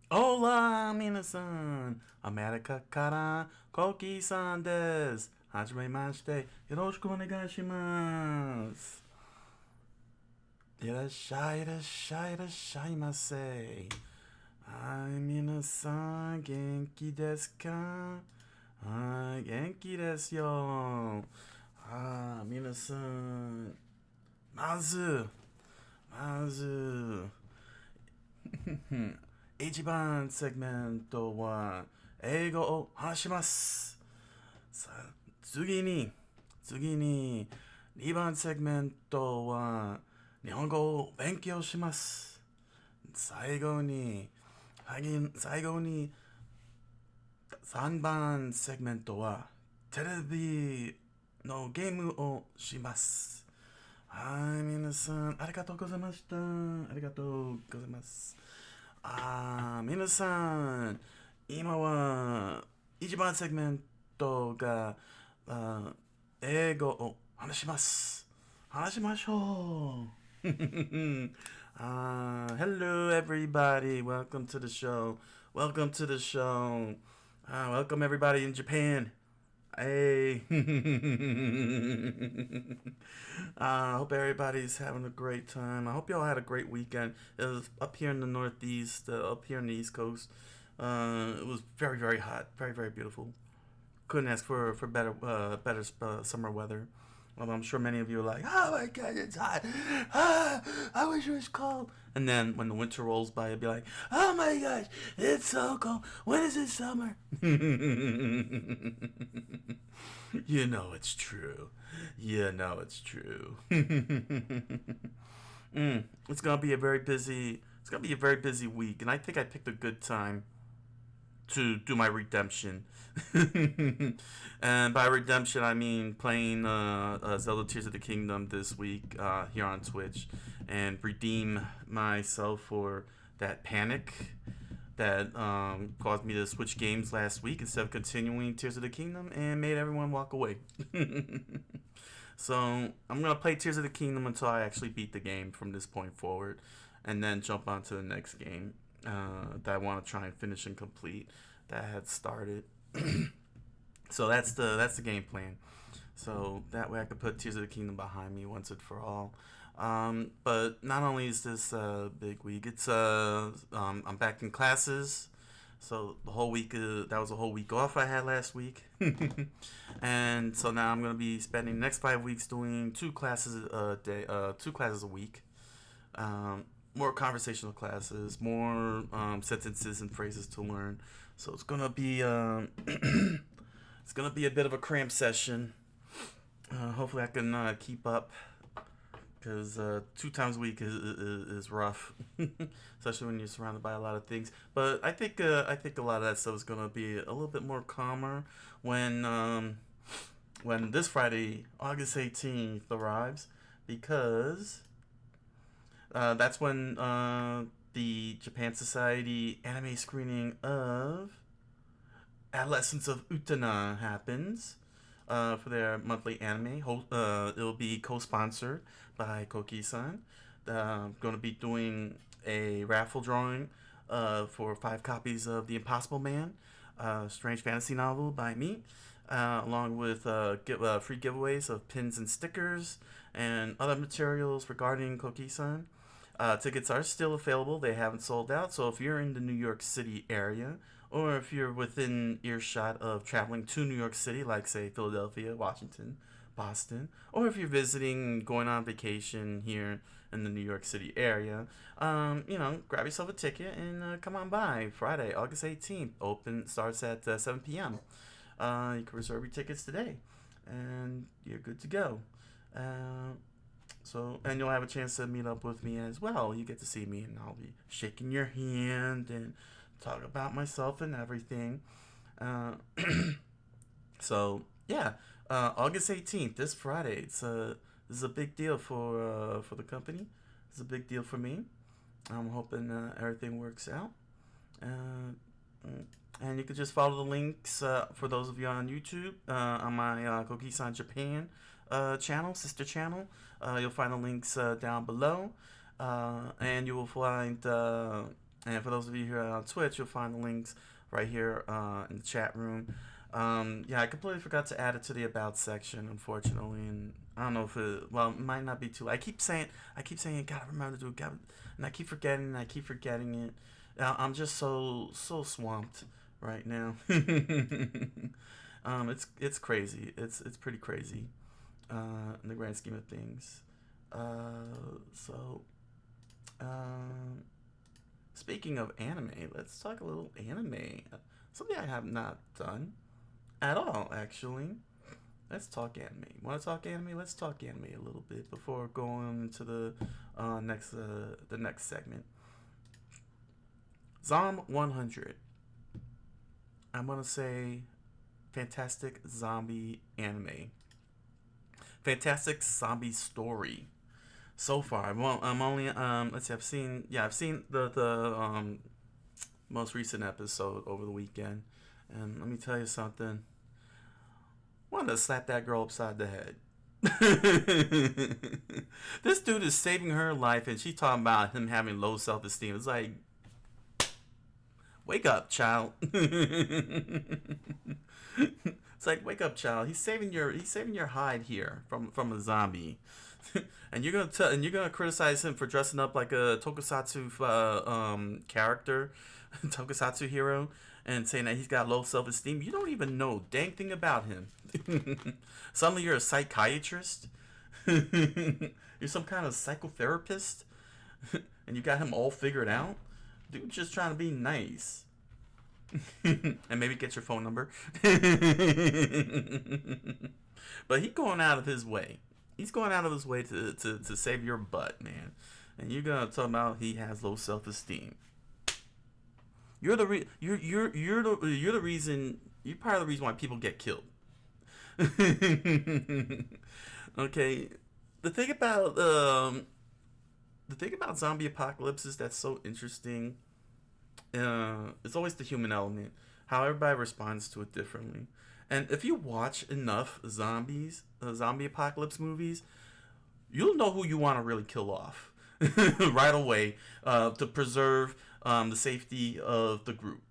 Hola, minasan! Americaからコキさんです。はじめまして。よろしくお願いします。いらっしゃい、いらっしゃい、いらっしゃいませ。はい、皆さん、元気ですか？はい、元気ですよ。皆さん、まず、まず、一番セグメントは、英語を話します。さあ、次に、2番セグメントは、日本語を勉強します。最後に、最後に、3番セグメントは、テレビのゲームをします。はい、皆さん、ありがとうございました。ありがとうございます。皆さん、今は、一番セグメントが、あー英語を話します。話しましょう。Hello, everybody. Welcome to the show. Welcome to the show. Welcome, everybody in Japan. Hey. I hope everybody's having a great time. I hope y'all had a great weekend. It was up here in the Northeast, up here in the East Coast. It was very, very hot, very, very beautiful. Couldn't ask for better summer weather. Well, I'm sure many of you are like, "Oh my God, it's hot! I wish it was cold." And then when the winter rolls by, you'll be like, "Oh my gosh, it's so cold! When is it summer?" You know it's true. You know it's true. It's gonna be a very busy. It's gonna be a very busy week, and I think I picked a good time to do my redemption. And by redemption, I mean playing Zelda Tears of the Kingdom this week here on Twitch and redeem myself for that panic that caused me to switch games last week instead of continuing Tears of the Kingdom and made everyone walk away. So I'm gonna play Tears of the Kingdom until I actually beat the game from this point forward, and then jump on to the next game that I want to try and finish and complete that I had started. So that's the game plan. So that way I could put Tears of the Kingdom behind me once and for all. But not only is this a big week, it's I'm back in classes. So the whole week that was a whole week off I had last week, and so now I'm gonna be spending the next 5 weeks doing two classes a day, 2 classes a week. More conversational classes, more sentences and phrases to learn. So it's gonna be it's gonna be a bit of a cram session. Hopefully I can keep up because 2 times a week is rough, especially when you're surrounded by a lot of things. But I think a lot of that stuff is gonna be a little bit more calmer when this Friday, August 18th, arrives, because that's when the Japan Society anime screening of Adolescence of Utena happens for their monthly anime. It'll be co-sponsored by Coqui-san. Going to be doing a raffle drawing for 5 copies of The Impossible Man, strange fantasy novel by me, along with free giveaways of pins and stickers and other materials regarding Coqui-san. Tickets are still available. They haven't sold out. So if you're in the New York City area, or if you're within earshot of traveling to New York City, like, say, Philadelphia, Washington, Boston, or if you're visiting, going on vacation here in the New York City area, grab yourself a ticket and come on by. Friday, August 18th. Open starts at 7 p.m. You can reserve your tickets today, and you're good to go. And you'll have a chance to meet up with me as well. You get to see me, and I'll be shaking your hand and talk about myself and everything. Uh, so yeah, August 18th, this Friday. This is a big deal for the company. It's a big deal for me. I'm hoping everything works out. Uh, and you can just follow the links for those of you on YouTube on my Coqui-san Japan channel, sister channel. You'll find the links down below, and you will find And for those of you here on Twitch, you'll find the links right here in the chat room. Yeah, I completely forgot to add it to the about section, unfortunately, and I don't know if it might not be too. I keep saying, gotta remember to do it, and I keep forgetting, it. I'm just so swamped right now. It's crazy. It's pretty crazy, in the grand scheme of things. Speaking of anime, let's talk a little anime. Something I have not done at all, actually. Let's talk anime. Want to talk anime? Let's talk anime a little bit before going into the next segment. Zom 100. I'm gonna say fantastic zombie anime. Fantastic zombie story. So far, well, I'm only let's see. I've seen the most recent episode over the weekend, and let me tell you something. Wanted to slap that girl upside the head. This dude is saving her life, and she's talking about him having low self-esteem. It's like, wake up, child. It's like, wake up, child. He's saving your hide here from a zombie. And you're gonna criticize him for dressing up like a tokusatsu character, tokusatsu hero, and saying that he's got low self-esteem. You don't even know a dang thing about him. Suddenly you're a psychiatrist. You're some kind of psychotherapist, and you got him all figured out. Dude, just trying to be nice. And maybe get your phone number. But he's going out of his way. He's going out of his way to save your butt, man. And you're gonna talk about he has low self-esteem. You're the reason. You're part of the reason why people get killed. Okay, the thing about zombie apocalypses that's so interesting. It's always the human element. How everybody responds to it differently. And if you watch enough zombie apocalypse movies, you'll know who you want to really kill off right away to preserve the safety of the group.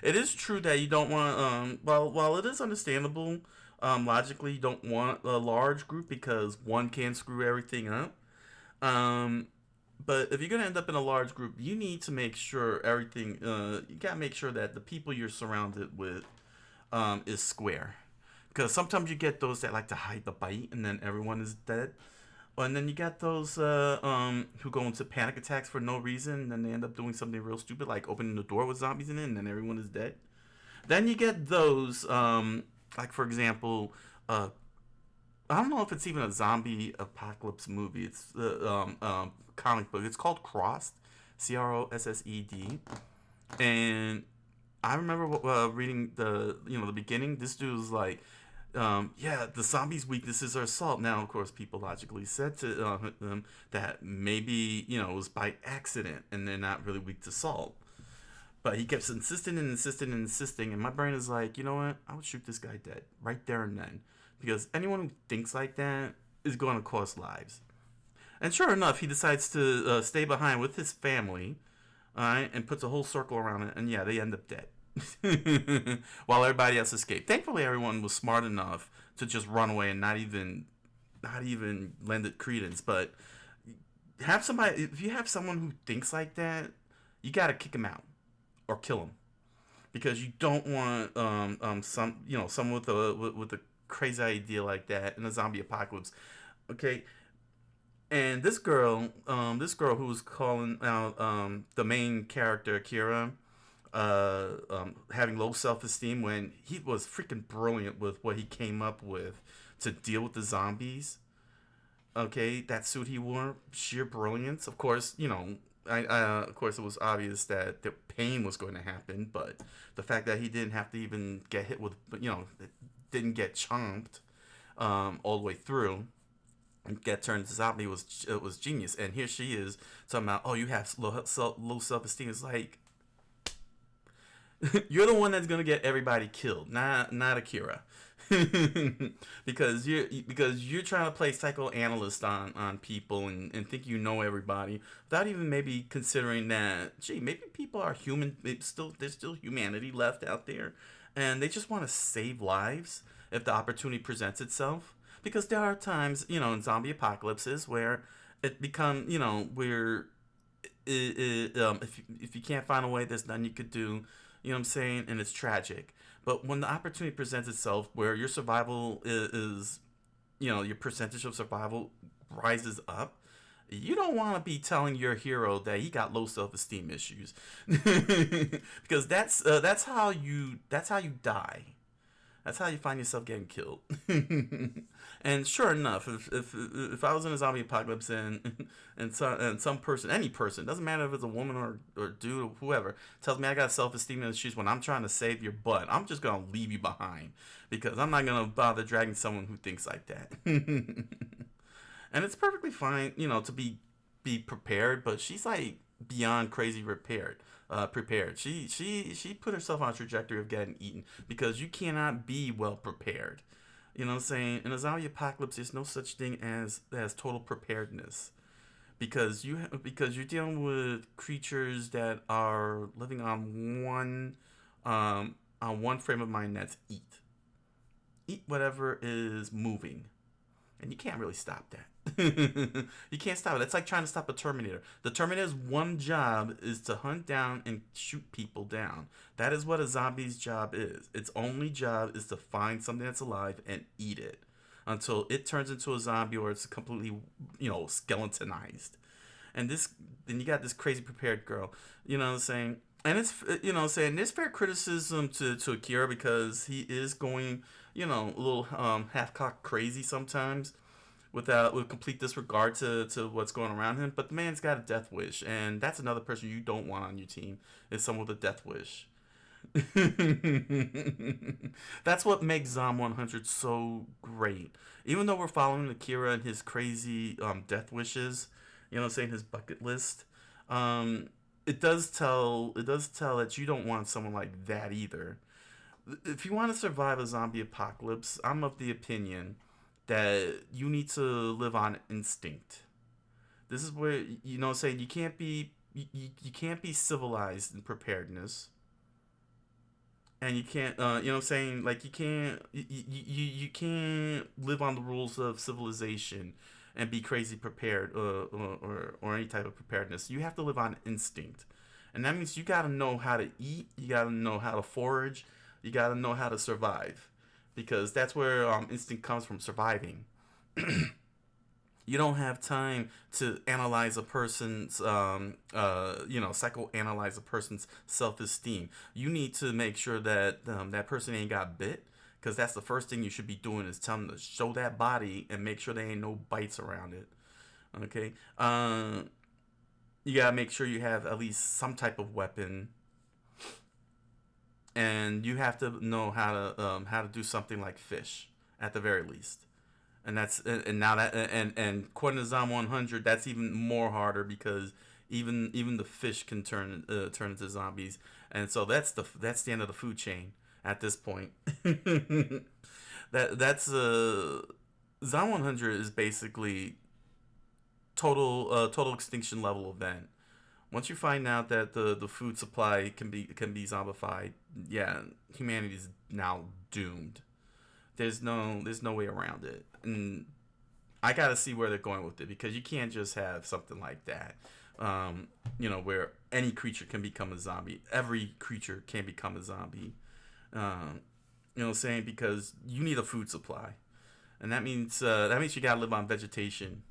It is true that you don't want, while it is understandable, logically, you don't want a large group because one can screw everything up. But if you're going to end up in a large group, you need to make sure everything, you got to make sure that the people you're surrounded with is square. Because sometimes you get those that like to hide the bite and then everyone is dead. And then you got those who go into panic attacks for no reason, and then they end up doing something real stupid like opening the door with zombies in it and then everyone is dead. Then you get those, like for example, I don't know if it's even a zombie apocalypse movie. It's comic book. It's called Crossed, Crossed, and I remember reading the beginning. This dude was like, the zombies' weaknesses are salt. Now, of course, people logically said to them that maybe it was by accident and they're not really weak to salt. But he kept insisting, and my brain is like, you know what? I would shoot this guy dead right there and then, because anyone who thinks like that is going to cost lives. And sure enough, he decides to stay behind with his family, alright, and puts a whole circle around it, and yeah, they end up dead. While everybody else escaped. Thankfully, everyone was smart enough to just run away and not even lend it credence. But if you have someone who thinks like that, you gotta kick him out or kill him, because you don't want someone with a crazy idea like that in a zombie apocalypse. Okay. And this girl who was calling out the main character, Kira, having low self-esteem, when he was freaking brilliant with what he came up with to deal with the zombies. Okay, that suit he wore, sheer brilliance. Of course, of course it was obvious that the pain was going to happen, but the fact that he didn't have to even get hit with, didn't get chomped all the way through and get turned to zombie was genius. And here she is talking about, oh, you have low self-esteem. It's like, you're the one that's gonna get everybody killed, not Akira. because you're trying to play psychoanalyst on people and think you know everybody without even maybe considering that, gee, maybe people are human. There's still humanity left out there, and they just want to save lives if the opportunity presents itself. Because there are times, in zombie apocalypses where it become, where if you can't find a way, there's nothing you could do. You know what I'm saying? And it's tragic. But when the opportunity presents itself where your survival is your percentage of survival rises up, you don't want to be telling your hero that he got low self-esteem issues. Because that's how you die. That's how you find yourself getting killed. And sure enough, if I was in a zombie apocalypse and some person, any person, doesn't matter if it's a woman or dude or whoever, tells me I got self-esteem issues when I'm trying to save your butt, I'm just gonna leave you behind because I'm not gonna bother dragging someone who thinks like that. And it's perfectly fine, to be prepared, but she's like beyond crazy prepared. She put herself on a trajectory of getting eaten because you cannot be well prepared. You know what I'm saying? In a zombie apocalypse, there's no such thing as total preparedness because you're dealing with creatures that are living on one frame of mind. That's eat whatever is moving, and you can't really stop that. You can't stop it. It's like trying to stop a Terminator. The Terminator's one job is to hunt down and shoot people down. That is what a zombie's job is. Its only job is to find something that's alive and eat it until it turns into a zombie or it's completely, skeletonized. And then you got this crazy prepared girl. You know what I'm saying? And it's, saying there's fair criticism to Akira because he is going, a little half-cocked crazy sometimes. With complete disregard to what's going around him, but the man's got a death wish, and that's another person you don't want on your team is someone with a death wish. That's what makes Zom 100 so great. Even though we're following Akira and his crazy death wishes, his bucket list, it does tell that you don't want someone like that either. If you want to survive a zombie apocalypse, I'm of the opinion that you need to live on instinct. This is where saying you can't be civilized in preparedness, and you can't like you can't live on the rules of civilization and be crazy prepared or any type of preparedness. You have to live on instinct, and that means you got to know how to eat, you got to know how to forage, you got to know how to survive. Because that's where instinct comes from, surviving. You don't have time to analyze a person's, psychoanalyze a person's self-esteem. You need to make sure that that person ain't got bit, because that's the first thing you should be doing is tell them to show that body and make sure there ain't no bites around it. Okay? You gotta make sure you have at least some type of weapon. And you have to know how to do something like fish at the very least, and now that and according to Zom 100, that's even more harder because even the fish can turn into zombies, and so that's the end of the food chain at this point. That's Zom 100 is basically total extinction level event. Once you find out that the food supply can be zombified, yeah, humanity is now doomed. There's no way around it, and I gotta see where they're going with it because you can't just have something like that, where any creature can become a zombie. Every creature can become a zombie. You know what I'm saying? Because you need a food supply, and that means you gotta live on vegetation,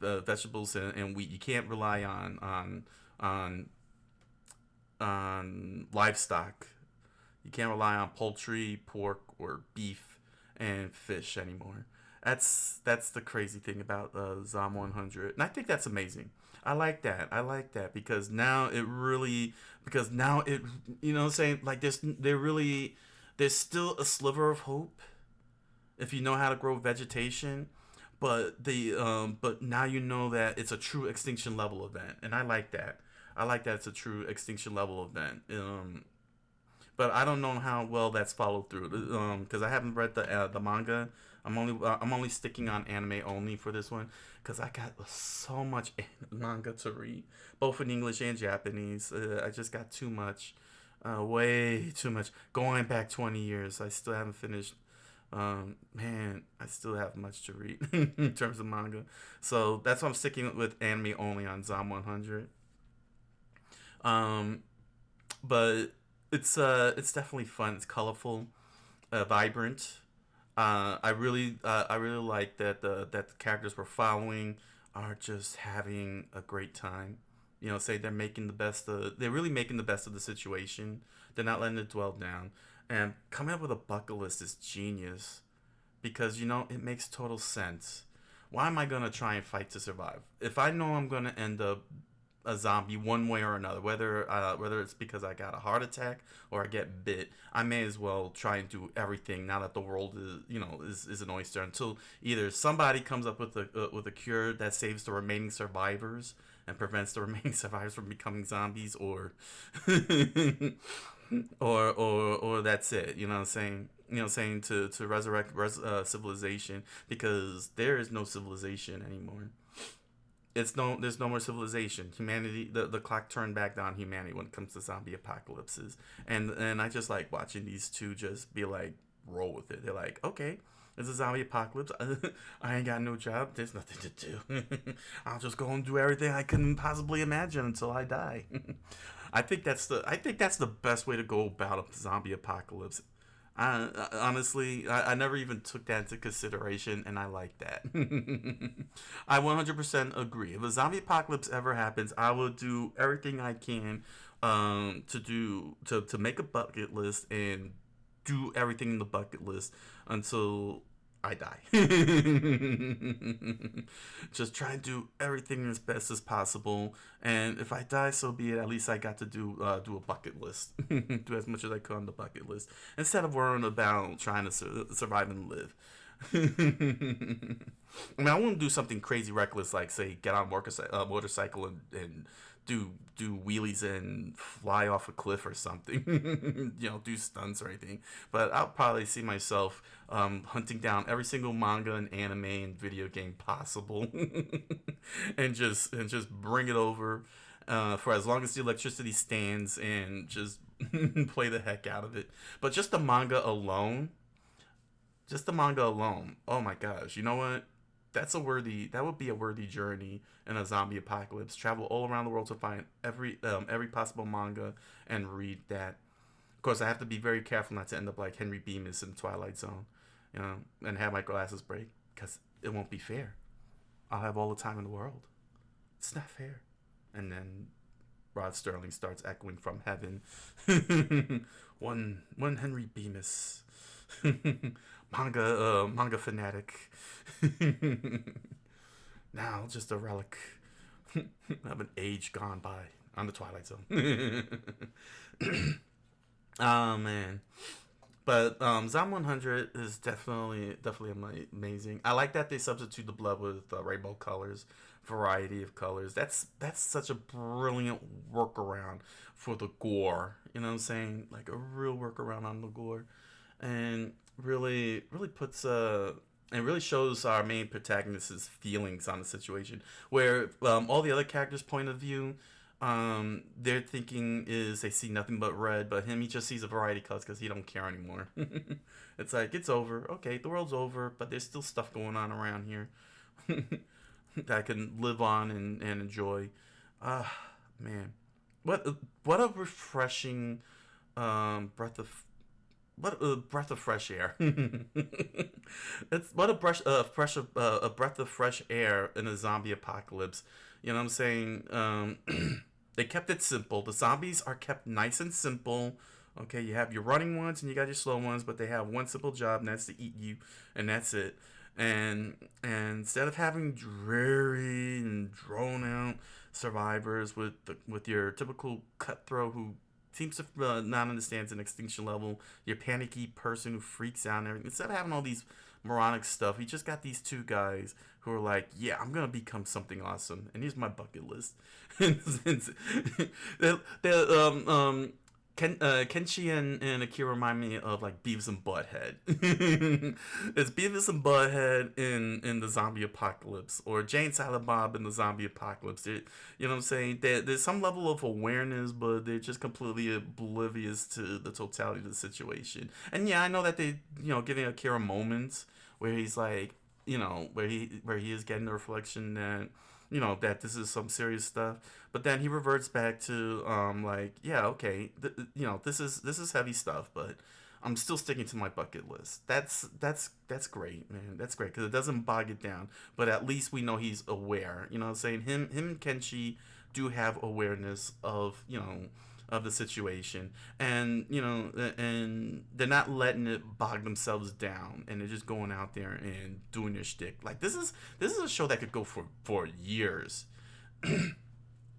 vegetables and wheat. You can't rely on livestock. You can't rely on poultry, pork, or beef and fish anymore. That's the crazy thing about Zom 100, and I think that's amazing. I like that because now it saying like there's still a sliver of hope if you know how to grow vegetation, but now you know that it's a true extinction level event, and I like that. It's a true extinction level event. but I don't know how well that's followed through. Because I haven't read the manga. I'm only sticking on anime only for this one because I got so much manga to read, both in English and Japanese. I just got too much, way too much. Going back 20 years, I still haven't finished. Man, I still have much to read in terms of manga, so that's why I'm sticking with anime only on Zom 100. Um, but it's definitely fun. It's colorful, vibrant. I really like that the characters we're following are just having a great time. Say they're really making the best of the situation. They're not letting it dwell down. And coming up with a bucket list is genius because it makes total sense. Why am I gonna try and fight to survive if I know I'm gonna end up a zombie one way or another? Whether it's because I got a heart attack or I get bit, I may as well try and do everything now that the world is an oyster until either somebody comes up with a cure that saves the remaining survivors and prevents the remaining survivors from becoming zombies, or or that's it. You know what I'm saying? Saying to resurrect civilization, because there is no civilization anymore. There's no more civilization. Humanity, the clock turned back on humanity when it comes to zombie apocalypses. And I just like watching these two just be like, roll with it. They're like, okay, it's a zombie apocalypse. I ain't got no job. There's nothing to do. I'll just go and do everything I couldn't possibly imagine until I die. I think that's the best way to go about a zombie apocalypse. Honestly, I never even took that into consideration, and I like that. I 100% agree. If a zombie apocalypse ever happens, I will do everything I can to make a bucket list and do everything in the bucket list until I die. Just try and do everything as best as possible, and if I die, so be it. At least I got to do a bucket list, do as much as I could on the bucket list, instead of worrying about trying to survive and live. I mean, I wouldn't do something crazy reckless like, say, get on a motorcycle and do wheelies and fly off a cliff or something. Do stunts or anything. But I'll probably see myself hunting down every single manga and anime and video game possible, and just bring it over for as long as the electricity stands, and just play the heck out of it. But just the manga alone. Oh my gosh! You know what? That would be a worthy journey in a zombie apocalypse. Travel all around the world to find every possible manga and read that. Of course, I have to be very careful not to end up like Henry Bemis in Twilight Zone, and have my glasses break, because it won't be fair. I'll have all the time in the world. It's not fair. And then Rod Sterling starts echoing from heaven. one Henry Bemis. Manga fanatic. Now just a relic of an age gone by on the Twilight Zone. Oh man. But Zom 100 is definitely amazing. I like that they substitute the blood with rainbow colors, variety of colors. That's such a brilliant workaround for the gore. You know what I'm saying? Like a real workaround on the gore, and really puts and really shows our main protagonist's feelings on the situation. Where all the other characters' point of view, their thinking is they see nothing but red, but he just sees a variety of colors because he don't care anymore. It's like, it's over. Okay, the world's over, but there's still stuff going on around here that I can live on and enjoy. Man, what a refreshing breath of fresh air. It's what a breath of fresh air in a zombie apocalypse. You know what I'm saying? They kept it simple. The zombies are kept nice and simple. Okay, you have your running ones and you got your slow ones, but they have one simple job, and that's to eat you, and that's it. And instead of having dreary and drawn out survivors with your typical cutthroat who seems to not understand an extinction level, your panicky person who freaks out and everything, instead of having all these moronic stuff, he just got these two guys who are like, yeah, I'm gonna become something awesome, and here's my bucket list. they're, Kenshi and Akira remind me of like Beavis and Butthead. It's Beavis and Butthead in the zombie apocalypse, or Jane Silent Bob in the zombie apocalypse. You know what I'm saying? There's some level of awareness, but they're just completely oblivious to the totality of the situation. And yeah, I know that they, giving Akira moments where he's like, where he is getting the reflection that that this is some serious stuff, but then he reverts back to like, yeah, okay, this is heavy stuff, but I'm still sticking to my bucket list. That's great, man. That's great because it doesn't bog it down, but at least we know he's aware. You know what I'm saying? Him and Kenshi do have awareness of of the situation, and and they're not letting it bog themselves down, and they're just going out there and doing their shtick. Like this is a show that could go for years.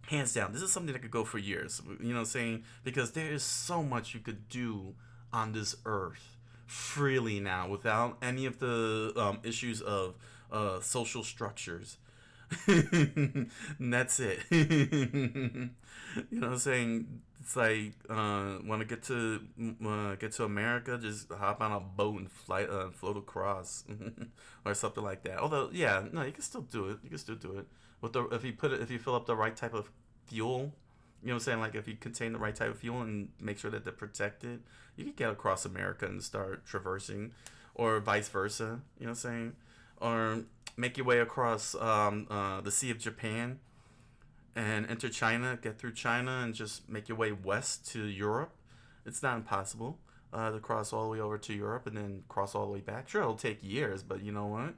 Hands down, this is something that could go for years. You know what I'm saying? Because there is so much you could do on this earth freely now without any of the issues of social structures. And that's it. You know what I'm saying? It's like want to get to America, just hop on a boat and float across, or something like that. Although, yeah, no, you can still do it. You can still do it with the if you fill up the right type of fuel. You know what I'm saying? Like if you contain the right type of fuel and make sure that they're protected, you can get across America and start traversing, or vice versa. You know what I'm saying? Or make your way across the Sea of Japan and enter China, get through China, and just make your way west to Europe. It's not impossible to cross all the way over to Europe and then cross all the way back. Sure, it'll take years, but you know what?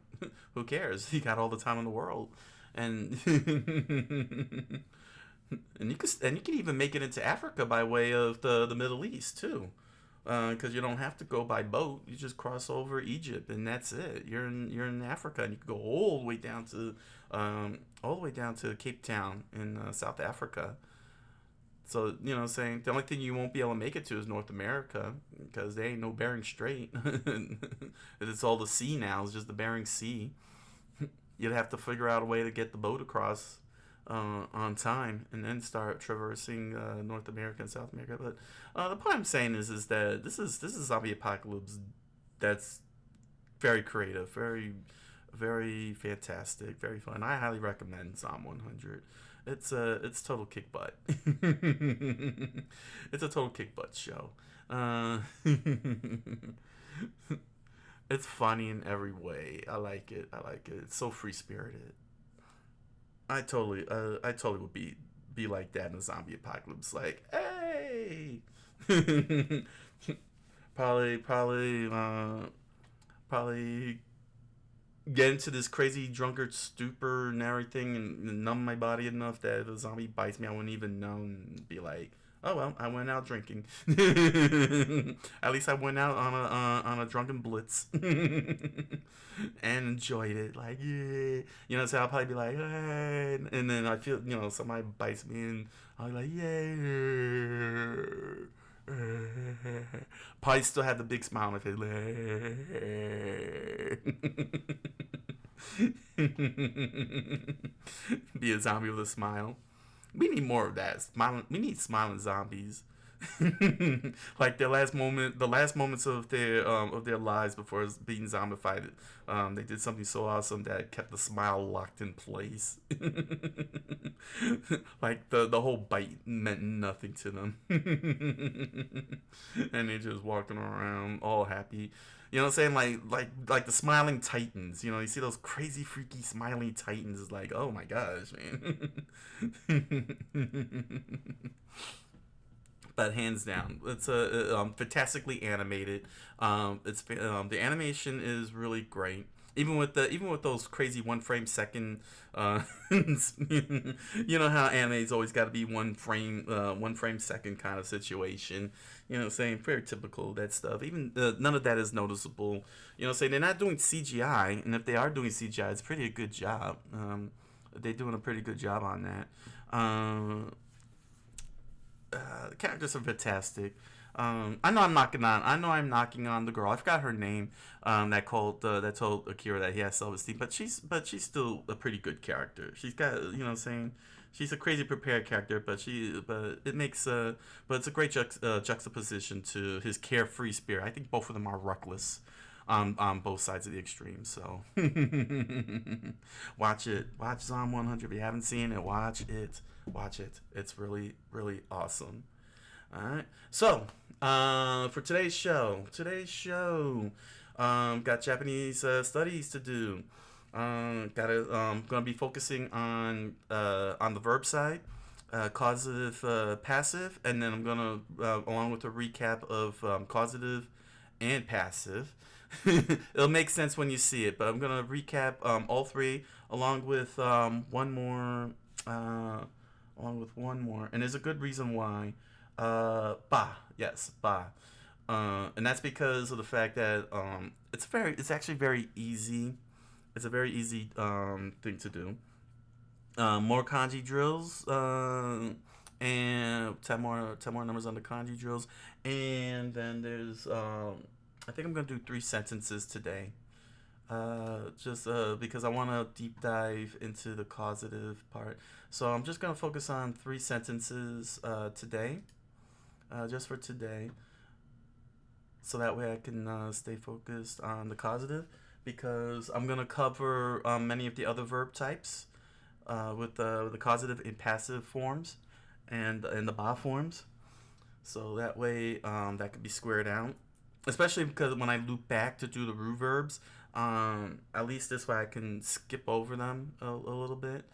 Who cares? You got all the time in the world, and and you can even make it into Africa by way of the Middle East too. Because you don't have to go by boat. You just cross over Egypt, and that's it. You're in Africa, and you can go all the way down to Cape Town in South Africa. So you know what I'm saying, the only thing you won't be able to make it to is North America because there ain't no Bering Strait. It's all the sea now. It's just the Bering Sea. You'd have to figure out a way to get the boat across on time, and then start traversing North America and South America. But the point I'm saying is that this is zombie apocalypse that's very creative, very fantastic, very fun. I highly recommend Zom 100. It's total kick butt. It's a total kick butt show. It's funny in every way. I like it. It's so free spirited. I totally would be like that in a zombie apocalypse. Like, hey, probably get into this crazy drunkard stupor and everything, and numb my body enough that if a zombie bites me, I wouldn't even know, and be like, oh well, I went out drinking. At least I went out on a drunken blitz and enjoyed it. Like, yeah, so I'll probably be like, hey, and then I feel somebody bites me, and I'll be like, yeah. Probably still have the big smile on my face. Be a zombie with a smile. We need more of that. We need smiling zombies. Like the last moments of their lives before being zombified. They did something so awesome that kept the smile locked in place. Like the whole bite meant nothing to them, and they're just walking around all happy. You know what I'm saying? Like the smiling titans. You see those crazy freaky smiling titans. It's like, oh my gosh, man. But hands down, it's a fantastically animated. It's the animation is really great. Even with those crazy 1 frame second, you know how anime's always got to be 1 frame second kind of situation. You know what I'm saying? Very typical of that stuff. Even none of that is noticeable. You know what I'm saying? They're not doing CGI, and if they are doing CGI, it's pretty a good job. They're doing a pretty good job on that. The characters are fantastic. I know I'm knocking on the girl. I forgot her name. That told Akira that he has self-esteem, but she's still a pretty good character. She's got, you know what I'm saying, she's a crazy prepared character, but but it's a great juxtaposition to his carefree spirit. I think both of them are reckless on both sides of the extreme. So watch it. Watch Zom 100. If you haven't seen it, watch it. Watch it. It's really really awesome. All right. So for today's show, got Japanese studies to do. Gonna be focusing on the verb side, causative, passive, and then I'm gonna along with a recap of causative and passive. It'll make sense when you see it, but I'm gonna recap all three along with one more, and there's a good reason why. Ba, and that's because of the fact that it's actually very easy. It's a very easy thing to do. More kanji drills, and 10 more numbers on the kanji drills, and then there's I think I'm gonna do 3 sentences today. Just because I want to deep dive into the causative part, so I'm just gonna focus on 3 sentences today, just for today, so that way I can stay focused on the causative. Because I'm gonna cover many of the other verb types with the causative and passive forms, and the ba forms. So that way that could be squared out. Especially because when I loop back to do the root verbs, at least this way I can skip over them a little bit.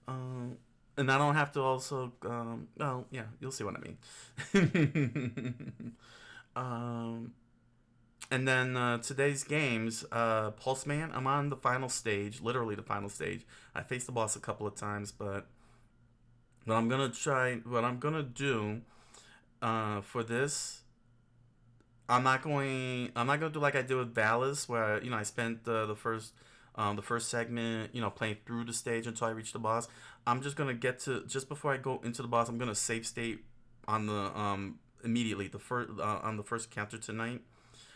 And I don't have to also. Well, yeah, you'll see what I mean. And then today's games, Pulse Man, I'm on the final stage, literally the final stage. I faced the boss a couple of times, but what I'm gonna do for this, I'm not gonna do like I did with Valis, where I spent the first segment playing through the stage until I reach the boss. I'm just gonna get to just before I go into the boss. I'm gonna save state on the immediately on the first encounter tonight.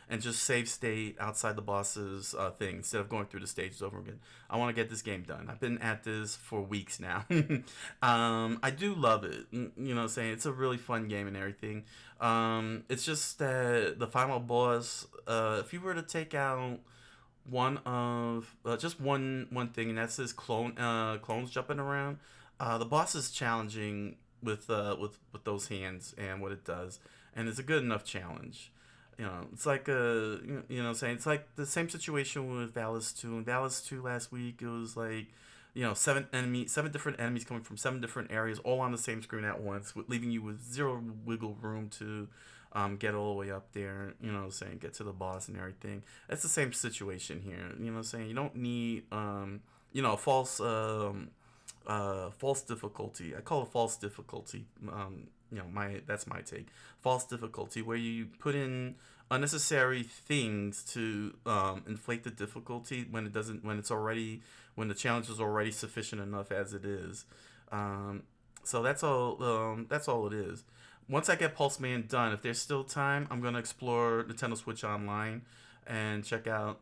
And just save state outside the boss's thing instead of going through the stages over again. I want to get this game done. I've been at this for weeks now. I do love it. Saying it's a really fun game and everything. It's just that the final boss, if you were to take out one of just one thing, and that's his clones jumping around, the boss is challenging with those hands and what it does, and it's a good enough challenge. It's like saying it's like the same situation with Valis 2. In Valis 2 last week, it was like, 7 different enemies coming from 7 different areas, all on the same screen at once, leaving you with 0 wiggle room to get all the way up there. Get to the boss and everything. It's the same situation here. You don't need false false difficulty. I call it false difficulty. That's my take. False difficulty, where you put in unnecessary things to inflate the difficulty when the challenge is already sufficient enough as it is. So that's all. That's all it is. Once I get Pulse Man done, if there's still time, I'm gonna explore Nintendo Switch Online and check out,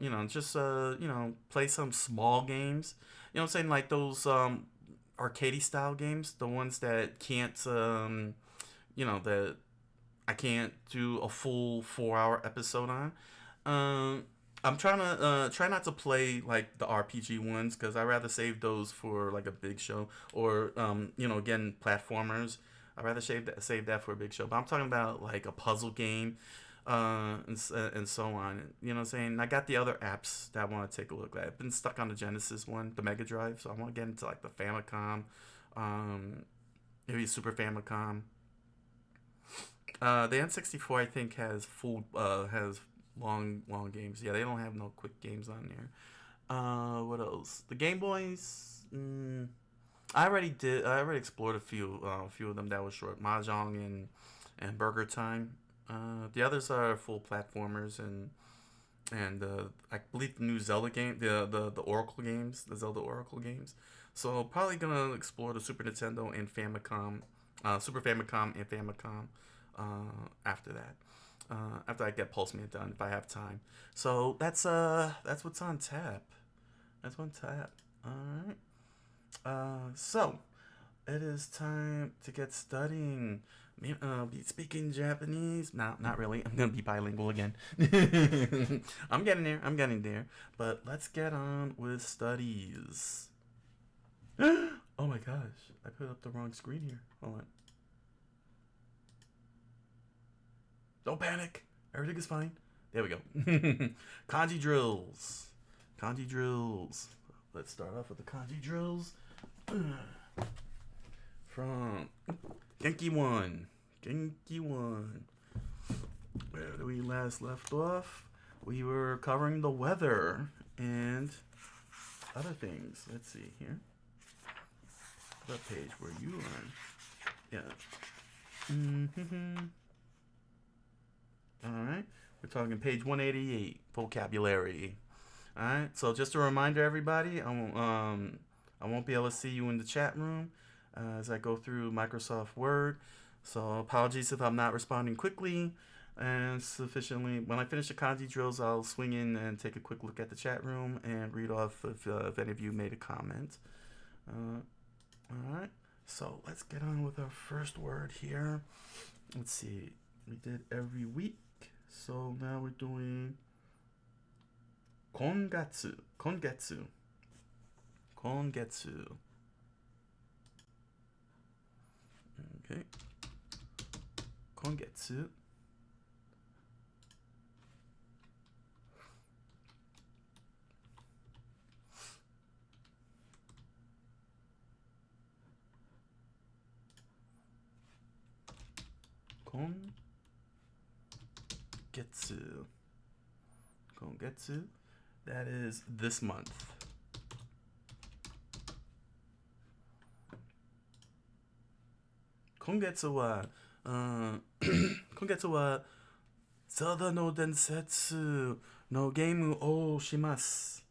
play some small games. Like those arcadey style games, the ones that can't that I can't do a full 4-hour episode on. I'm trying to try not to play like the RPG ones, because I rather save those for like a big show, or again, platformers. I rather save that for a big show. But I'm talking about like a puzzle game, and so on. I got the other apps that I want to take a look at. I've been stuck on the Genesis one, the Mega Drive, so I want to get into like the Famicom, maybe Super Famicom. The N64 I think has has long games. Yeah, they don't have no quick games on there. What else? The Game Boys. I already explored a few of them that was short. Mahjong and Burger Time. The others are full platformers, and I believe the new Zelda game, the Oracle games, the Zelda Oracle games. So probably gonna explore the Super Nintendo and Famicom, Super Famicom and Famicom after that. After I get Pulse Man done, if I have time. So that's what's on tap. That's on tap. All right. So it is time to get studying. I'll be speaking Japanese. No, not really. I'm gonna be bilingual again. I'm getting there. I'm getting there. But let's get on with studies. Oh my gosh, I put up the wrong screen here. Hold on. Don't panic. Everything is fine. There we go. Kanji drills. Kanji drills. Let's start off with the kanji drills. From Genki 1. Genki 1. Where do we last left off? We were covering the weather and other things. Let's see here. What page were you on? Yeah. Alright. We're talking page 188, vocabulary. Alright, so just a reminder, everybody, I won't be able to see you in the chat room as I go through Microsoft Word. So apologies if I'm not responding quickly and sufficiently. When I finish the kanji drills, I'll swing in and take a quick look at the chat room and read off if any of you made a comment. Alright, so let's get on with our first word here. Let's see, we did every week, so now we're doing kongetsu. Kongetsu. Kongetsu. Okay. Kongetsu. Kongetsu. Kongetsu. That is this month. Kongetsu wa Kongetsu wa Zelda no Densetsu no game o shimasu.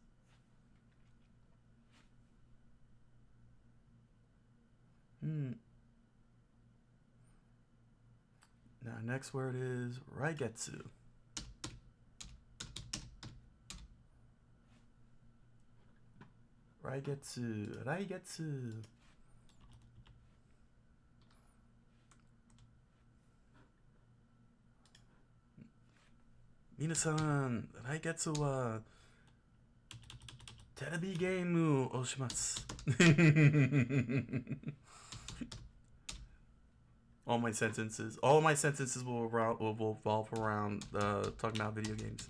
Now, next word is Raigetsu. Raigetsu. Raigetsu. Minasan, Raigetsu wa Terebi game o shimasu. All my sentences will revolve around talking about video games.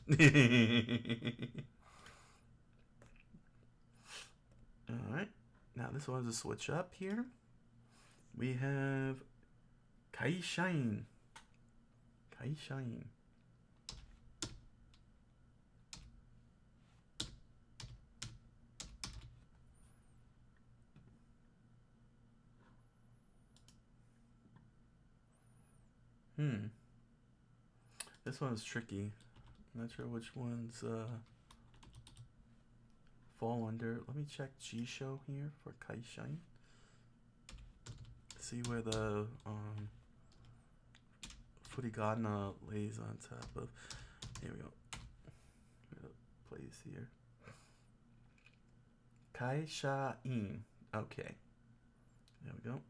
Alright, now this one's a switch up here. We have Kaishain. Kaishain. This one's tricky. I'm not sure which ones fall under. Let me check Jisho here for Kaishain. See where the furigana lays on top of. Here we go. Place here. Kaishain. Okay. There we go.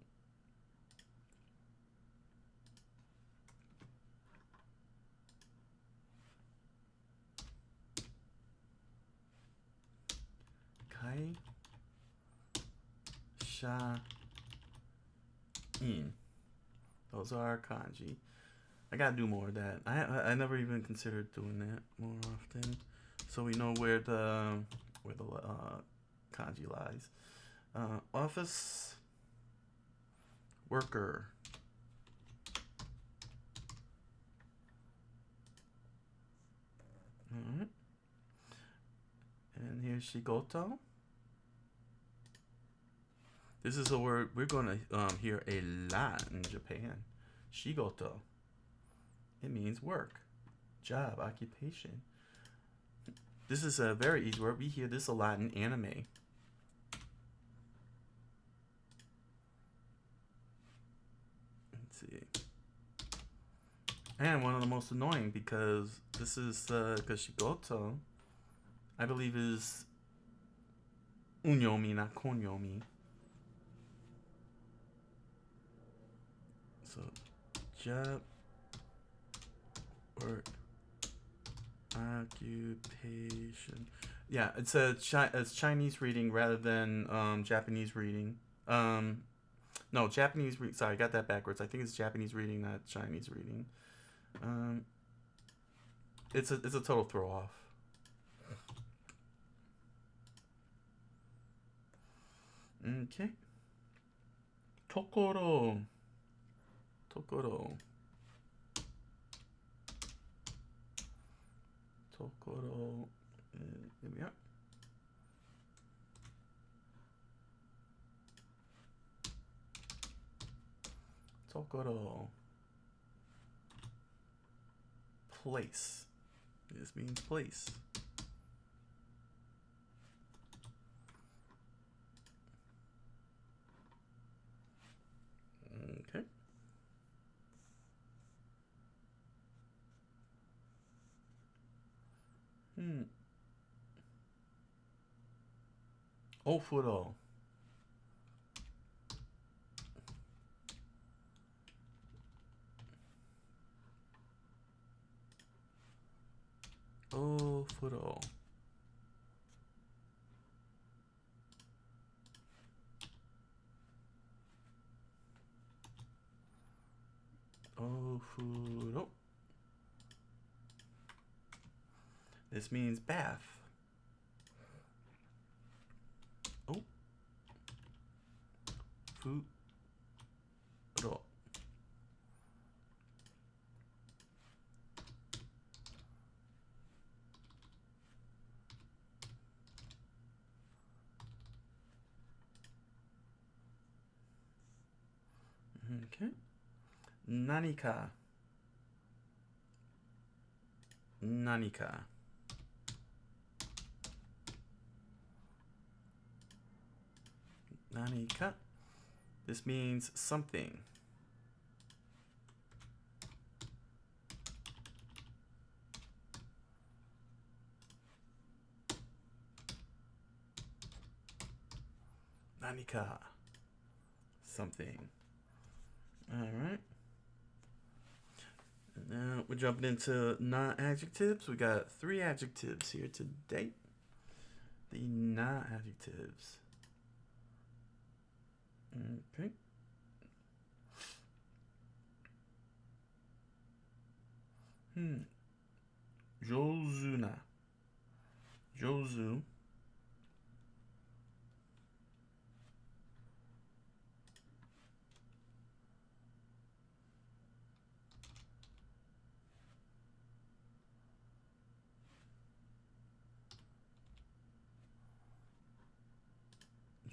Kaishain. Those are our kanji. I gotta do more of that. I never even considered doing that more often, so we know where the kanji lies. Office worker. All right. And here's shigoto. This is a word we're going to hear a lot in Japan. Shigoto. It means work, job, occupation. This is a very easy word. We hear this a lot in anime. Let's see. And one of the most annoying because this is because shigoto, I believe, is unyomi, not konyomi. So, job, work, occupation. Yeah, it's it's Chinese reading rather than Japanese reading. No, Japanese. Sorry, I got that backwards. I think it's Japanese reading, not Chinese reading. It's a total throw off. Okay. Tokoro. Tokoro. Tokoro. Here we are. Tokoro. Place. This means place. Okay. Ofuro. Ofuro. Ofuro. This means bath. Oh. Furo. Okay. Nanika. Nanika. Nanika. This means something. Nanika. Something. All right. Now we're jumping into non-adjectives. We got 3 adjectives here today. The non-adjectives. Okay. Jozuna. Jozu.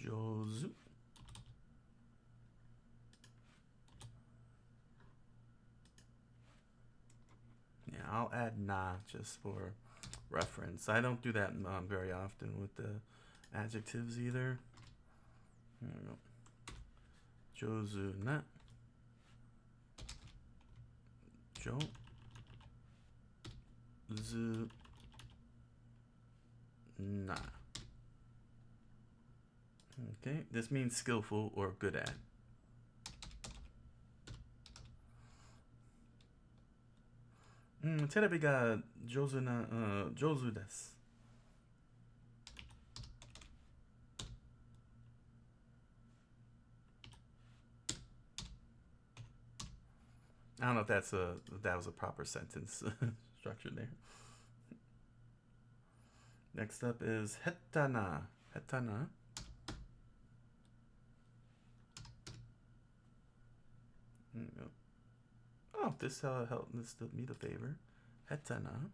Jozu. Yeah, I'll add na just for reference. I don't do that very often with the adjectives either. There we go. Jozu na. Jozu na. Okay, this means skillful or good at. Terebi ga jozu na, jozu desu. I don't know if that was a proper sentence structure there. Next up is hetana. Hetana. There you go. Oh, this helped this did me the favor. Hetana.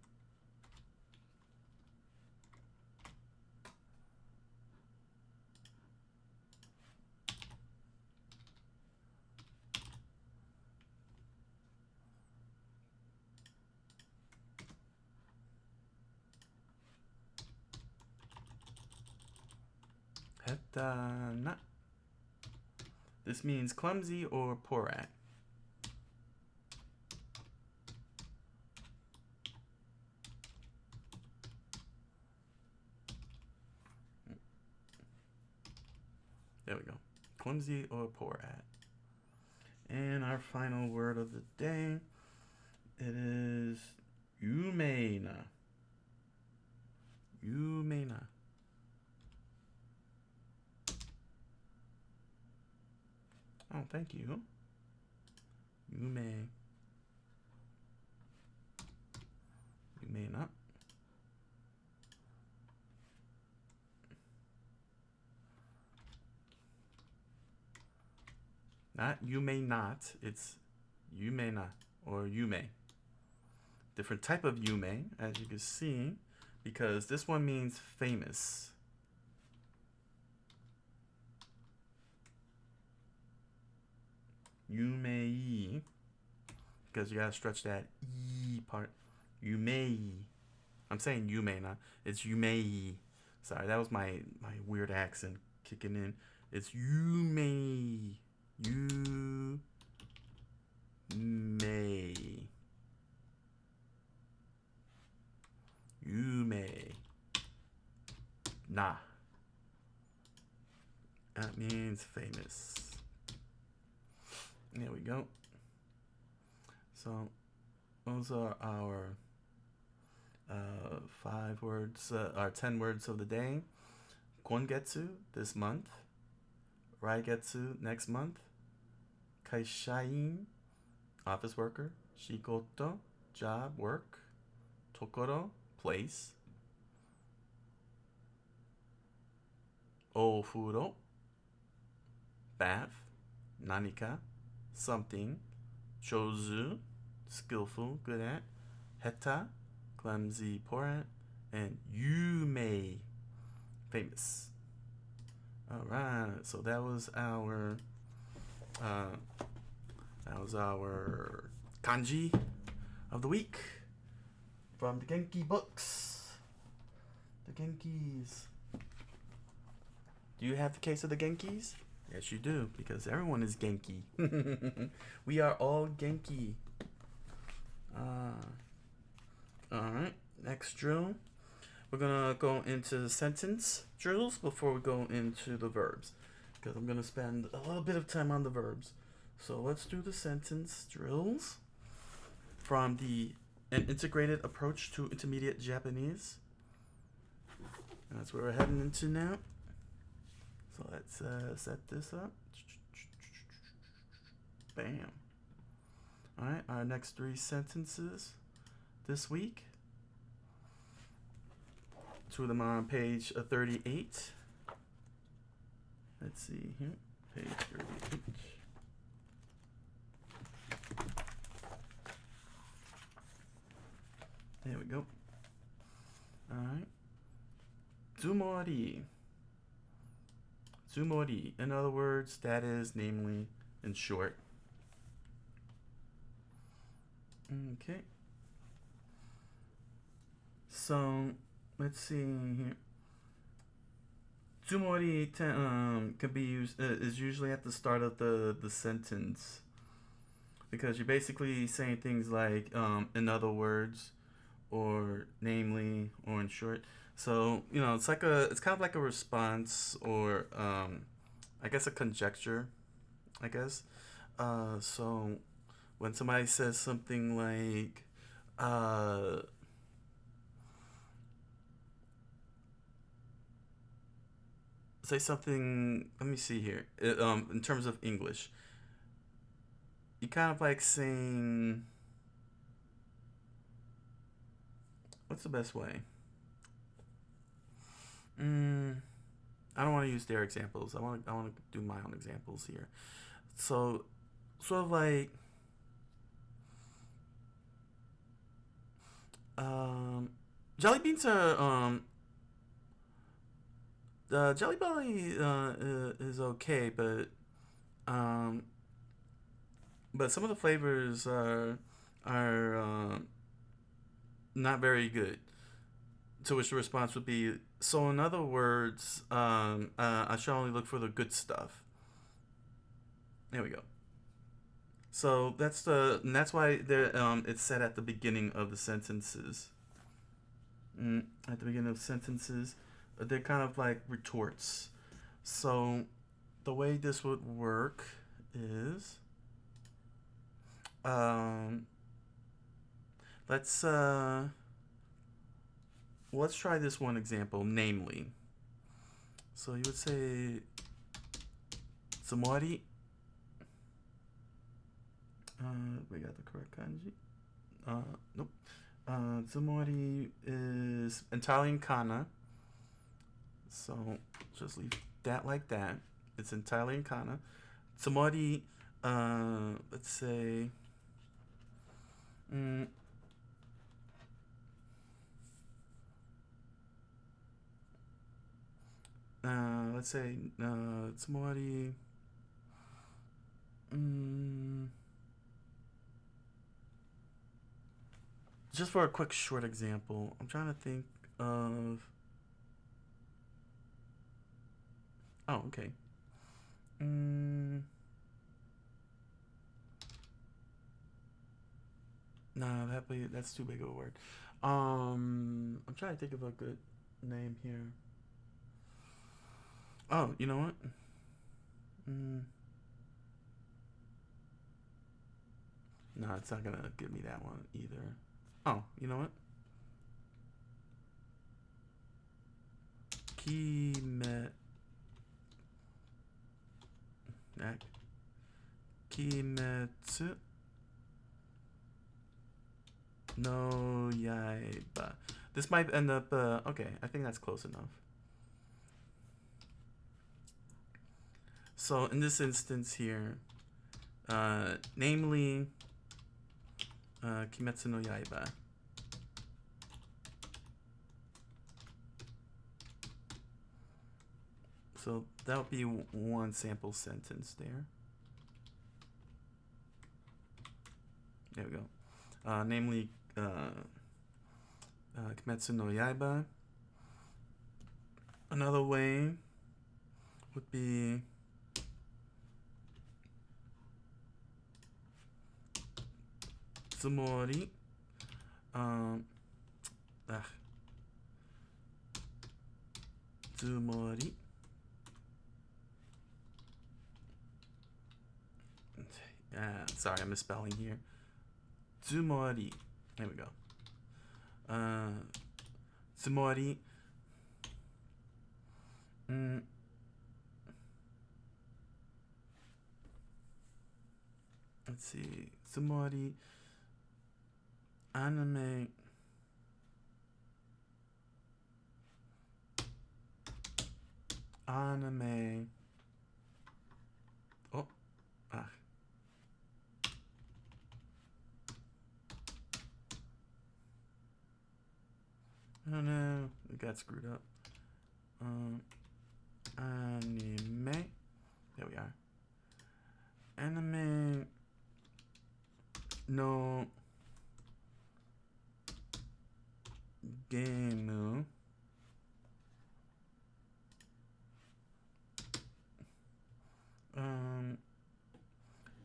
Hetana. This means clumsy or poor at. There we go. Clumsy or poor at. And our final word of the day, it is yumeina. Yumeina. Oh, thank you. Yumeina. Not you may not, it's you may not, or you may. Different type of you may, as you can see, because this one means famous. You may, because you gotta stretch that E part. You may. I'm saying you may not. It's you may. Sorry, that was my weird accent kicking in. It's you may. You may. You may. Nah. That means famous. There we go. So those are our 5 words, our 10 words of the day. Kongetsu this month. Raigetsu next month. Kaishain, office worker. Shikoto, job, work. Tokoro, place. Ofuro, bath. Nanika, something. Chozu, skillful, good at. Heta, clumsy, poor at. And Yumei, famous. All right, so that was our kanji of the week from the Genki books. The Genkis. Do you have the case of the Genkis? Yes, you do, because everyone is Genki. We are all Genki. All right, next drill. We're going to go into the sentence drills before we go into the verbs, because I'm going to spend a little bit of time on the verbs. So let's do the sentence drills from an integrated approach to intermediate Japanese. That's where we're heading into now. So let's set this up. Bam. All right, our next 3 sentences this week. 2 of them are on page 38. Let's see here, page 38. There we go. All right. Tsumori. Tsumori. In other words, that is, namely, in short. Okay. So let's see here. Tsumori can be used is usually at the start of the sentence, because you're basically saying things like in other words, or namely, or in short. So it's kind of like a response, or I guess a conjecture, I guess. So when somebody says something like say something, let me see here, in terms of English, you kind of like saying, what's the best way? I don't want to use their examples. I want to do my own examples here. So sort of like jelly beans are the Jelly Belly is okay, but some of the flavors are not very good. To which the response would be, so in other words, I should only look for the good stuff. There we go. So that's why it's said at the beginning of the sentences. At the beginning of sentences, they're kind of like retorts. So the way this would work is, Um, let's try this one example, namely. So you would say Tsumori. We got the correct kanji. Nope. Tsumori is entirely in kana. So just leave that like that. It's entirely in kana. Tsumori, let's say, let's say, tsumori, just for a quick short example, I'm trying to think of, oh, okay. No, that's too big of a word. I'm trying to think of a good name here. Oh, you know what? No, it's not gonna give me that one either. Oh, you know what? Kimetsu no Yaiba. This might end up, okay, I think that's close enough. So in this instance here, namely, Kimetsu no Yaiba. So that would be one sample sentence there. There we go. Namely, Kimetsu no Yaiba. Another way would be Tsumori. Tsumori. Sorry, I'm misspelling here. Tsumori. There we go. Tsumori. Let's see. Tsumori. Anime. Oh. Oh no, it got screwed up. Anime. There we are. Anime no game.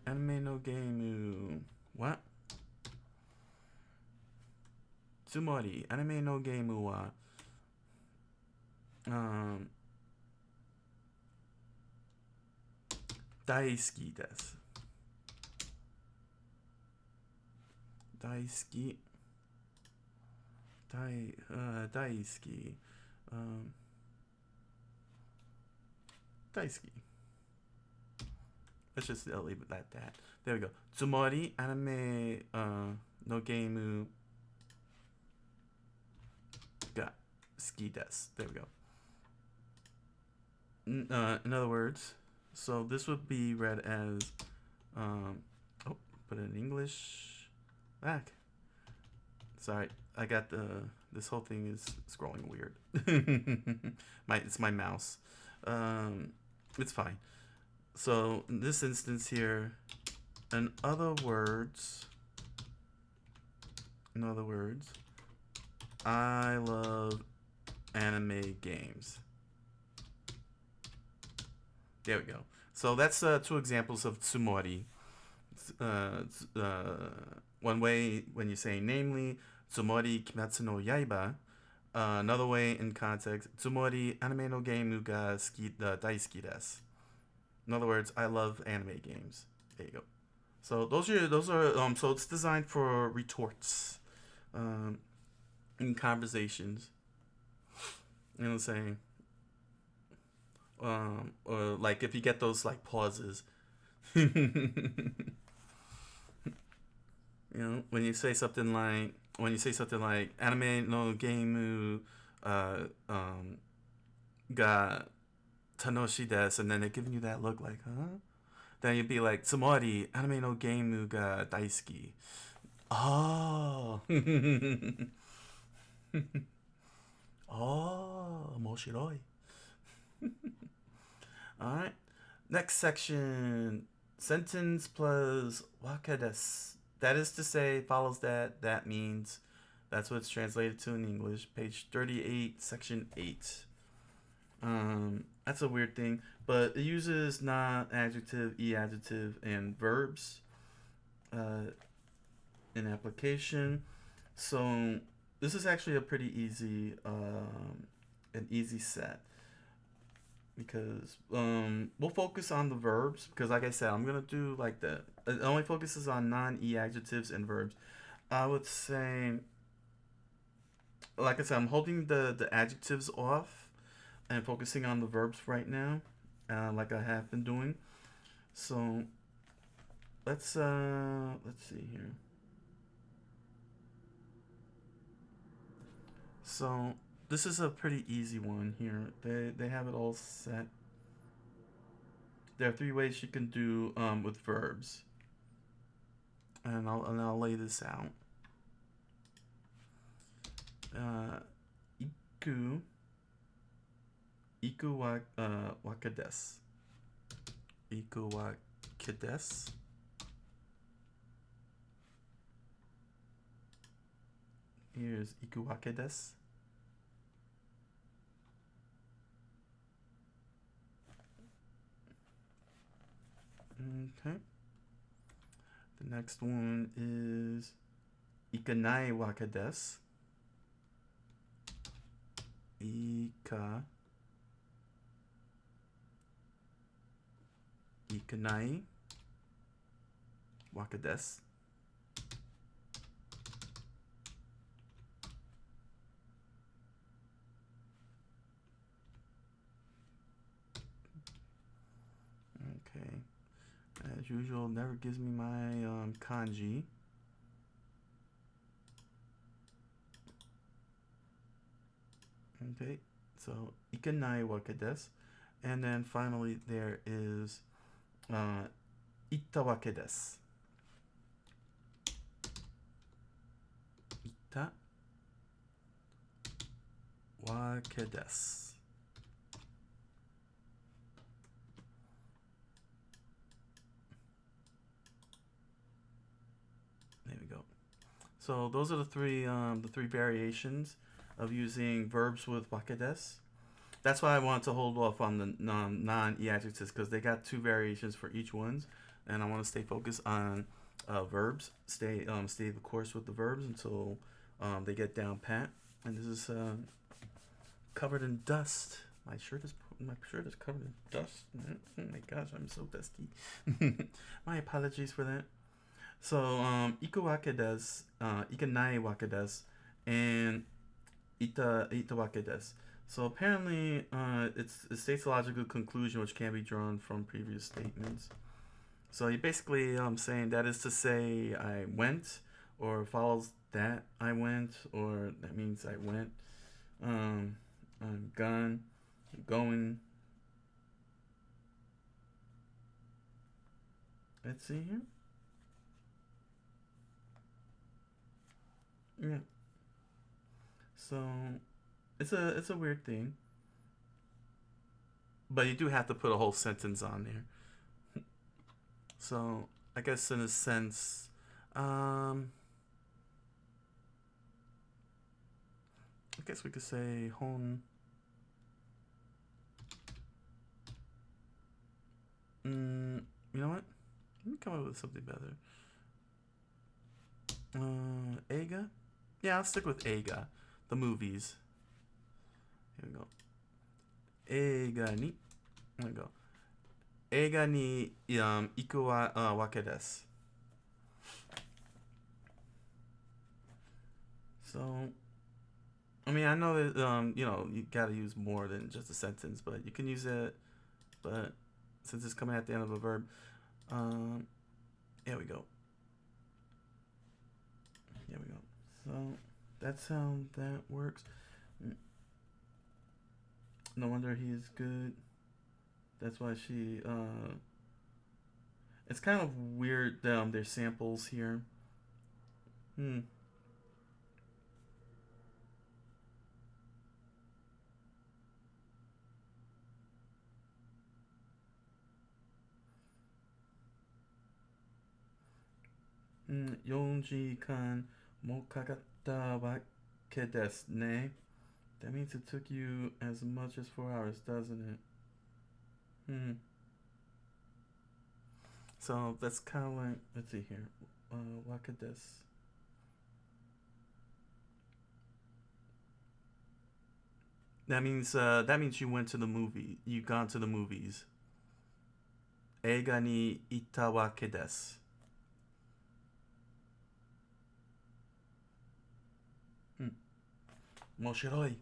Anime no game. What? Tsumori, anime no game wa daisuki desu. Daisuki. Daisuki. Daisuki. Let's just leave it at that. There we go. Tsumori, anime no game ga suki desu. There we go. In other words, so this would be read as, put it in English. Sorry, I got this whole thing is scrolling weird. It's my mouse. It's fine. So in this instance here, in other words, I love anime games. There we go. So that's two examples of tsumori. One way when you say namely, tsumori kimetsu no yaiba. Another way in context, tsumori anime no game ga daisuki desu. In other words, I love anime games. There you go. So those are so it's designed for retorts, um, in conversations. You know what I'm saying? Or like if you get those like pauses, when you say something like anime no game ga tanoshi desu, and then they're giving you that look like, huh? Then you'd be like, tsumori anime no game ga daisuki. Oh. Oh, moshiroi. All right. Next section, sentence plus waka desu. That is to say, follows that. That means, that's what it's translated to in English. Page 38, section 8. That's a weird thing, but it uses non-adjective, e-adjective, and verbs in application. So this is actually a pretty easy, an easy set, because we'll focus on the verbs, because like I said, I'm gonna do like it only focuses on non-e adjectives and verbs. I would say, like I said, I'm holding the adjectives off and focusing on the verbs right now, like I have been doing. So let's see here. So this is a pretty easy one here. They have it all set. There are 3 ways you can do with verbs, and I'll lay this out. Iku wa waka desu. Iku wa desu. Here's iku wake desu. Okay. The next one is ikanai wake desu. Ikanai wake desu. Okay. As usual, never gives me my kanji. Okay, so ikanai wake desu. And then finally there is itta wake desu. Itta wake desu. There we go. So those are the three variations of using verbs with wake desu. That's why I wanted to hold off on the non-e adjectives, because they got 2 variations for each ones, and I want to stay focused on verbs. Stay the course with the verbs until they get down pat. And this is covered in dust. My shirt is covered in dust. Oh my gosh, I'm so dusty. My apologies for that. So iku wake desu, ikanai wake desu, and ita wake desu. So apparently, it states a logical conclusion which can be drawn from previous statements. So you basically saying, that is to say, I went, or follows that, I went, or that means I went. I'm gone, I'm going. Let's see here. Yeah. So it's a weird thing, but you do have to put a whole sentence on there. So I guess in a sense, I guess we could say hon. You know what? Let me come up with something better. Eiga? Yeah, I'll stick with Eiga. The movies. Here we go. Eiga ni. There we go. Eiga ni iku wa wake desu. So, I mean, I know that you gotta use more than just a sentence, but you can use it. But since it's coming at the end of a verb, here we go. Here we go. So that's how that works. No wonder he is good. That's why she. It's kind of weird. There's samples here. 4時間もかかったわけですね. That means it took you as much as 4 hours, doesn't it? So that's kind of like, let's see here. Wakadesu. That means you went to the movie. You gone to the movies. 映画に行ったわけです. Moshiroi.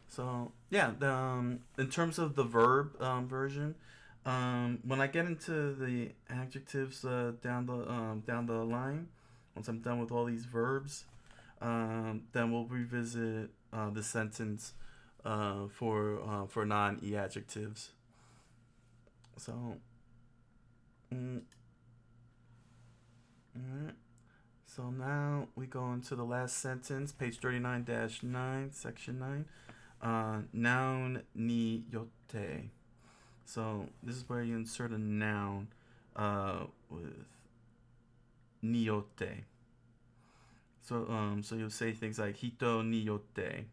So yeah, in terms of the verb version, when I get into the adjectives down the line, once I'm done with all these verbs, then we'll revisit the sentence for non-e adjectives. So, alright. So now we go into the last sentence, page 39-9, section 9. Noun ni yotte. So this is where you insert a noun with ni yotte. So you'll say things like hito ni yotte.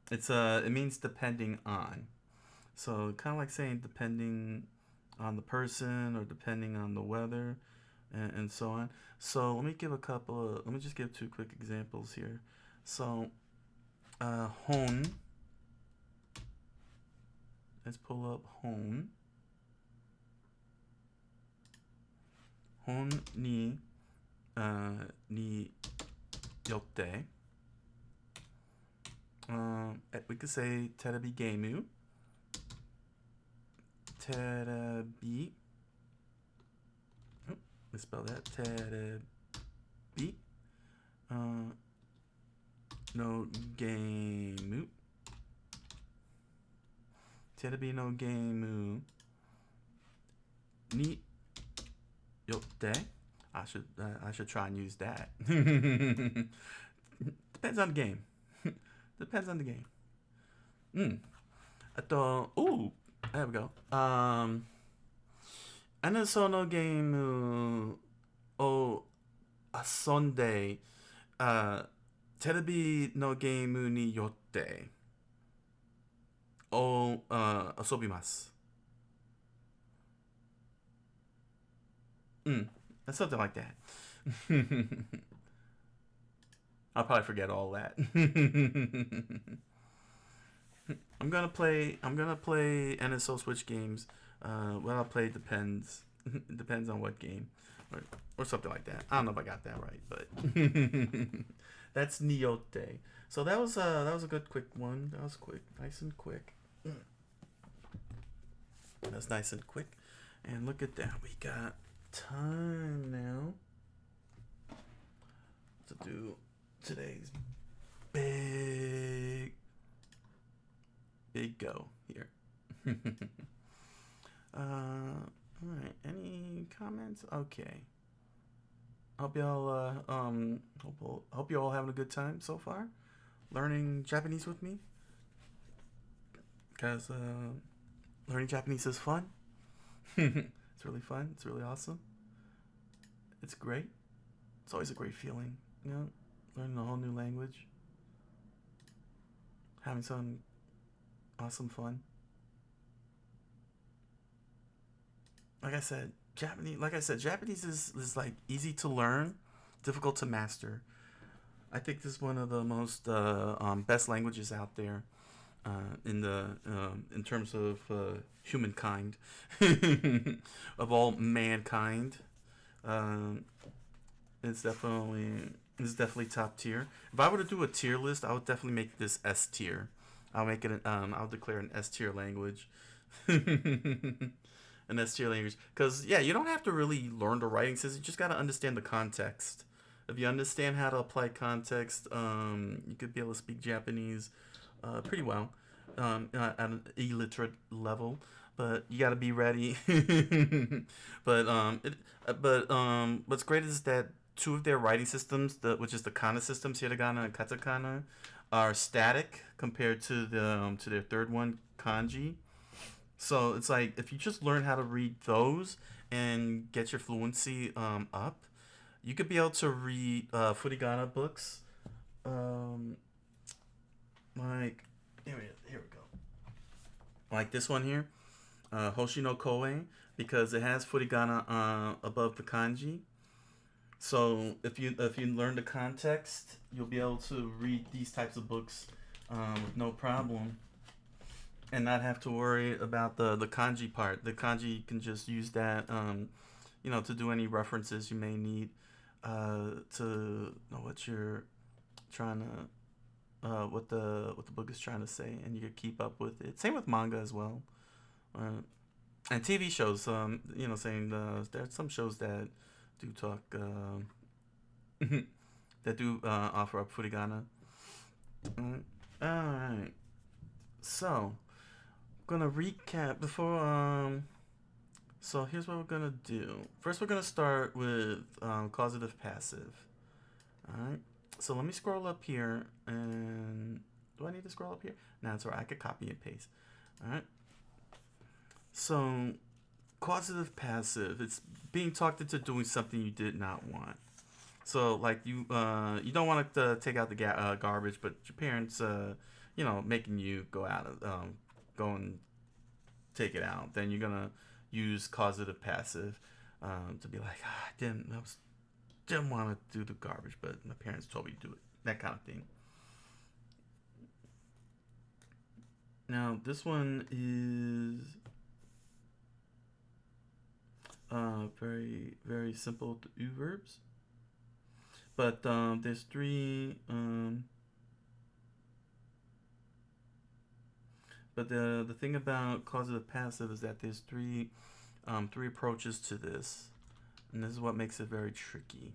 It means depending on. So kind of like saying depending on the person or depending on the weather. And so on. So let me just give 2 quick examples here. So, hon. Let's pull up hon. Hon ni yotte. We could say terebi geemu. Terebi. Let's spell that. Terebi. No gameu. Terebi no gameu. Ni yotte. I should try and use that. Depends on the game. Depends on the game. Ooh, there we go. そのゲームを遊んで、テレビのゲームによって遊びます。Something like that. I'll probably forget all that. I'm gonna play NSO Switch games. What I'll play depends. It depends on what game, or something like that. I don't know if I got that right, but that's Niyote. So that was a good quick one. That was quick, nice and quick. That's nice and quick. And look at that, we got time now to do today's big go here. All right. Any comments? Okay. Hope y'all hope you all having a good time so far, learning Japanese with me. Because learning Japanese is fun. It's really fun. It's really awesome. It's great. It's always a great feeling, learning a whole new language, having some awesome fun. Like I said, Japanese is like easy to learn, difficult to master. I think this is one of the most best languages out there in terms of humankind, of all mankind. Um, it's definitely top tier. If I were to do a tier list, I would definitely make this S tier. I'll make it I'll declare an S tier language. An S tier language, because yeah, you don't have to really learn the writing system. You just got to understand the context. If you understand how to apply context, you could be able to speak Japanese pretty well at an illiterate level. But you got to be ready. What's great is that two of their writing systems, which is the kana systems, hiragana and katakana, are static compared to their third one, kanji. So it's like if you just learn how to read those and get your fluency up, you could be able to read furigana books. Um, like here we go. Like this one here, Hoshino Koe, because it has furigana above the kanji. So if you learn the context, you'll be able to read these types of books with no problem, and not have to worry about the kanji part. The kanji, you can just use that, to do any references you may need to know what you're trying to, what the book is trying to say, and you can keep up with it. Same with manga as well, and TV shows. Saying there's some shows that do talk, that do offer up furigana. All right. So, gonna recap before. So here's what we're gonna do. First, we're gonna start with causative passive. All right. So let me scroll up here, and do I need to scroll up here? No, it's alright. I could copy and paste. All right. So, causative passive. It's being talked into doing something you did not want. So, like you don't want to take out the garbage, but your parents, making you go and take it out. Then you're gonna use causative passive to be like, didn't want to do the garbage, but my parents told me to do it. That kind of thing. Now, this one is very, very simple to verbs. But there's three. But the thing about causative passive is that there's three approaches to this, and this is what makes it very tricky.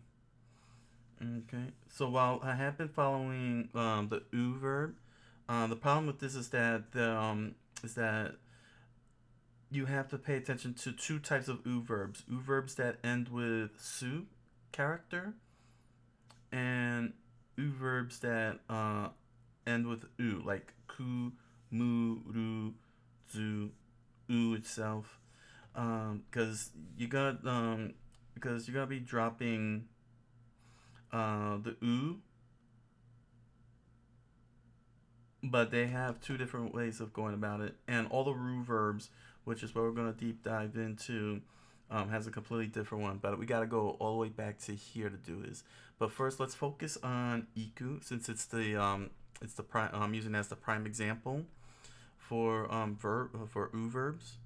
Okay, so while I have been following the verb, the problem with this is that you have to pay attention to two types of verbs. Verbs that end with su character, and verbs that end with u, like ku, mu, ru, zu, u itself. Because you're gonna be dropping the u, but they have two different ways of going about it, and all the ru verbs, which is what we're gonna deep dive into, has a completely different one. But we gotta go all the way back to here to do this. But first, let's focus on iku, since it's the prime. I'm using it as the prime example for u verbs.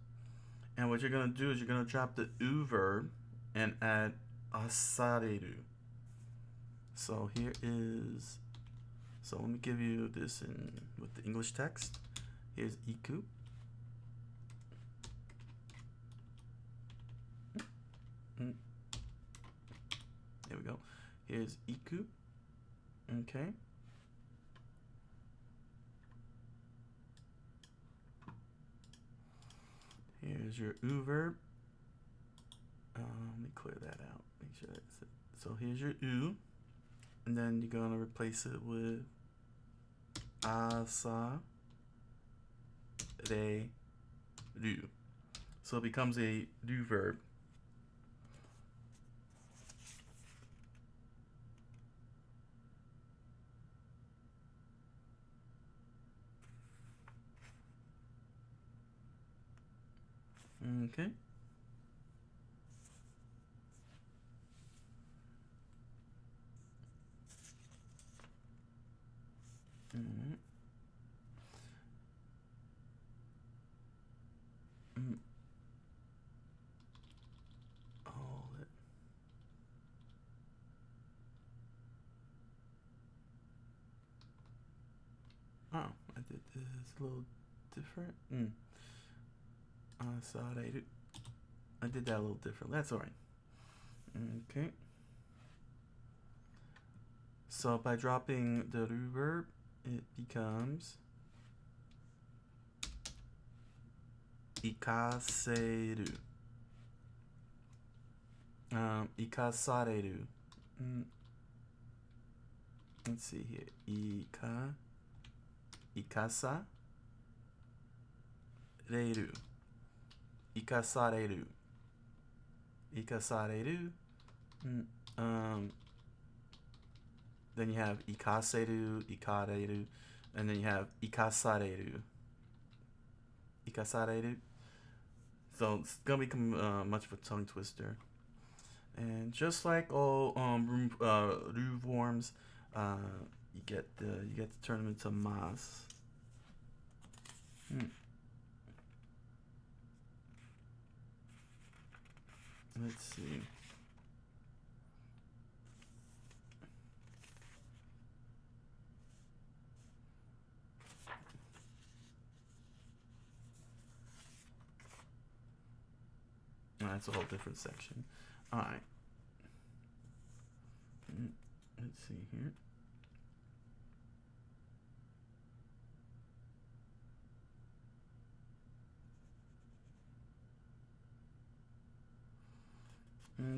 And what you're gonna do is you're gonna drop the u verb and add asareru. So here is. So let me give you this with the English text. Here's iku. There we go. Here's iku. Okay. Here's your u verb. Let me clear that out. Make sure that's it. So here's your u, and then you're gonna replace it with asa re ru. So it becomes a ru verb. Okay. Mm-hmm. All it. Oh, I did this a little different. Sareru. I did that a little different. That's alright. Okay. So by dropping the ru verb, it becomes ikaseru. Ikasareru. Let's see here. Ikasareru. Ikasareru. Ikasareru. Then you have ikaseru, ikareru, and then you have ikasareru. Ikasareru. So it's gonna become much of a tongue twister. And just like all ru forms, you get to turn them into mas. Let's see. That's a whole different section. All right. Let's see here.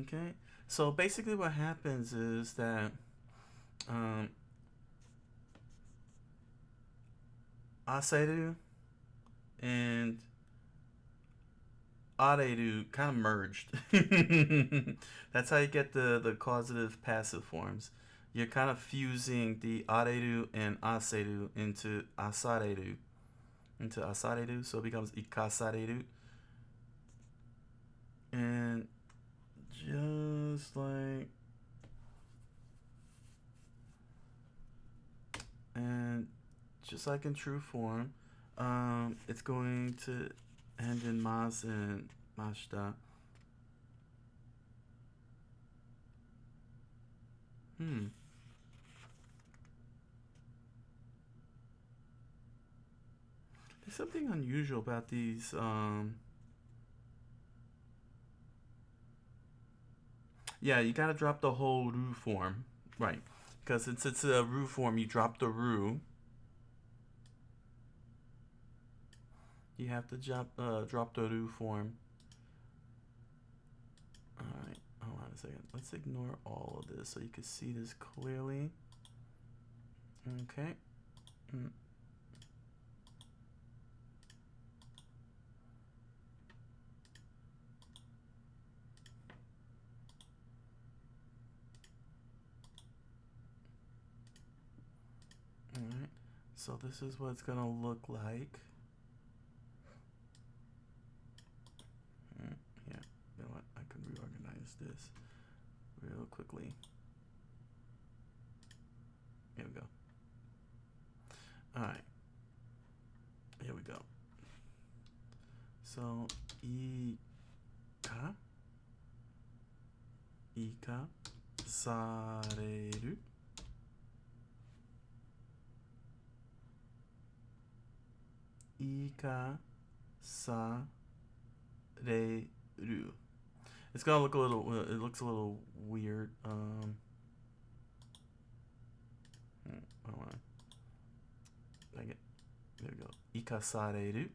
Okay. So basically what happens is that aseru and areru kind of merged. That's how you get the causative passive forms. You're kind of fusing the areru and aseru into asareru. So it becomes ikasareru. And just like in true form, it's going to end in mas and mashita. There's something unusual about these. Yeah, you gotta drop the whole ru form, right? Because since it's a ru form, you drop the ru. You have to drop the ru form. All right, hold on a second. Let's ignore all of this so you can see this clearly. Okay. Alright, so this is what it's gonna look like. Yeah, you know what? I can reorganize this real quickly. Here we go. Alright, here we go. So, ika sareru. Ikasareru. It's gonna look a little. It looks a little weird. Hold on. There we go. Ikasareru.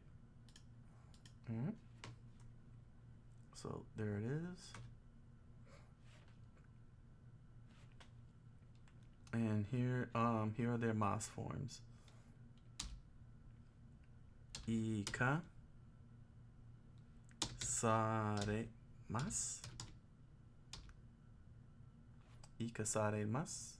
So there it is. And here are their mas forms. Ika saremas. Ikasaremas.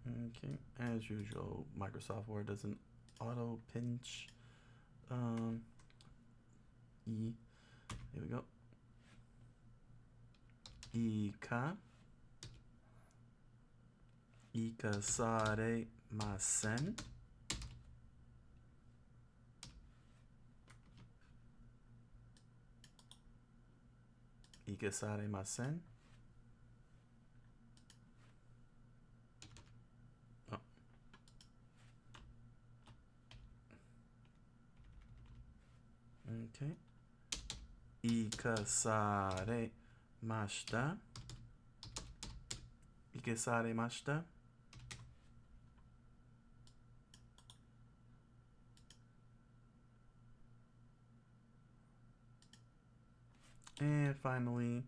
Okay, as usual, Microsoft Word doesn't auto pinch. Here we go. Ikasaremasen. Ikasaremasen. Okay. 生かされました。生かされました。And finally,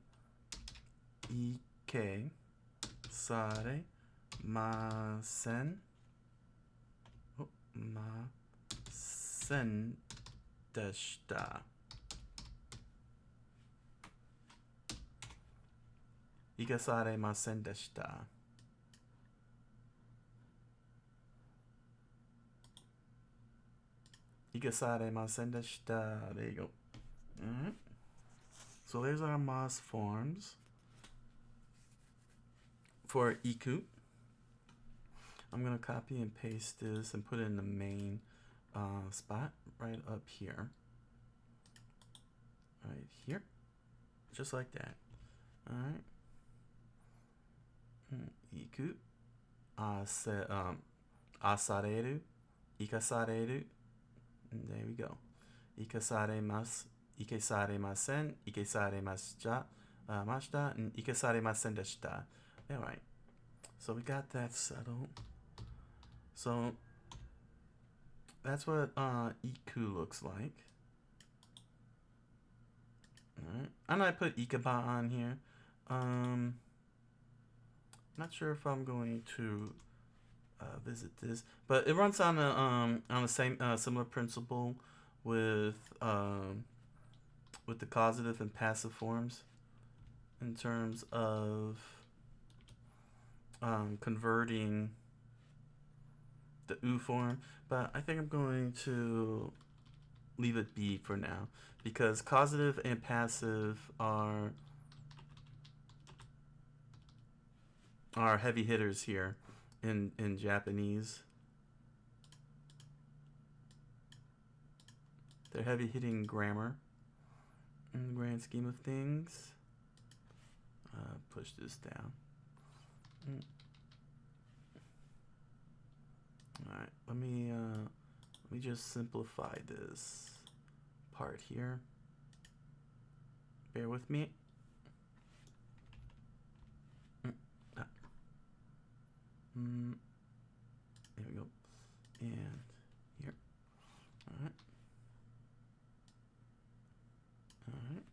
いけされません。ませんでした。生かされませんでした。生かされませんでした。There you go. Alright. So there's our mas forms for iku. I'm going to copy and paste this and put it in the main spot right up here. Right here. Just like that. Alright. Iku. Asareru. Ikasareru. There we go. Ikasaremasu. Ikesaremasen. Ikesaremashita. Mashita. And ikesaremasen deshita. Alright. So we got that settled. So that's what iku looks like. Alright. I know I put ikaba on here. Not sure if I'm going to visit this, but it runs on the same similar principle with the causative and passive forms in terms of converting the u form. But I think I'm going to leave it be for now because causative and passive are heavy hitters here in Japanese. They're heavy hitting grammar in the grand scheme of things. Push this down. Alright, let me just simplify this part here. Bear with me. There we go. And here. Alright. Alright.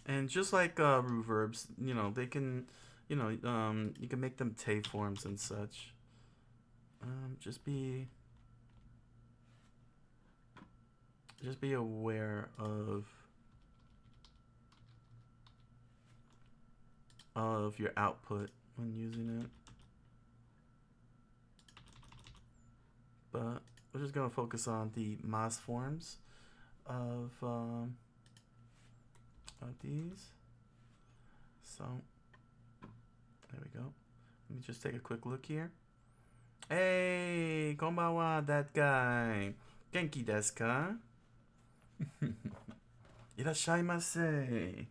And just like root verbs, you know, they can, you know, you can make them te forms and such. Just be aware of your output when using it. But we're just gonna focus on the mas forms of these. So there we go. Let me just take a quick look here. Hey, konbanwa, that guy. Genki desu ka? Irashaimase.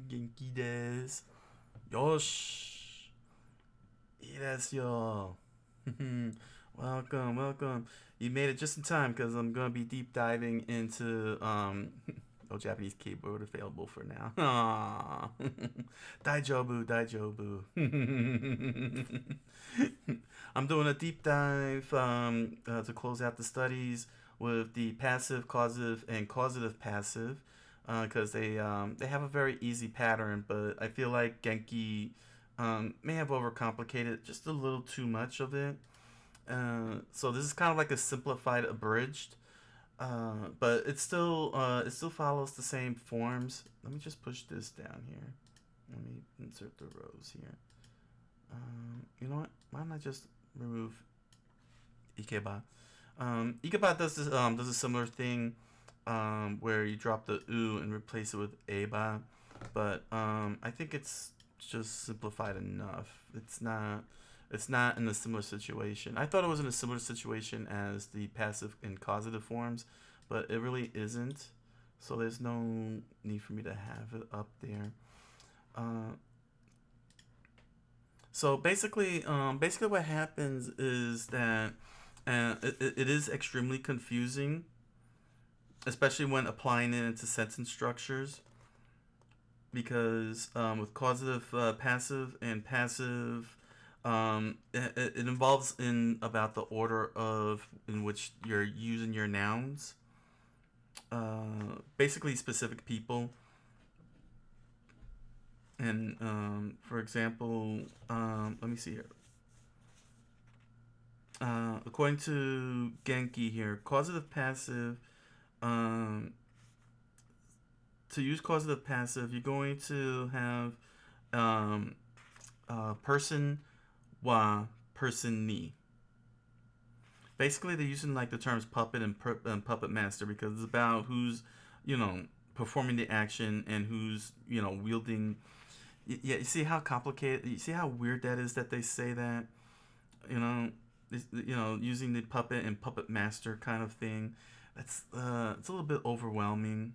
Genki desu. Yosh. Ii desu yo. Welcome. You made it just in time because I'm gonna be deep diving into no Japanese keyboard available for now. Aww. Daijobu. I'm doing a deep dive to close out the studies with the passive, causative, and causative passive because they have a very easy pattern, but I feel like Genki may have overcomplicated just a little too much of it. So this is kind of like a simplified abridged, but it still follows the same forms. Let me just push this down here. Let me insert the rows here. You know what? Why don't I just remove ikeba? Ikeba does a similar thing where you drop the u and replace it with eba, but I think it's just simplified enough. It's not It's not in a similar situation. I thought it was in a similar situation as the passive and causative forms, but it really isn't. So there's no need for me to have it up there. So basically what happens is that it is extremely confusing, especially when applying it into sentence structures, because with causative, passive, and passive, it involves in about the order of in which you're using your nouns. Basically, specific people. And for example, let me see here. According to Genki here, causative passive. To use causative passive, you're going to have person wa, person ni. Basically, they're using like the terms puppet and puppet master because it's about who's, performing the action and who's, wielding. Yeah, you see how complicated, you see how weird that is that they say that, using the puppet and puppet master kind of thing. It's a little bit overwhelming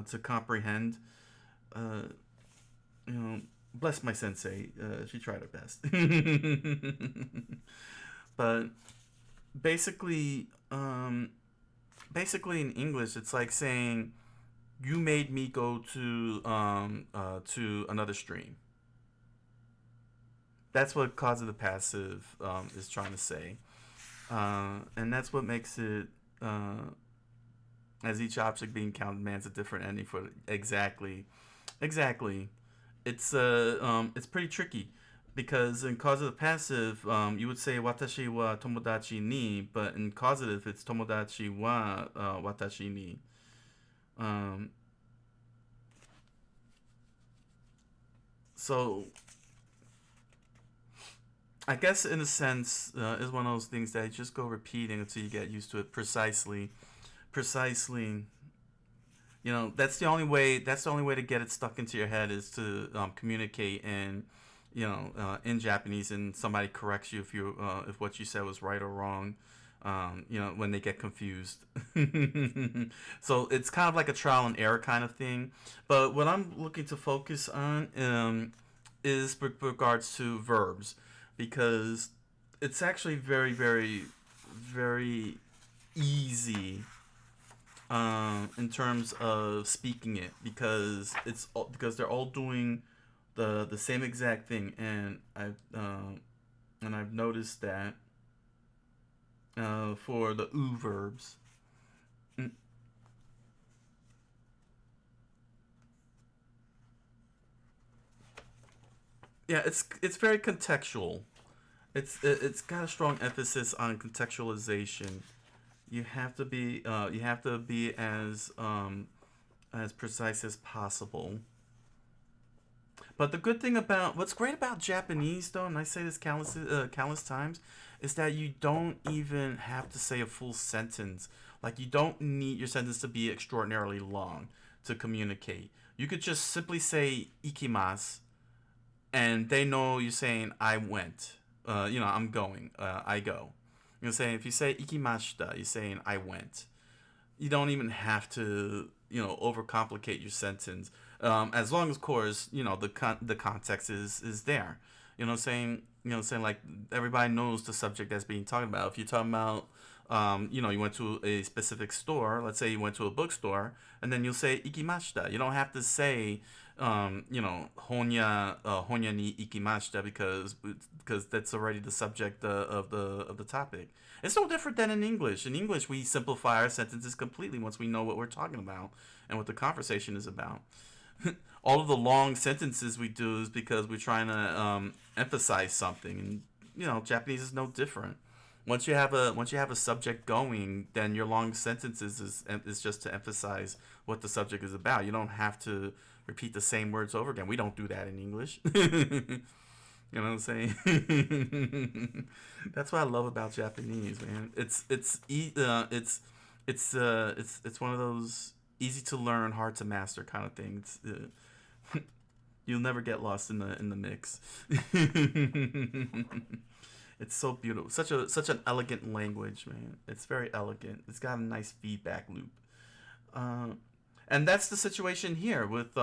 to comprehend. Bless my sensei. She tried her best. But basically in English, it's like saying, "You made me go to another stream." That's what causative passive is trying to say, and that's what makes it. As each object being counted demands a different ending for exactly. It's pretty tricky because in causative passive, you would say watashi wa tomodachi ni, but in causative it's tomodachi wa watashi ni. So I guess in a sense is one of those things that you just go repeating until you get used to it precisely. That's the only way to get it stuck into your head is to communicate in Japanese, and somebody corrects you if what you said was right or wrong, when they get confused. So it's kind of like a trial and error kind of thing, but what I'm looking to focus on is with regards to verbs, because it's actually very, very, very easy in terms of speaking it, because they're all doing the same exact thing, and I've noticed that for the verbs. Yeah, it's very contextual. It's got a strong emphasis on contextualization. You have to be as precise as possible. But the good thing about what's great about Japanese, though, and I say this countless times, is that you don't even have to say a full sentence. Like, you don't need your sentence to be extraordinarily long to communicate. You could just simply say ikimasu, and they know you're saying I went. I'm going. I go. You're saying, if you say ikimashita, you're saying I went. You don't even have to overcomplicate your sentence, as long as, of course, the context is there. Saying like everybody knows the subject that's being talked about. If you're talking about you went to a specific store, let's say you went to a bookstore, and then you'll say ikimashita. You don't have to say honya ni ikimashita, because that's already the subject of the topic. It's no different than in English. In English, we simplify our sentences completely once we know what we're talking about and what the conversation is about. All of the long sentences we do is because we're trying to emphasize something, and Japanese is no different. Once you have a subject going, then your long sentences is just to emphasize what the subject is about. You don't have to repeat the same words over again. We don't do that in English. You know what I'm saying? That's what I love about Japanese, man. It's one of those easy to learn, hard to master kind of things. You'll never get lost in the mix. It's so beautiful. Such an elegant language, man. It's very elegant. It's got a nice feedback loop. And that's the situation here with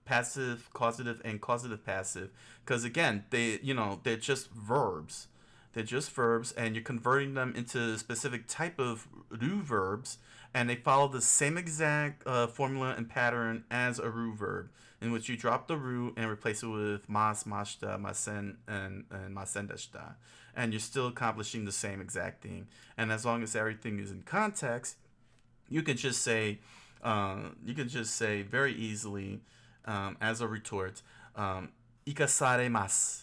passive causative and causative passive, because again, they're just verbs. They're just verbs, and you're converting them into a specific type of ru verbs, and they follow the same exact formula and pattern as a ru verb, in which you drop the ru and replace it with mas, mashita, masen, and masen deshita, and you're still accomplishing the same exact thing. And as long as everything is in context, you can just say very easily as a retort, ikasaremasu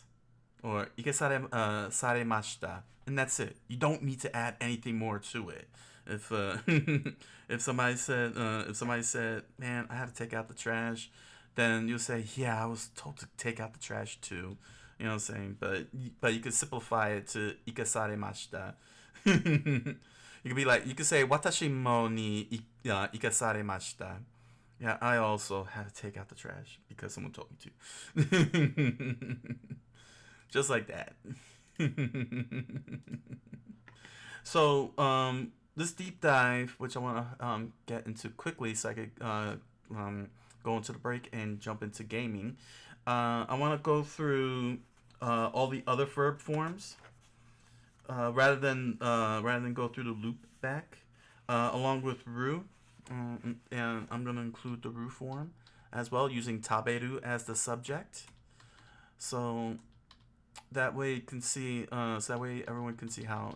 or ikasaremashita, and that's it. You don't need to add anything more to it. If if somebody said, man, I had to take out the trash, then you'll say, yeah, I was told to take out the trash too. You know what I'm saying? But you could simplify it to ikasaremashita. You could be like, you could say, watashi mo ni ikasaremashita. Yeah, I also had to take out the trash because someone told me to. Just like that. So, this deep dive, which I want to get into quickly so I could go into the break and jump into gaming. I want to go through all the other verb forms rather than go through the loop back, along with ru, and I'm going to include the ru form as well, using taberu as the subject. So that way you can see, that way everyone can see how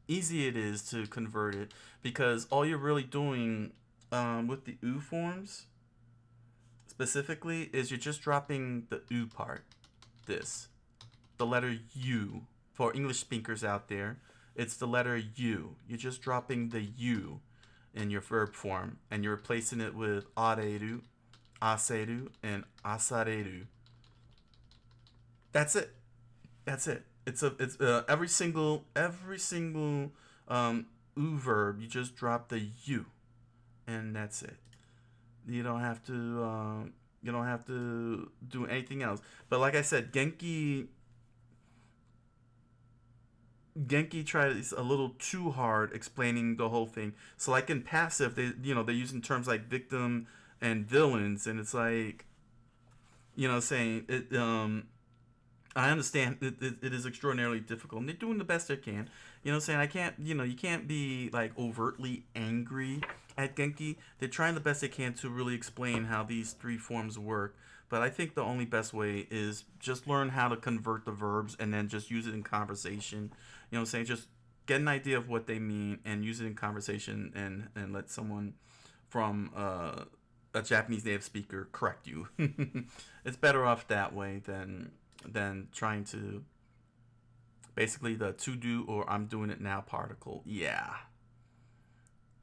easy it is to convert it, because all you're really doing with the u forms specifically is you're just dropping the u part, the letter u. For English speakers out there, it's the letter u. You're just dropping the u in your verb form, and you're replacing it with areru, aseru, and asareru. That's it. It's every single u verb, you just drop the u, and that's it. You don't have to do anything else. But like I said, Genki tries a little too hard explaining the whole thing. So like in passive, they're using terms like victim and villains, and it's like, saying it. I understand it is extraordinarily difficult, and they're doing the best they can. Saying I can't, you can't be like overtly angry at Genki. They're trying the best they can to really explain how these three forms work. But I think the only best way is just learn how to convert the verbs and then just use it in conversation. Just get an idea of what they mean and use it in conversation, and let someone from a Japanese native speaker correct you. It's better off that way than trying to basically the to do or I'm doing it now particle. Yeah.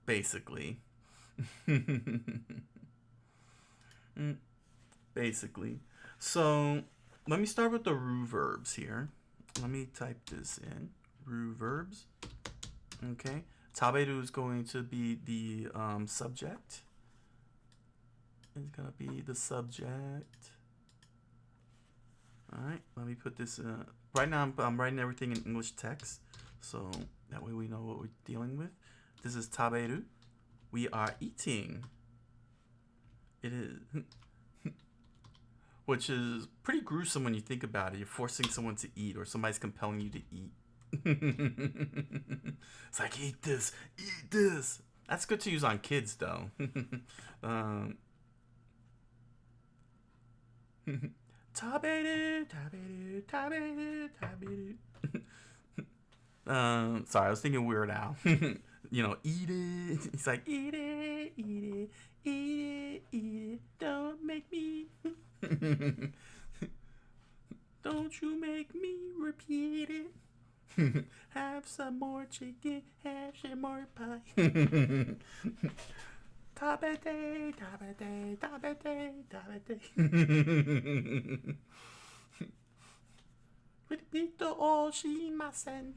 Basically. Basically. So let me start with the ru verbs here. Let me type this in. Ru verbs. Okay. Taberu is going to be the subject. It's going to be the subject. Alright, let me put this right now I'm writing everything in English text, so that way we know what we're dealing with. This is taberu. We are eating. It is which is pretty gruesome when you think about it. You're forcing someone to eat, or somebody's compelling you to eat. It's like, eat this. That's good to use on kids though. Taberu. Sorry, I was thinking Weird Al. Eat it. He's like, eat it. Don't make me. Don't you make me repeat it. Have some more chicken. Have some more pie. Tabete. Repeat the oshimasen.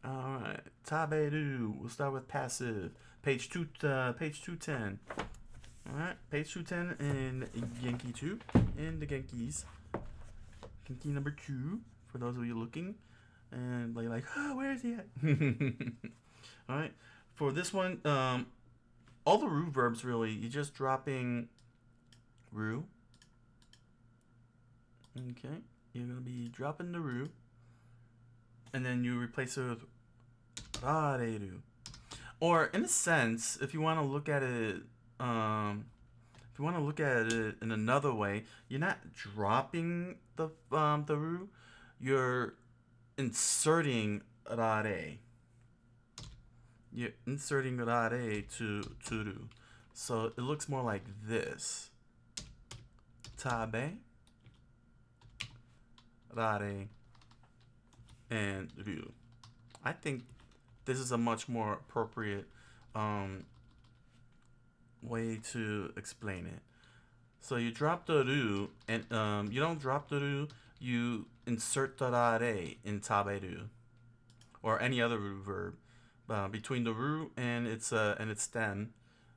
All right, taberu. We'll start with passive. Page 210. All right, page 210 in Genki 2 in the Genkis. Genki number 2 for those of you looking and like, oh, where is he at? All right, for this one, all the ru verbs really, you're just dropping ru. Okay, you're gonna be dropping the ru, and then you replace it with rareru. Or in a sense, if you want to look at it, in another way, you're not dropping the ru, you're inserting rare. You're inserting rare to ru, so it looks more like this. Tabe, rare, and ru. I think this is a much more appropriate way to explain it. So you drop the ru, and you don't drop the ru, you insert the rare in taberu, or any other ru verb. Between the ru and its stem,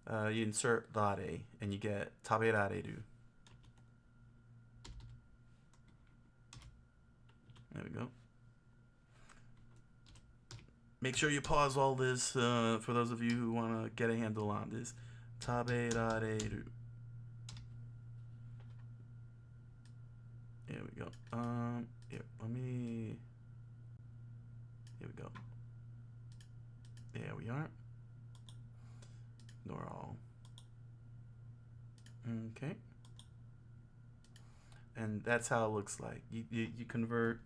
you insert rare, and you get taberareru. There we go. Make sure you pause all this for those of you who want to get a handle on this. Taberareru. Here we go. Here we go. There we are. Ignore all. Okay. And that's how it looks like. You convert.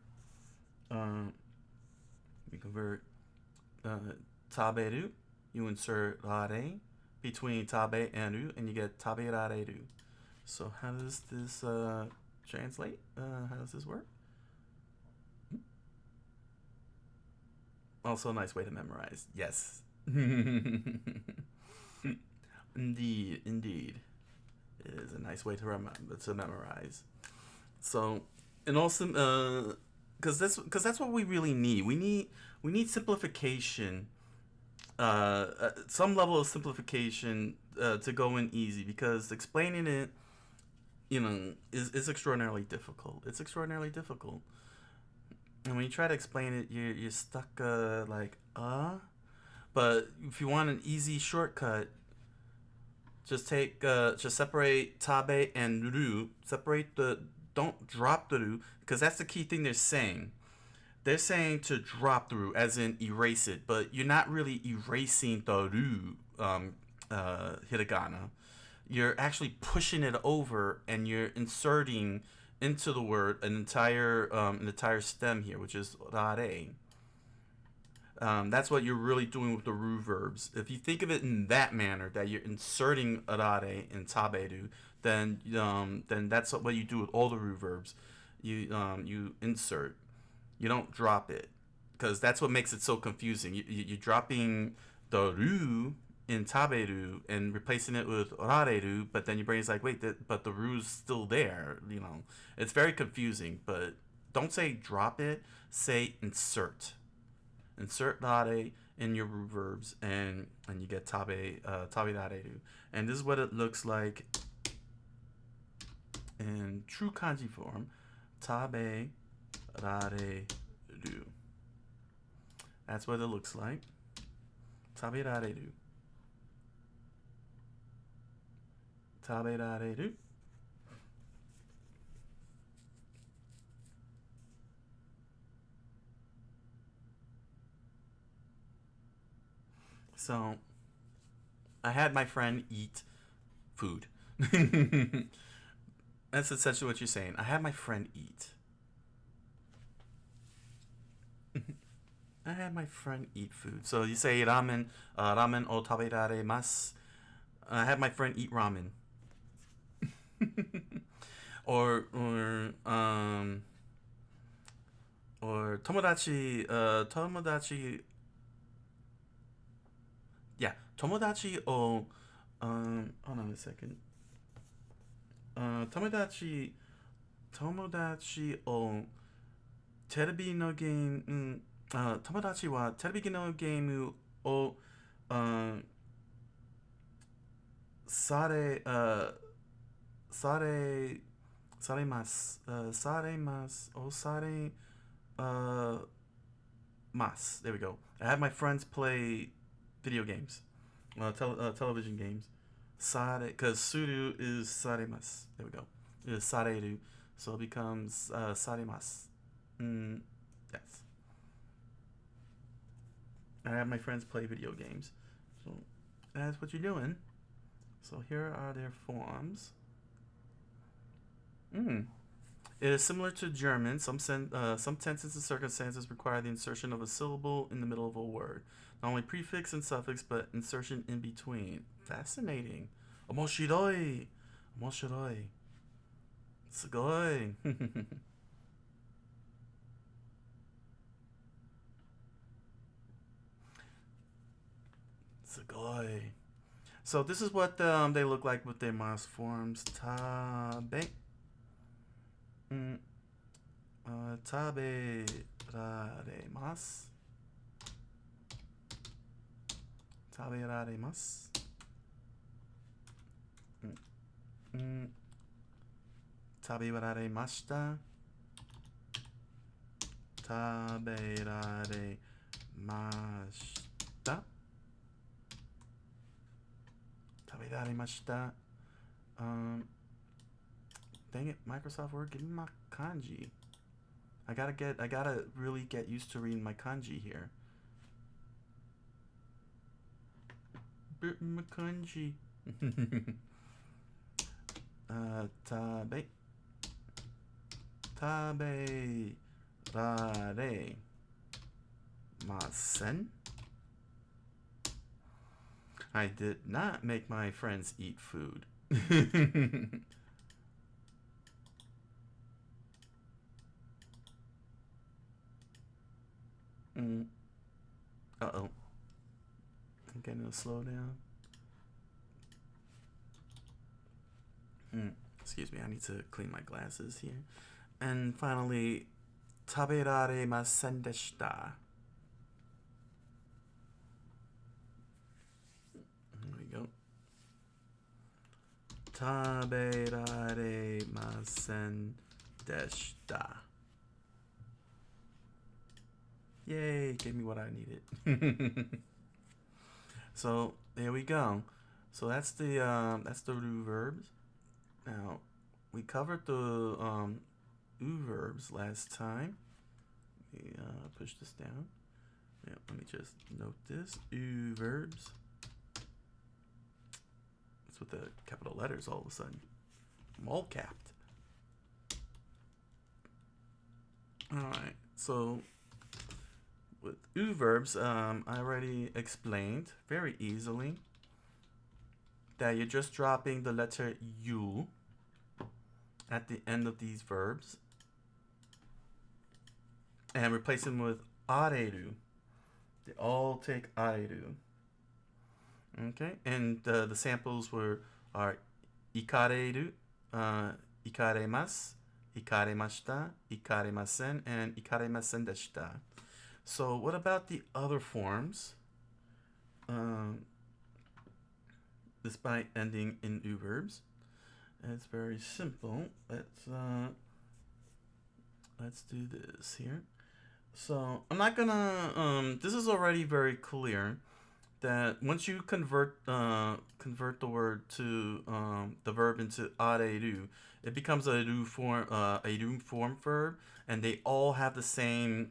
Taberu. You insert rare between tabe and ru, and you get taberareru. So how does this translate? How does this work? Also a nice way to memorize. Yes. Indeed. It is a nice way to memorize. So, and also, because that's what we really need. We need simplification. Some level of simplification to go in easy, because explaining it, is extraordinarily difficult. It's extraordinarily difficult. And when you try to explain it, you're stuck But if you want an easy shortcut, just separate tabe and ru. Don't drop the ru, because that's the key thing they're saying. They're saying to drop the ru, as in erase it, but you're not really erasing the ru hiragana. You're actually pushing it over, and you're inserting into the word an entire stem here, which is rare. That's what you're really doing with the ru verbs. If you think of it in that manner, that you're inserting rare in taberu, then that's what you do with all the ru verbs. You insert. You don't drop it, because that's what makes it so confusing. You're dropping the ru in taberu and replacing it with rareru, but then your brain's like, wait, but the ru's still there. It's very confusing. But don't say drop it. Say insert. Insert rare in your ru verbs, and you get taberareru. And this is what it looks like in true kanji form. Taberareru. That's what it looks like. Taberareru. Taberareru. So, I had my friend eat food. That's essentially what you're saying. I had my friend eat. I had my friend eat food. So you say ramen o taberaremasu. I had my friend eat ramen. or tomodachi tomodachi o hold on a second. Tomodachi o terebi no game 友達はテレビのゲームを、され、され、されます。されます。おされ、mas. There we go. I have my friends play video games, television games. Sare, because suru is saremas. There we go. It is sareru, so it becomes saremas. Yes. I have my friends play video games, so that's what you're doing. So here are their forms. It is similar to German. Some tenses and circumstances require the insertion of a syllable in the middle of a word. Not only prefix and suffix, but insertion in between. Fascinating. Omoshiroi. Omoshiroi. Sugoi. Sugoi. So this is what they look like with their mas forms. Tabe. Taberaremas. Taberaremas. Taberaremashita. Taberaremashita. Taberaremashita. Dang it, Microsoft Word, give me my kanji. I gotta really get used to reading my kanji here. My kanji. Tabe. Tabe. Rare. Masen. I did not make my friends eat food. Uh-oh. I'm getting a slow down. Excuse me, I need to clean my glasses here. And finally, taberaremasen deshita. There we go. Taberaremasen deshita. Yay, gave me what I needed. So there we go. So that's the root verbs. Now we covered the u verbs last time. Let me push this down. Yeah, let me just note this. U verbs. It's with the capital letters all of a sudden. I'm all capped. Alright, so with u verbs, I already explained very easily that you're just dropping the letter u at the end of these verbs and replace them with areru. They all take areru. Okay, and the samples are ikareru, ikaremasu, ikaremashita, ikaremasen, and ikaremasen deshita. So what about the other forms? Despite ending in u verbs, it's very simple. Let's do this here. So I'm not gonna. This is already very clear that once you convert the word to the verb into areru, it becomes a ru form verb, and they all have the same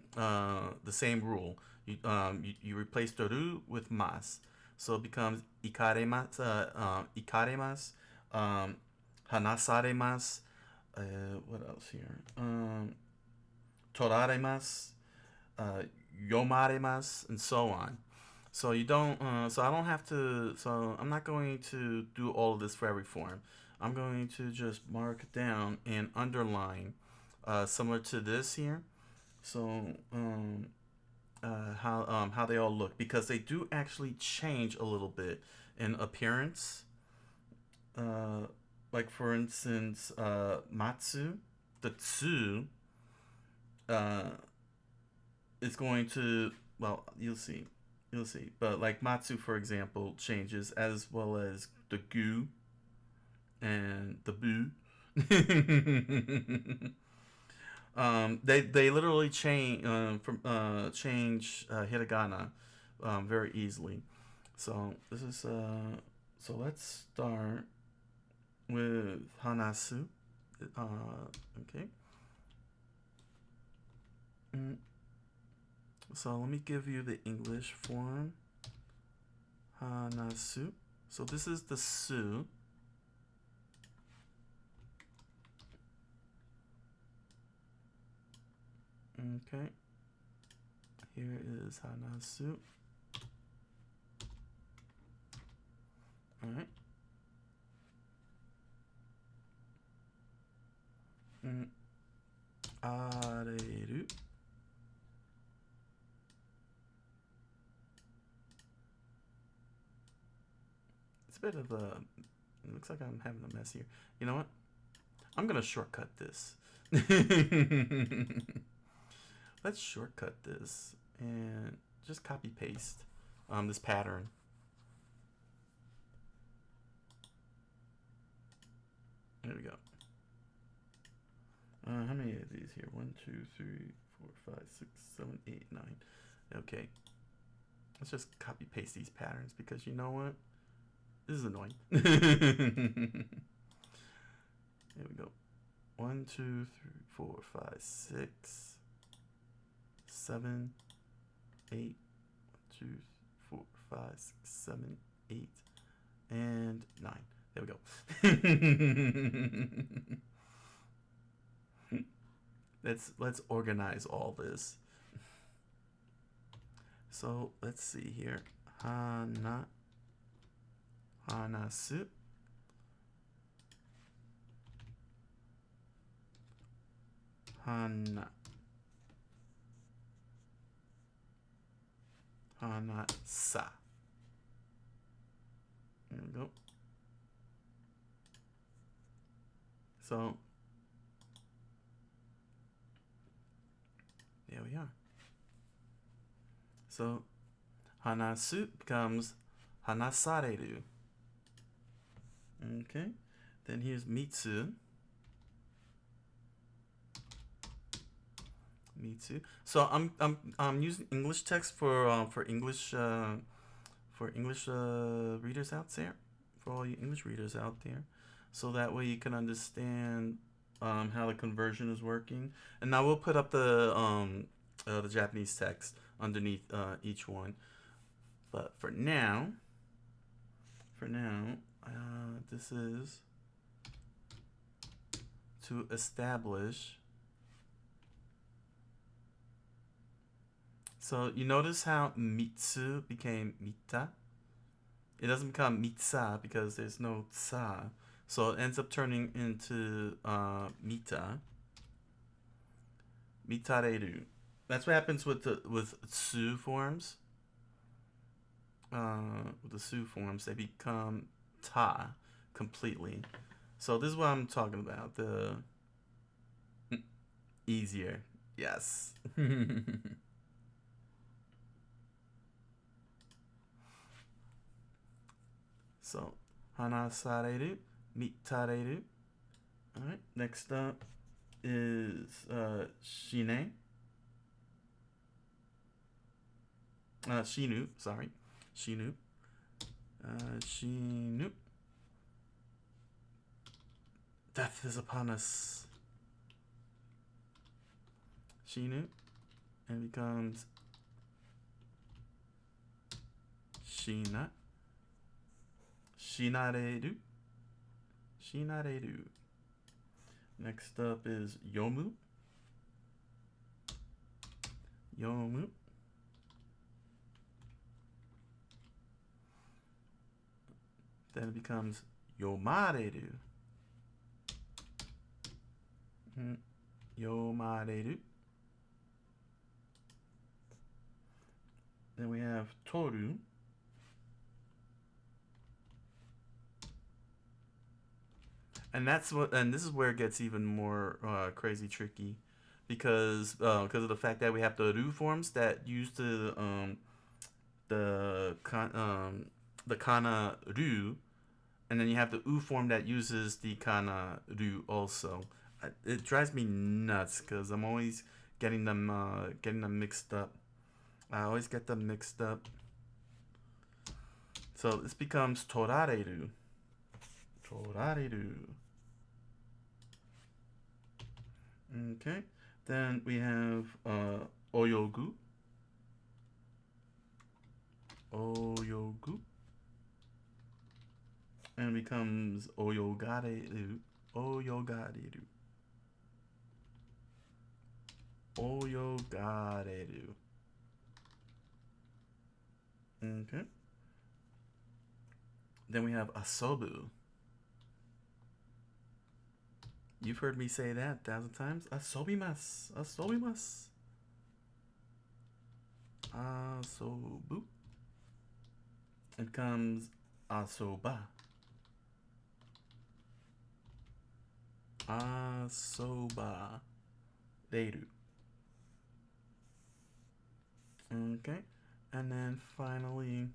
rule. You replace the ru with mas, so it becomes ikaremas, hanasaremas. What else here? Toraremas, yomaremas, and so on. So you don't. So I don't have to. So I'm not going to do all of this for every form. I'm going to just mark down and underline, similar to this here. So how they all look, because they do actually change a little bit in appearance. Like for instance, matsu, the tsu. it's going to, well, you'll see. You'll see. But like Matsu, for example, changes as well as the gu and the bu. They literally change hiragana very easily. So this is so let's start with hanasu. Okay. So let me give you the English form. Hanasu. So this is the su. Okay. Here is hanasu. All right. Areru. It's a bit of a. It looks like I'm having a mess here. You know what? I'm gonna shortcut this. Let's shortcut this and just copy paste this pattern. There we go. How many of these here? 1, 2, 3, 4, 5, 6, 7, 8, 9. Okay. Let's just copy paste these patterns because you know what? This is annoying. Here we go. 1, 2, 3, 4, 5, 6, 7, 8, 2, 4, 5, 6, 7, 8, and 9. There we go. Let's organize all this. So let's see here. Hanasu. Hanasa. There we go. So there we are. So hanasu becomes hanasareru. Okay. Then here's mitsu. Mitsu. So I'm using English text for English readers out there, for all you English readers out there, so that way you can understand how the conversion is working. And now we'll put up the Japanese text underneath each one. But for now, this is to establish. So you notice how mitsu became mita? It doesn't become mitsa because there's no tsa. So it ends up turning into mita. Mitareru. That's what happens with su forms. With the su forms, they become ta completely. So this is what I'm talking about. The easier. Yes. So, hanasareru, mitareru. Alright, next up is shine. Shinu, sorry. Shinu. Shinu. Death is upon us. Shinu. And becomes shina. Shinareru. Shinareru. Next up is yomu. Yomu. Then it becomes yomareru. Yomareru. Then we have toru. And this is where it gets even more crazy tricky, of the fact that we have the ru forms that use the kana ru, and then you have the u form that uses the kana ru also. It drives me nuts because I'm always getting them mixed up. I always get them mixed up. So this becomes torareru. Torareru. Okay. Then we have oyogu. Oyogu. And it becomes oyogareru. Oyogareru. Oyogareru. Okay. Then we have asobu. You've heard me say that 1,000 times. Asobimasu. Asobimasu. Asobu. It comes asoba. Asoba. Deru. Okay. And then finally,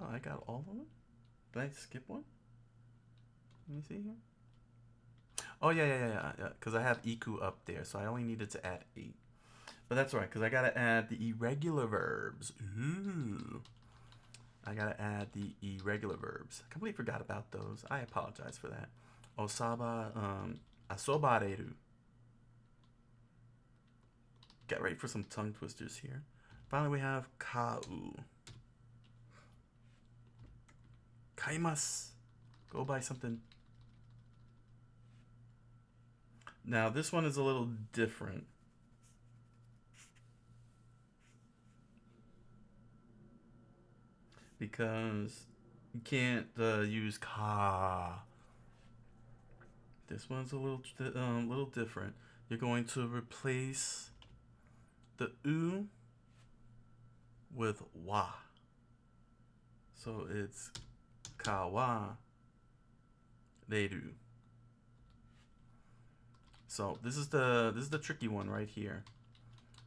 oh, I got all of them? Did I skip one? Let me see here. Oh, yeah. Because I have iku up there, so I only needed to add 8. But that's all right, because I got to add the irregular verbs. Ooh. I got to add the irregular verbs. I completely forgot about those. I apologize for that. Osaba, asobareru. Get ready for some tongue twisters here. Finally, we have kau. Kaimasu. Go buy something. Now, this one is a little different. Because you can't use ka. This one's a little different. You're going to replace the u with wa. So it's kawa reru. So this is the tricky one right here.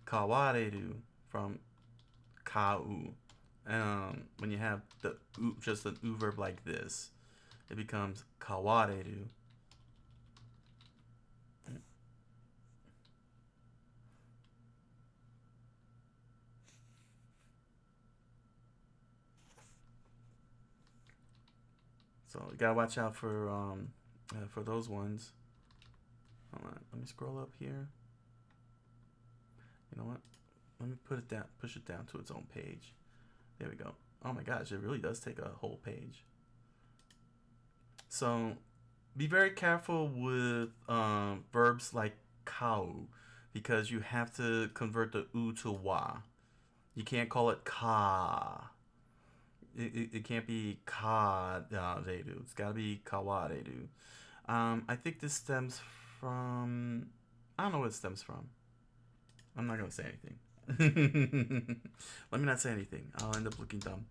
Kawareru from kau. When you have the u, just an u verb like this, it becomes kawareru. So you gotta watch out for those ones. Hold on, let me scroll up here. You know what? Let me push it down to its own page. There we go. Oh my gosh, it really does take a whole page. So be very careful with verbs like kau, because you have to convert the u to wa. You can't call it ka. It can't be ka reru. It's gotta be kawa reru. I think this stems from, I don't know what it stems from. I'm not gonna say anything. Let me not say anything. I'll end up looking dumb.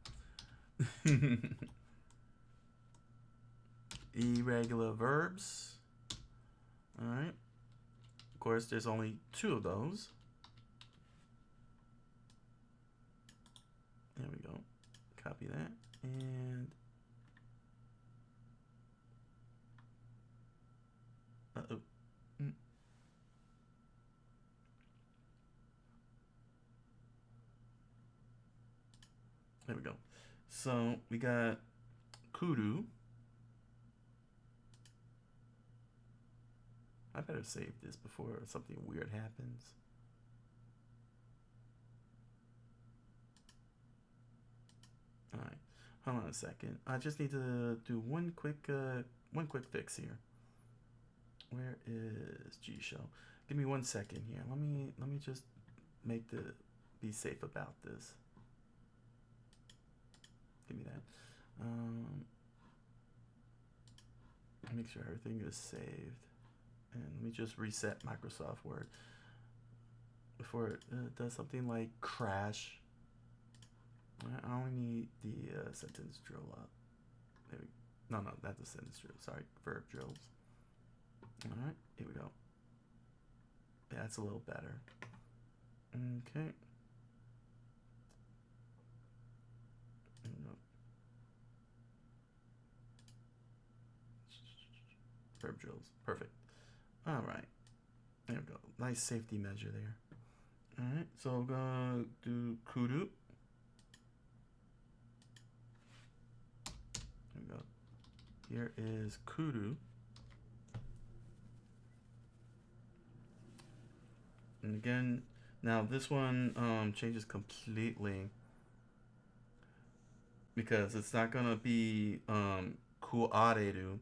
Irregular verbs. Alright. Of course, there's only 2 of those. There we go. Copy that. And uh-oh. There we go. So we got kuru. I better save this before something weird happens. All right, hold on a second. I just need to do one quick fix here. Where is G-Show? Give me 1 second here. Let me just be safe about this. Give me that. Make sure everything is saved. And let me just reset Microsoft Word before it does something like crash. I only need the sentence drill up. There we go. No, not the sentence drill. Sorry, verb drills. All right, here we go. Yeah, that's a little better. Okay. Verb drills. Perfect. All right. There we go. Nice safety measure there. All right. So we're going to do kuru. There we go. Here is kuru. And again, now this one changes completely because it's not going to be kuareru.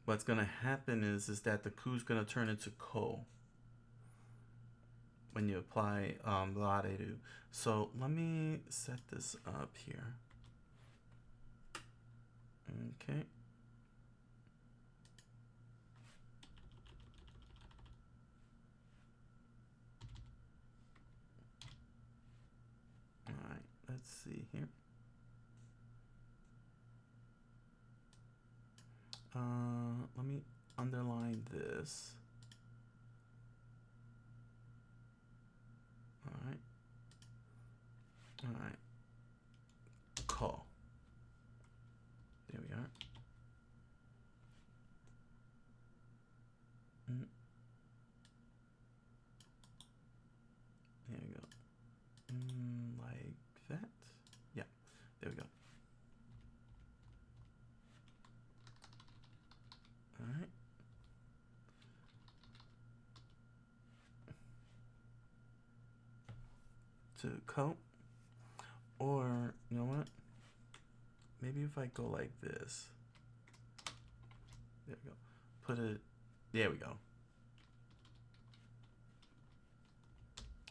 What's going to happen is that the ku is going to turn into ko when you apply rareru. So let me set this up here. Okay. All right, let's see here. Let me underline this. All right. All right. Ko. There we are. There we go. Like that. Yeah. There we go. All right. To ko. Or, you know what? Maybe if I go like this. There we go. Put it. There we go.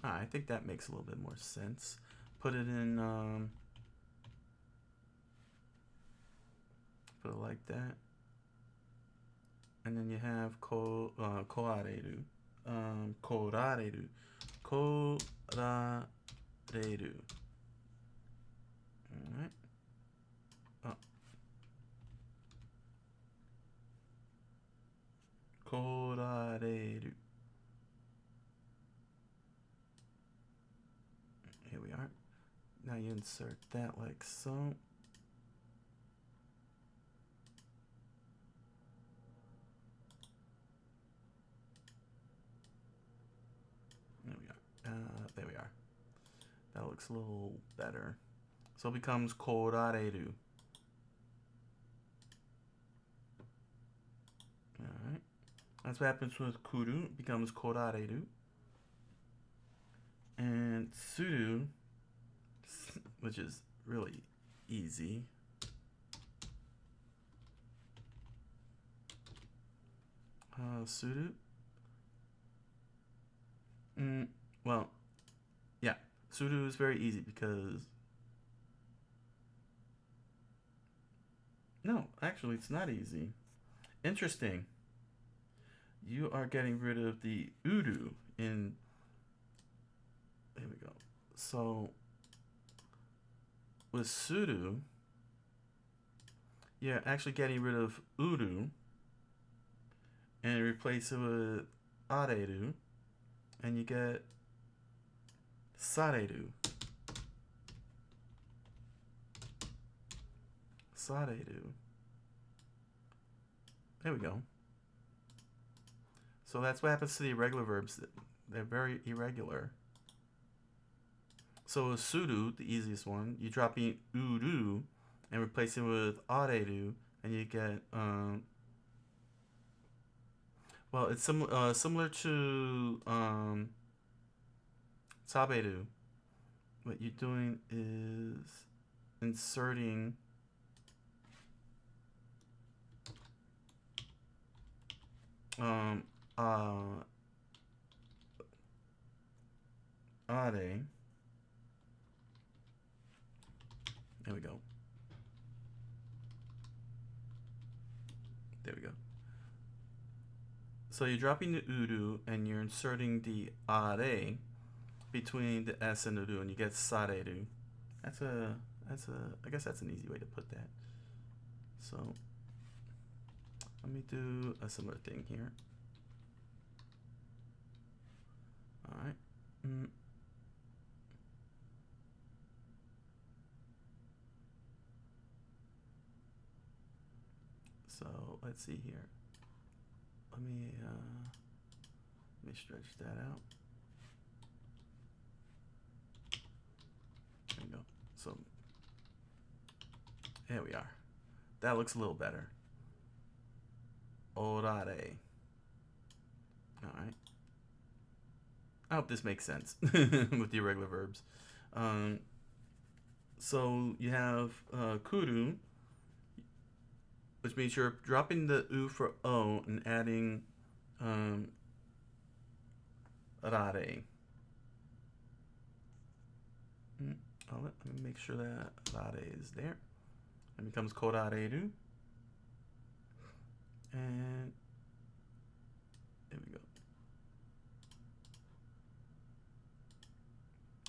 I think that makes a little bit more sense. Put it in. Put it like that. And then you have koareru. Korareru. Korareru. Alright. Oh. Korareru. Here we are. Now you insert that like so. There we are. There we are. That looks a little better. So it becomes korareru. Alright. That's what happens with kuru. It becomes korareru. And suru, which is really easy. Suru. Well, yeah. Suru is very easy because... No, actually, it's not easy. Interesting. You are getting rid of the uru in... There we go. So, with suru, you're actually getting rid of uru and replace it with areru, and you get sareru. Sareru. There we go. So that's what happens to the irregular verbs. They're very irregular. So with suru, the easiest one, you drop in uru and replace it with areru, and you get well, it's similar to saberu. What you're doing is inserting are. There we go. There we go. So you're dropping the uru and you're inserting the are between the s and the uru, and you get sareru. I guess that's an easy way to put that. So let me do a similar thing here. All right. Mm. So let's see here. Let me stretch that out. There we go. So there we are. That looks a little better. Orare. All right. I hope this makes sense with the irregular verbs. So you have kuru, which means you're dropping the u for o and adding rare. Let me make sure that rare is there. It becomes korareru. And there we go.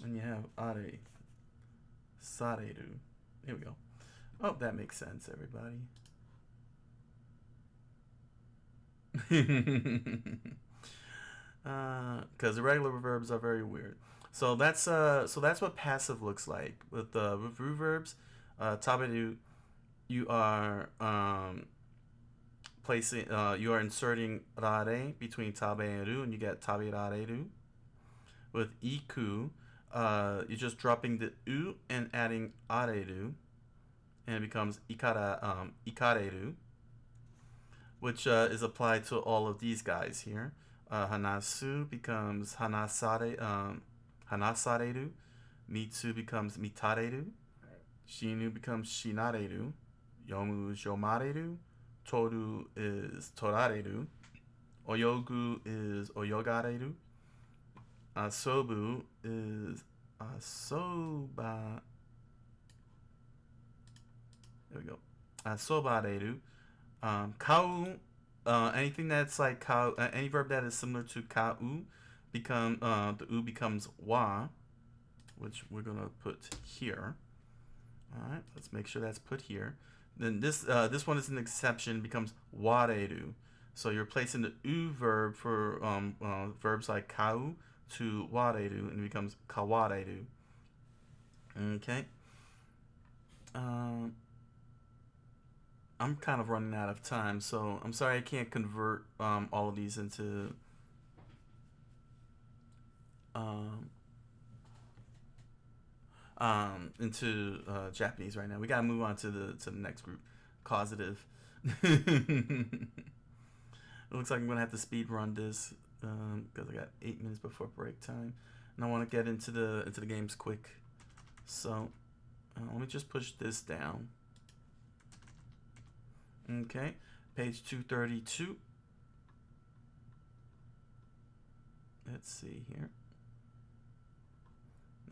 And you have are, sareru. There we go. Oh, that makes sense, everybody. Because irregular verbs are very weird. So that's what passive looks like with root verbs. Taberu, you are placing you are inserting rare between tabe and ru, and you get tabe rareru. With iku, you're just dropping the u and adding areru, and it becomes ikareru, which is applied to all of these guys here. Hanasu becomes hanasareru. Mitsu becomes mitareru. Shinu becomes shinareru. Yomu is yomareru. Toru is torareru. Oyogu is oyogareru. Asobu is asoba. There we go. Asobareru. Kau. Anything that's like kau. Any verb that is similar to kau the u becomes wa, which we're gonna put here. All right. Let's make sure that's put here. Then this one is an exception. Becomes wareru. So you're placing the u verb for verbs like kau to wareru, and it becomes kawareru. Okay. I'm kind of running out of time, so I'm sorry I can't convert all of these into Japanese right now. We gotta move on to the next group, causative. It looks like I'm gonna have to speed run this because I got 8 minutes before break time, and I want to get into the games quick. So let me just push this down. Okay, page 232. Let's see here.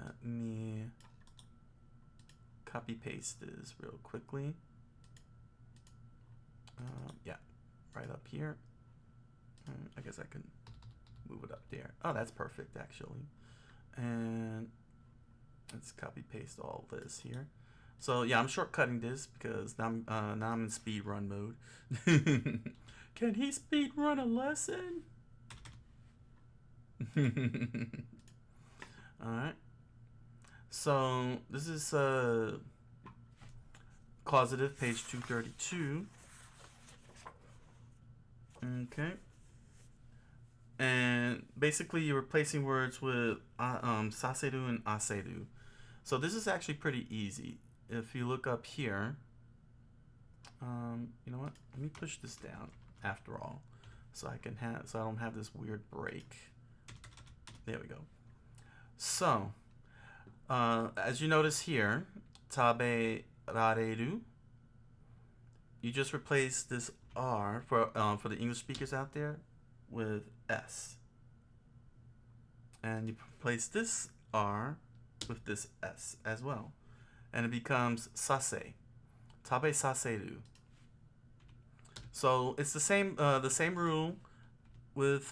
Let me copy paste this real quickly. Yeah, right up here. I guess I can move it up there. Oh, that's perfect actually. And let's copy paste all this here. So yeah, I'm shortcutting this because now I'm in speed run mode. Can he speed run a lesson? All right. So this is causative, page 232. Okay. And basically you're replacing words with saseru and aseru. So this is actually pretty easy. If you look up here, you know what? Let me push this down after all, so I don't have this weird break. There we go. So, as you notice here, tabe rareru. You just replace this R for the English speakers out there with S, and you replace this R with this S as well. And it becomes sase, tabe saseru. So it's the same rule with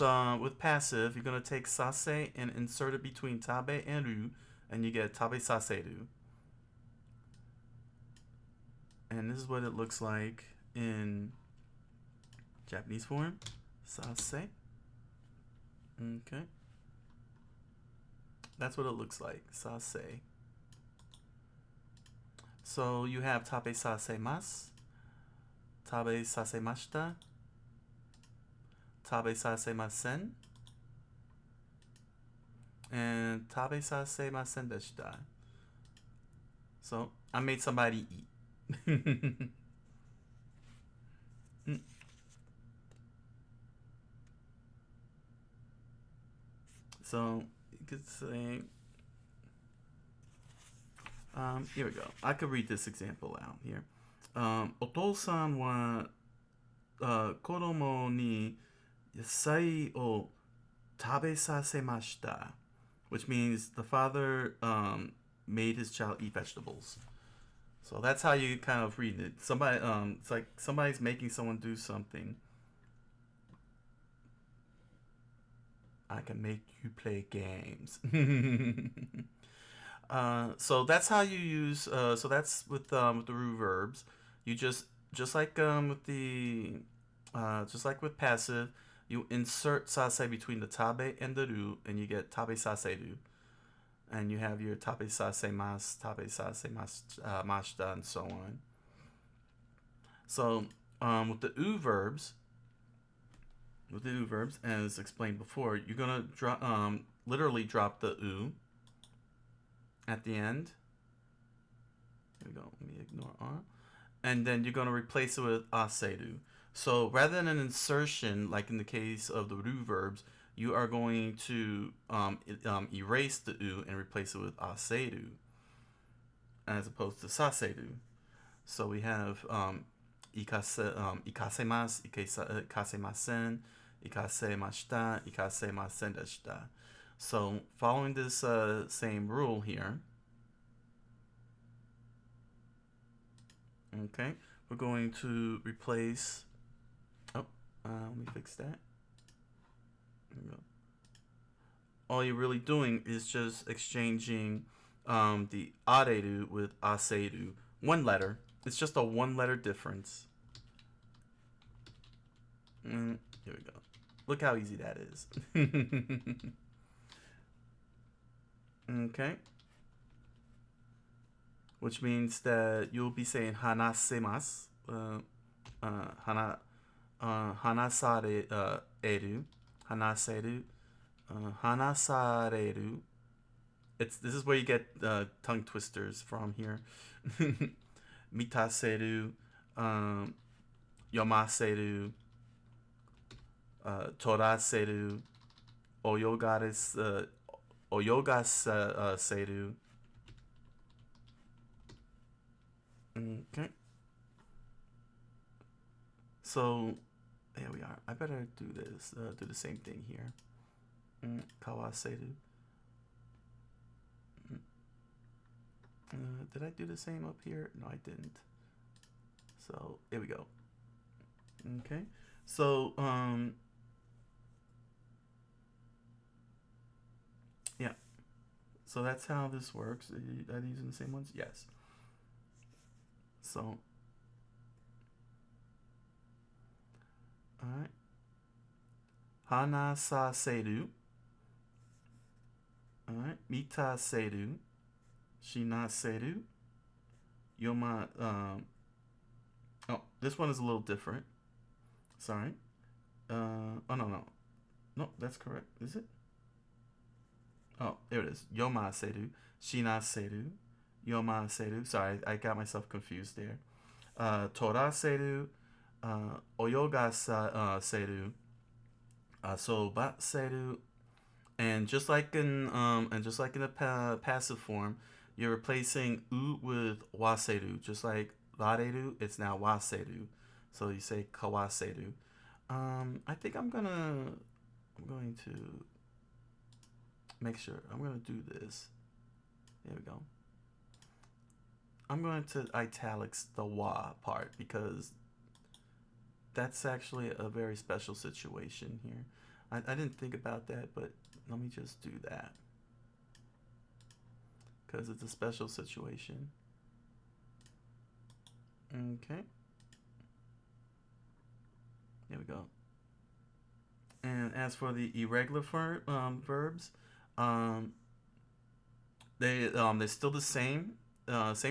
passive. You're gonna take sase and insert it between tabe and ru, and you get tabe saseru. And this is what it looks like in Japanese form, sase. Okay. That's what it looks like. Sase. So you have tabe sasemasu, tabe sasemashita, tabe sasemasen, and tabe sasemasen deshita. So I made somebody eat. So you could say, here we go. I could read this example out here. お父さんは、子供に野菜を食べさせました。Which means the father made his child eat vegetables. So that's how you kind of read it. Somebody, it's like somebody's making someone do something. I can make you play games. So that's how you use. So that's with the root verbs. You just like with passive, you insert sase between the tabe and the ru, and you get tabe saseru, and you have your tabe sasemas, tabe sasemas mashita, and so on. So with the u verbs, as explained before, you're gonna drop literally drop the u at the end. There we go. Let me ignore R. And then you're going to replace it with aseru. So rather than an insertion, like in the case of the ru verbs, you are going to erase the u and replace it with aseru, as opposed to saseru. So we have ikasemasu, ikasemasen, ikasemashita, ikasemasen deshita. So following this same rule here, okay, we're going to replace, let me fix that. There we go. All you're really doing is just exchanging the areru with aseru. One letter. It's just a one letter difference. Here we go. Look how easy that is. Okay. Which means that you'll be saying hanasemas, hanasareru, hanaseru, hanasareru. This is where you get tongue twisters from here. Mitaseru, yomaseru, toraseru, oyogaseru. Okay. So there we are. I better do this. Do the same thing here. Kawaseru. Did I do the same up here? No, I didn't. So here we go. Okay. So yeah. So that's how this works. Are you using the same ones? Yes. So, alright. Hanasaseru. Alright. Mitaseru. Shinaseru. Yoma. Oh, this one is a little different. Sorry. Oh, no. No, that's correct. Is it? Oh, there it is. Yomaseru. Shinaseru. Yomaseru. Sorry, I got myself confused there. Toraseru, oyogaseru, sobaseru, and just like in the passive form, you're replacing u with waseru. Just like rareru, it's now waseru. So you say kawaseru. I think I'm going to make sure. I'm going to do this. There we go. I'm going to italics the wa part because that's actually a very special situation here. I didn't think about that, but let me just do that because it's a special situation. Okay. There we go. And as for the irregular verbs, they're still the same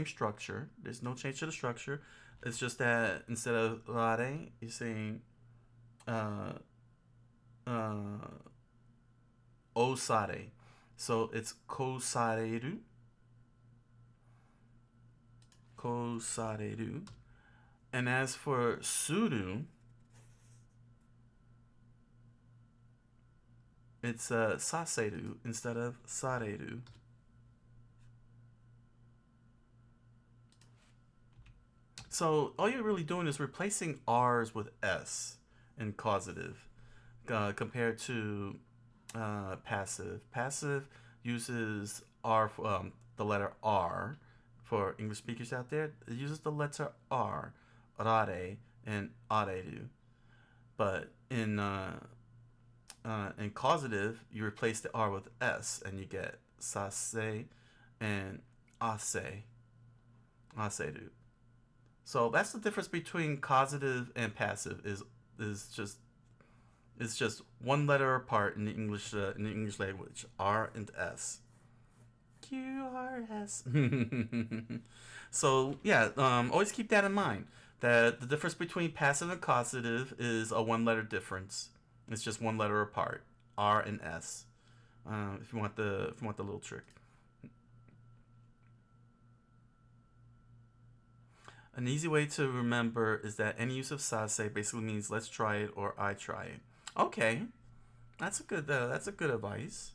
structure. There's no change to the structure. It's just that instead of rare, you're saying uh, uh, osare. So it's kosareru, kosareru. And as for suru, it's saseru instead of sareru. So all you're really doing is replacing R's with S in causative, compared to passive. Passive uses the letter R. For English speakers out there, it uses the letter R, rare and areru. But in causative, you replace the R with S, and you get sase and ase, aseru. So that's the difference between causative and passive. Is just it's just one letter apart in the English language. R and S. QRS. So yeah, always keep that in mind. That the difference between passive and causative is a one-letter difference. It's just one letter apart. R and S. If you want the little trick. An easy way to remember is that any use of sase basically means let's try it or I try it. Okay, that's a good advice.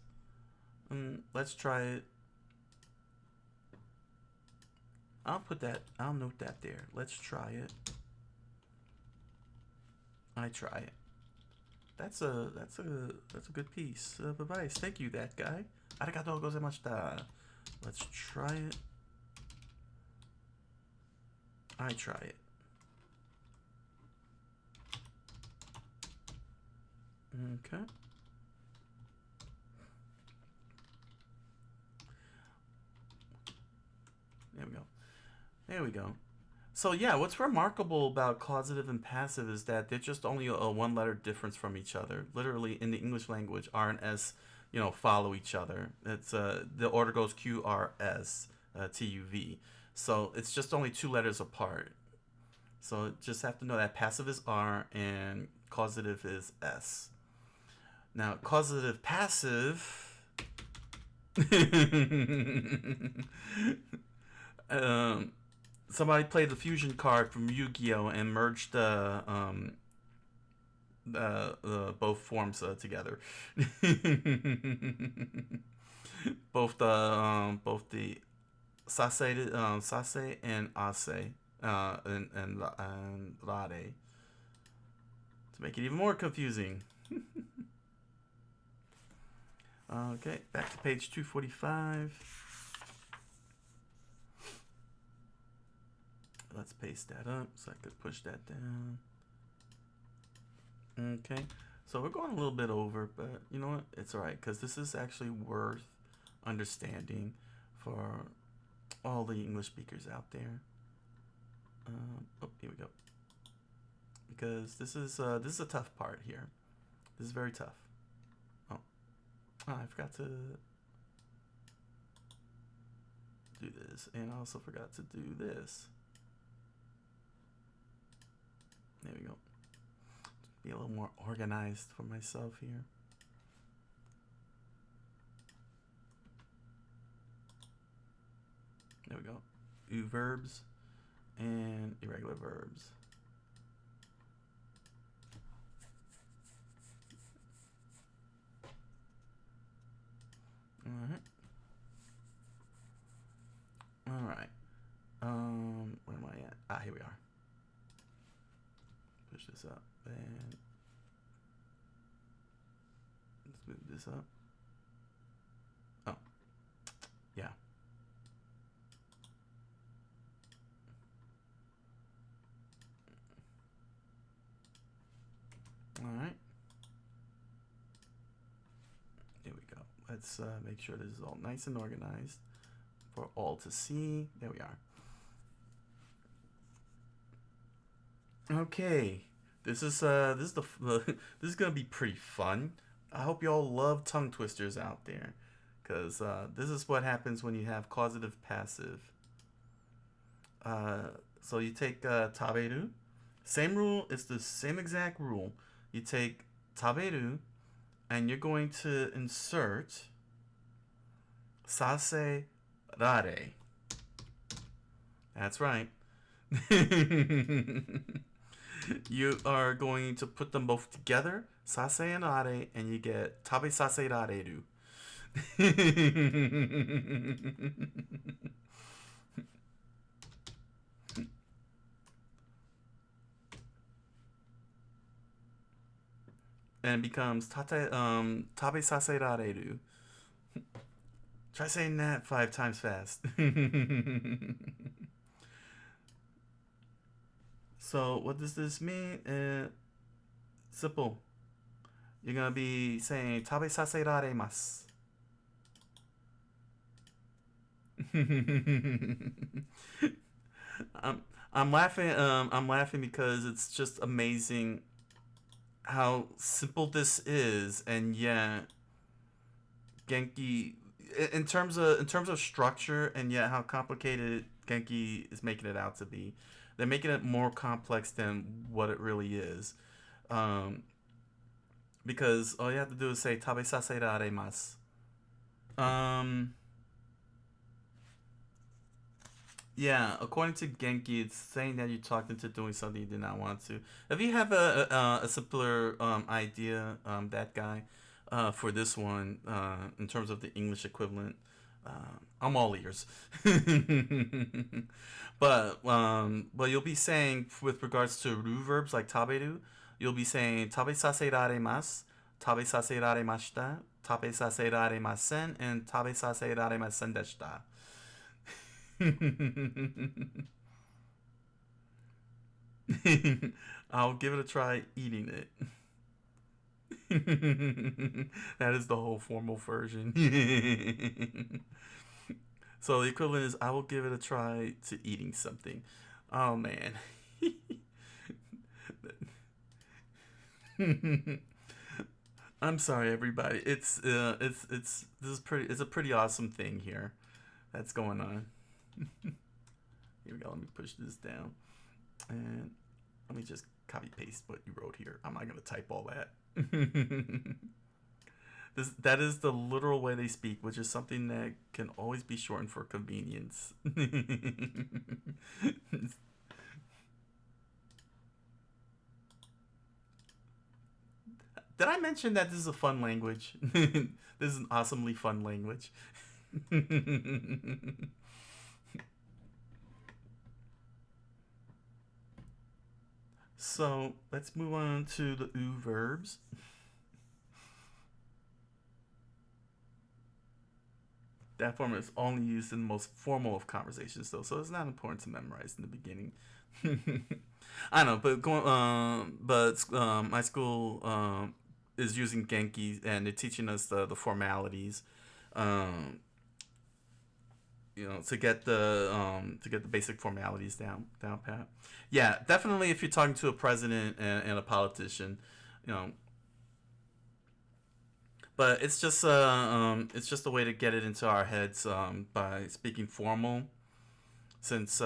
Let's try it. I'll note that there. Let's try it. I try it. That's a good piece of advice. Thank you, that guy. Arigatou gozaimashita. Let's try it. I try it. Okay. There we go. So yeah, what's remarkable about causative and passive is that they're just only a one-letter difference from each other. Literally, in the English language, R and S, follow each other. It's the order goes Q, R, S, T, U, V. So it's just only two letters apart. So just have to know that passive is R and causative is S. Now, causative passive. Somebody played the fusion card from Yu-Gi-Oh and merged both forms together. both the sase and ase and rare, to make it even more confusing. Okay, back to page 245. Let's paste that up so I could push that down. Okay, so we're going a little bit over, but you know what? It's all right, because this is actually worth understanding for all the English speakers out there. Here we go. Because this is a tough part here. This is very tough. Oh, I forgot to do this, and I also forgot to do this. There we go. Be a little more organized for myself here. There we go. U verbs and irregular verbs. All right. Where am I at? Here we are. Push this up and let's move this up. Oh, yeah. All right. There we go. Let's make sure this is all nice and organized for all to see. There we are. Okay, this is this is gonna be pretty fun. I hope y'all love tongue twisters out there, because this is what happens when you have causative passive. So you take taberu. Same rule. It's the same exact rule. You take taberu, and you're going to insert sase rare. That's right. You are going to put them both together, sase and rare, and you get tabe sase rareru. And it becomes tabe sase rareru. Try saying that 5 times fast. So what does this mean? Simple. You're gonna be saying tabe sase raremasu. I'm laughing. I'm laughing because it's just amazing how simple this is, and yet Genki, in terms of structure, and yet how complicated Genki is making it out to be. They're making it more complex than what it really is, because all you have to do is say tabe sase raremasu. Yeah, according to Genki, it's saying that you talked into doing something you did not want to. If you have a simpler idea, that guy, for this one, in terms of the English equivalent, I'm all ears. But you'll be saying, with regards to ru verbs like taberu, you'll be saying tabe sase raremasu, tabe sase raremashita, tabe sase raremasen, and tabe sase raremasen deshita. I'll give it a try eating it. That is the whole formal version. So the equivalent is I will give it a try to eating something. Oh man. I'm sorry everybody. It's this is pretty, it's a pretty awesome thing here that's going on. Here we go. Let me push this down, and let me just copy paste what you wrote here. I'm not gonna type all that. That is the literal way they speak, which is something that can always be shortened for convenience. Did I mention that this is a fun language? This is an awesomely fun language. So let's move on to the u verbs. That form is only used in the most formal of conversations, though, so it's not important to memorize in the beginning. I know, but my school is using Genki, and they're teaching us the formalities. To get the basic formalities down pat. Yeah, definitely if you're talking to a president and a politician, you know. But it's just a way to get it into our heads by speaking formal, since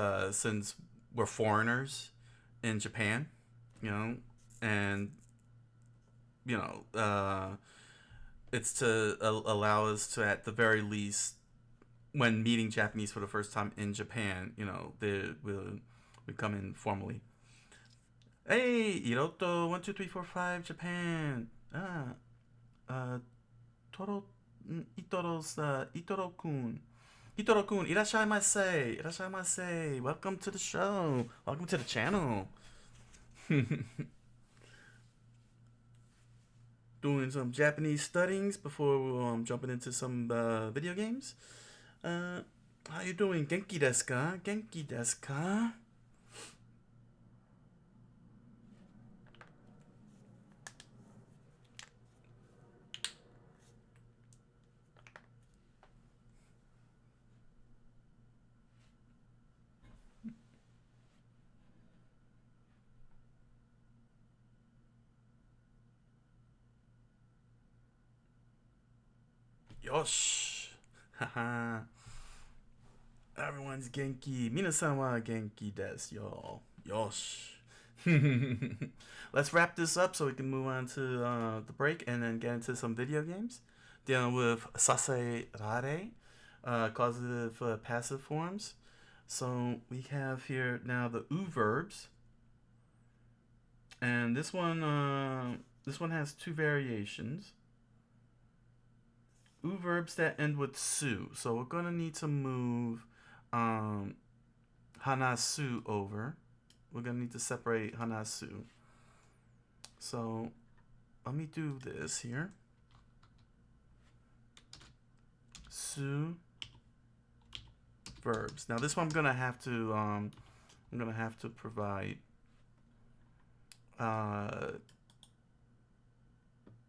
we're foreigners in Japan, and it's to allow us to, at the very least, when meeting Japanese for the first time in Japan, we come in formally. Hey, Hiroto, 1, 2, 3, 4, 5, Japan. Toro, Itoro-kun. Itoro-kun, irashaimase. Irashaimase. Welcome to the show. Welcome to the channel. Doing some Japanese studyings before jumping into some video games. How you doing? Genki desu ka? Genki desu ka? Yosh. Haha. Everyone's genki. Minasan wa genki desu, yo. Yosh. Let's wrap this up so we can move on to the break and then get into some video games. Dealing with sase rare, causative passive forms. So we have here now the u verbs. And this one has two variations. U verbs that end with su. So we're gonna need to move hanasu over. We're gonna need to separate hanasu. So let me do this here. Su verbs. Now this one I'm gonna have to provide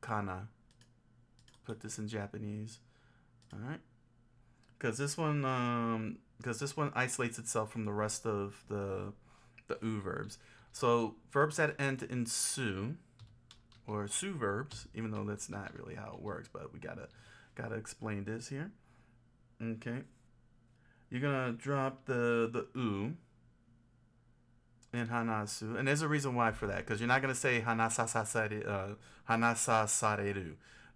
kana. Put this in Japanese. All right, because this one isolates itself from the rest of the u verbs. So verbs that end in su, or su verbs, even though that's not really how it works, but we gotta explain this here. Okay, you're gonna drop the u in hanasu, and there's a reason why for that, because you're not gonna say hanasasareru.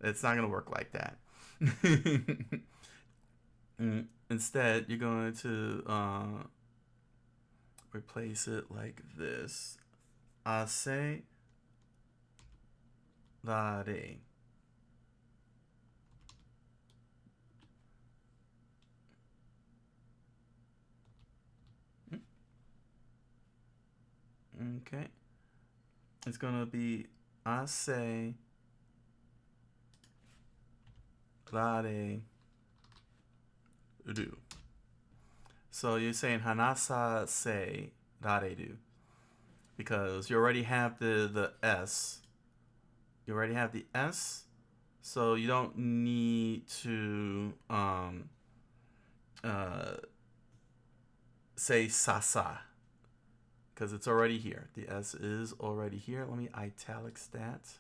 It's not gonna work like that. Instead, you're going to replace it like this. Ase rare. Okay. It's gonna be ase rare ru. So you're saying hanasa se rareru because you already have the s. You already have the s, so you don't need to say sasa because it's already here. The s is already here. Let me italics that.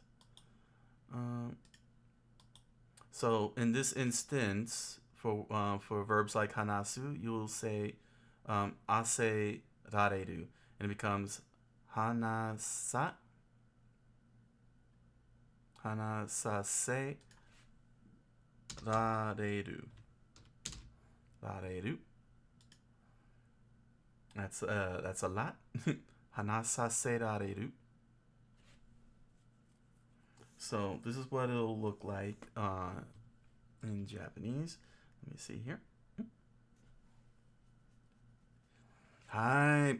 So in this instance, for verbs like hanasu, you will say ase rareru, and it becomes hanasase rareru. That's a lot. Hanasase rareru. So this is what it'll look like in Japanese. Let me see here. Hi.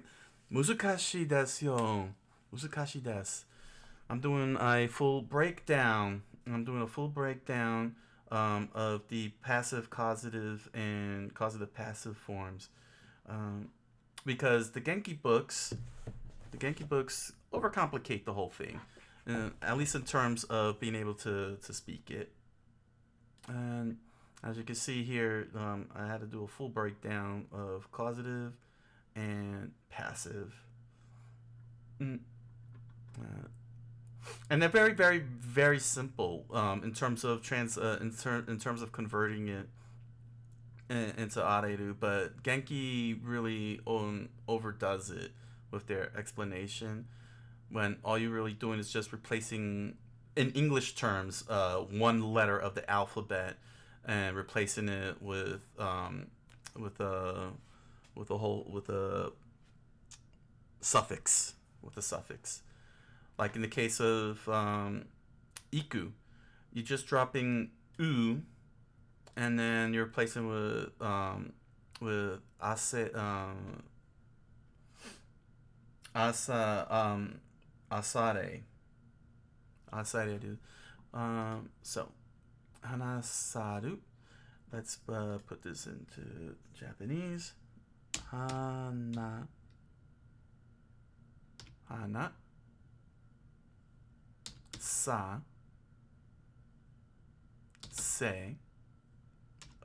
Muzukashi desu yo. Muzukashi desu. I'm doing a full breakdown. of the passive causative and causative passive forms. Because the Genki books overcomplicate the whole thing. At least in terms of being able to speak it. And as you can see here, I had to do a full breakdown of causative and passive. And they're very, very, very simple in terms of in terms of converting it into areru, but Genki really overdoes it with their explanation, when all you're really doing is just replacing, in English terms, one letter of the alphabet and replacing it with a suffix. Like in the case of iku, you're just dropping u, and then you're replacing with ase asare. So hanasaru. Let's put this into Japanese. Hana sa se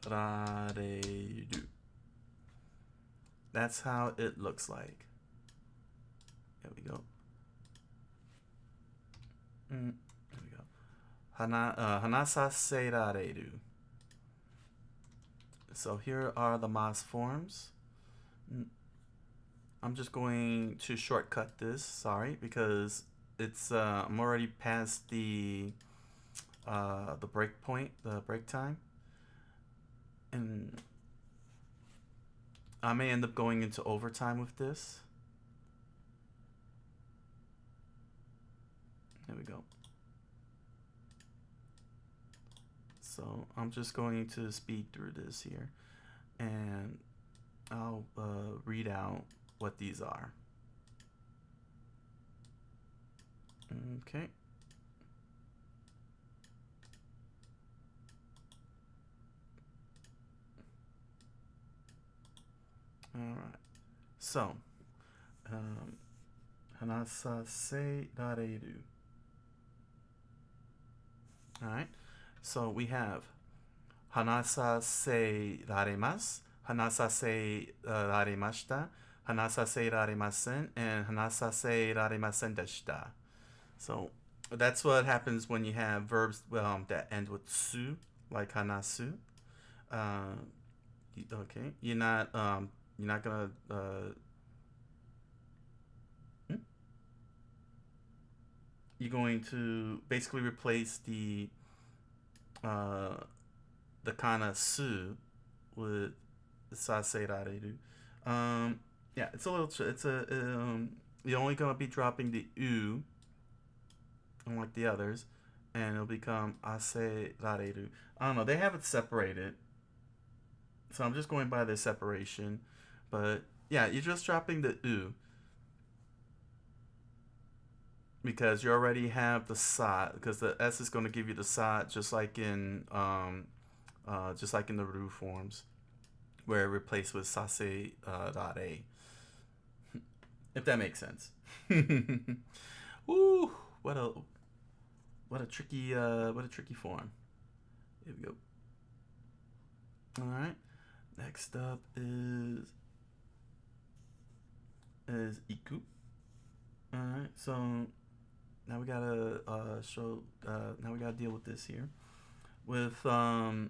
rareru. That's how it looks like. There we go. There we go. Hanasa se rareru. So here are the mas forms. I'm just going to shortcut this, sorry, because it's I'm already past the break point, the break time. And I may end up going into overtime with this. There we go. So I'm just going to speed through this here, and I'll read out what these are. Okay. All right. So, hanasaserareru. All right. So we have hanasaseraremas, hanasaserarimashita, hanasaserarimashita, and hanasaserarimashita deshita. So that's what happens when you have verbs that end with su, like hanasu. Okay, you're not gonna you're going to basically replace the kana su with saserareru. Yeah, it's a little. You're only gonna be dropping the u, unlike the others, and it'll become aserareru. I don't know. They have it separated, so I'm just going by their separation. But yeah, you're just dropping the u because you already have the sa, because the s is going to give you the sa, just like in the ru forms, where it replaced with sase rare. If that makes sense. Ooh, what a tricky form. Here we go. All right. Next up is iku. All right. So now we gotta now we gotta deal with this here with oh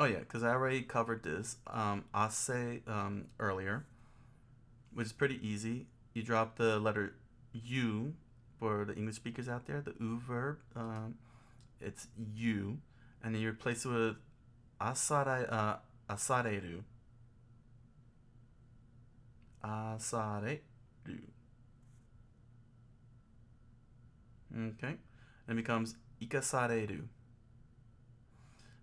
yeah, because I already covered this ase earlier, which is pretty easy. You drop the letter u for the English speakers out there, the u verb. It's u, and then you replace it with asareru. Asareru. Okay, and it becomes ikasareru.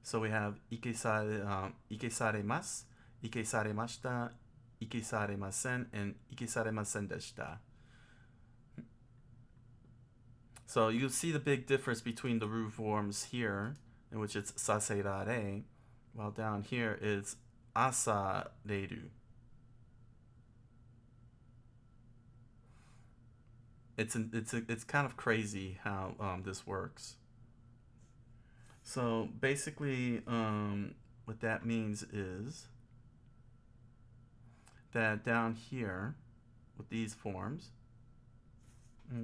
So we have ikesaremasu, ikesaremashita, ikesaremasen, and ikesaremasen deshita. So you see the big difference between the ru forms here, in which it's saserare, while down here it's asareru. It's kind of crazy how this works. So basically, what that means is that down here with these forms,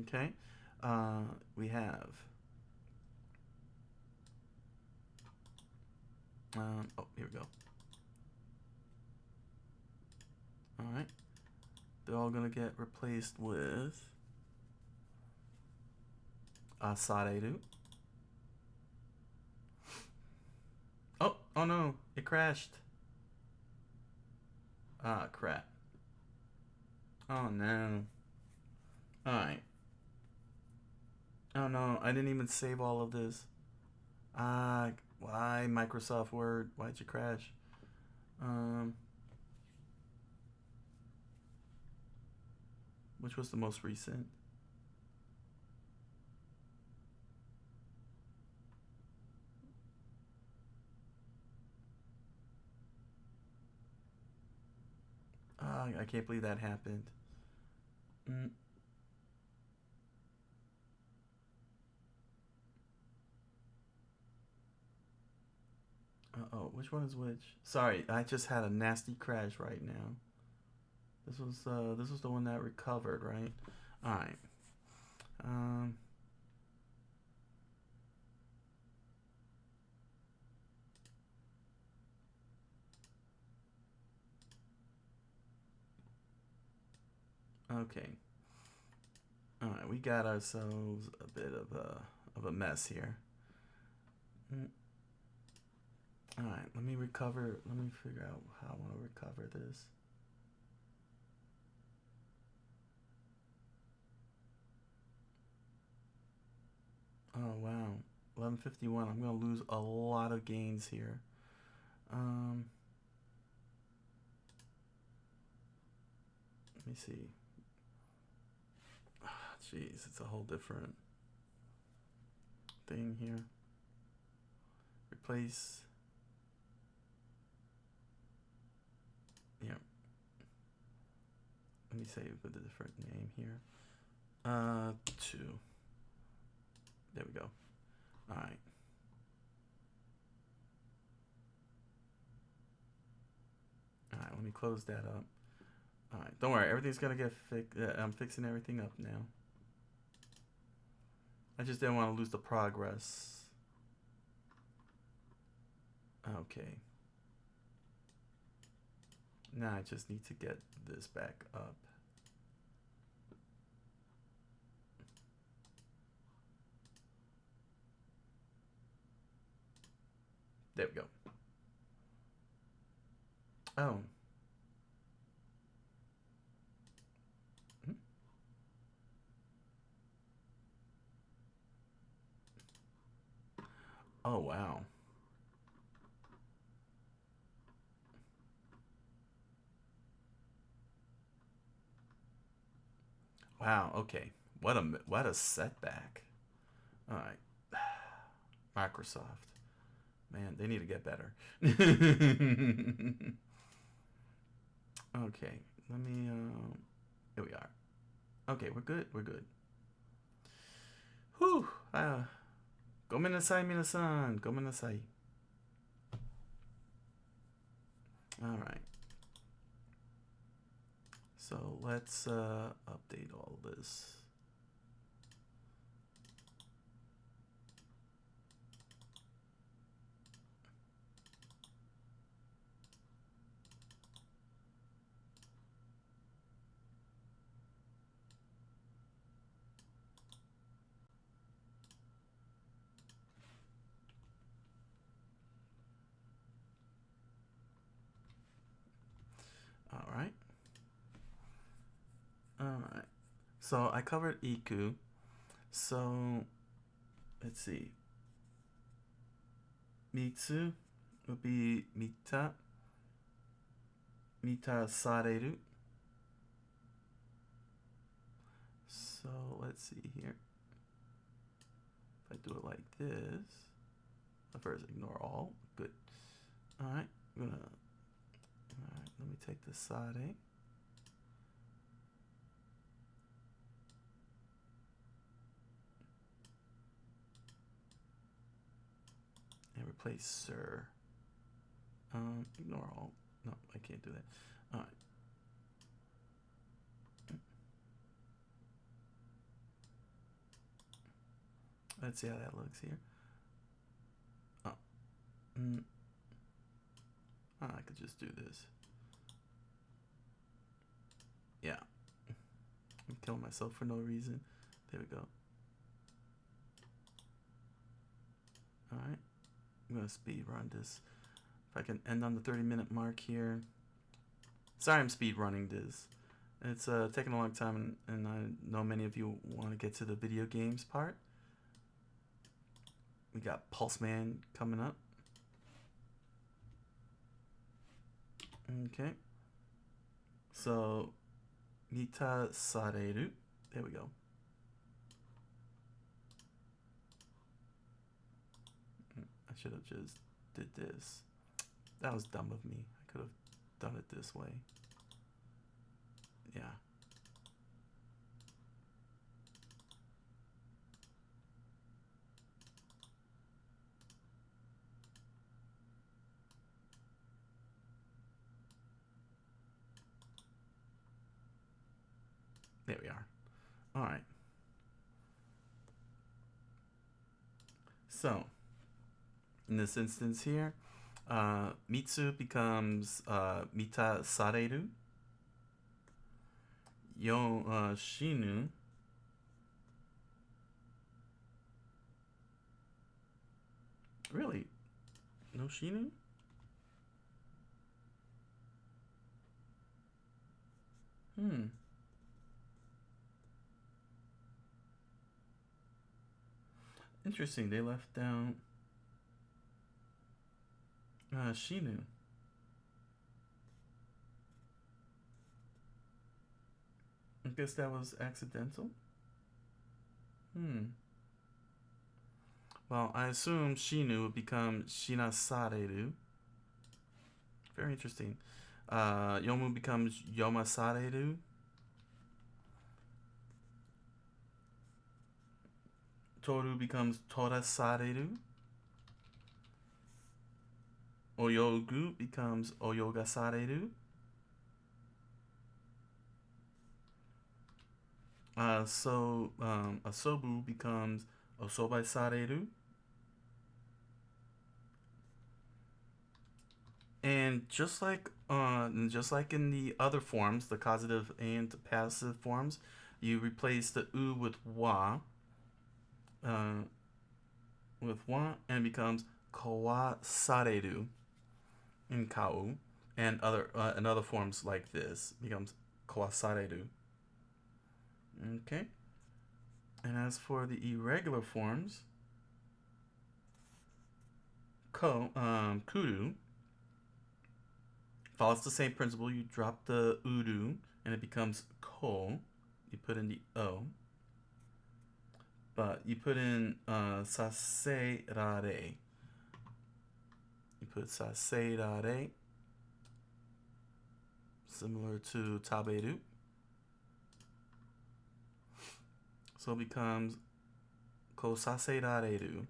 okay, we have oh, here we go. All right, they're all gonna get replaced with asareru. Oh no, it crashed. Ah, crap. Oh no. Alright. Oh no, I didn't even save all of this. Ah, why Microsoft Word? Why'd you crash? Which was the most recent? I can't believe that happened. Uh-oh, which one is which? Sorry, I just had a nasty crash right now. This was the one that recovered, right? Alright. Okay. All right, we got ourselves a bit of a mess here. All right, let me recover. Let me figure out how I want to recover this. Oh wow, 11:51. I'm gonna lose a lot of gains here. Let me see. Jeez, it's a whole different thing here. Replace. Yeah. Let me say with a different name here. 2. There we go. All right. All right, let me close that up. All right, don't worry, everything's gonna get fixed. I'm fixing everything up now. I just didn't want to lose the progress. Okay. Now I just need to get this back up. There we go. Oh. Oh, wow. Wow, okay. What a setback. All right. Microsoft. Man, they need to get better. Okay, let me here we are. Okay, we're good. We're good. Whew. ごめんなさい、皆さん。ごめんなさい。All right. So let's update all this. All right. All right. So I covered iku. So let's see. Mitsu would be mita. Mita sareru. So let's see here. If I do it like this, first ignore all. Good. All right. All right. Let me take the sare. And replace sir. Ignore all. No, I can't do that. All right. Let's see how that looks here. Oh. I could just do this. Yeah. I'm killing myself for no reason. There we go. Alright. I'm going to speed run this. If I can end on the 30-minute mark here. Sorry I'm speed running this. It's taking a long time, and I know many of you want to get to the video games part. We got Pulse Man coming up. Okay. So, Mita sareru. There we go. I should have just did this. That was dumb of me. I could have done it this way. Yeah. There we are. All right. So, in this instance here, Mitsu becomes Mita sareru. shinu. Really? No shinu? Interesting. They left down shinu. I guess that was accidental. Well, I assume shinu would become shinasareru. Very interesting. Yomu becomes yomasareru. Toru becomes torasareru. Oyogu becomes oyogasareru. Asobu becomes osobasareru. And just like in the other forms, the causative and passive forms, you replace the u with wa, and it becomes kawasareru in kau, and other forms like this becomes kawasareru. Okay. And as for the irregular forms, kuru follows the same principle. You drop the uru and it becomes ko. You put in the o. But you put in saserare. You put saserare, similar to taberu. So it becomes kosaserareru.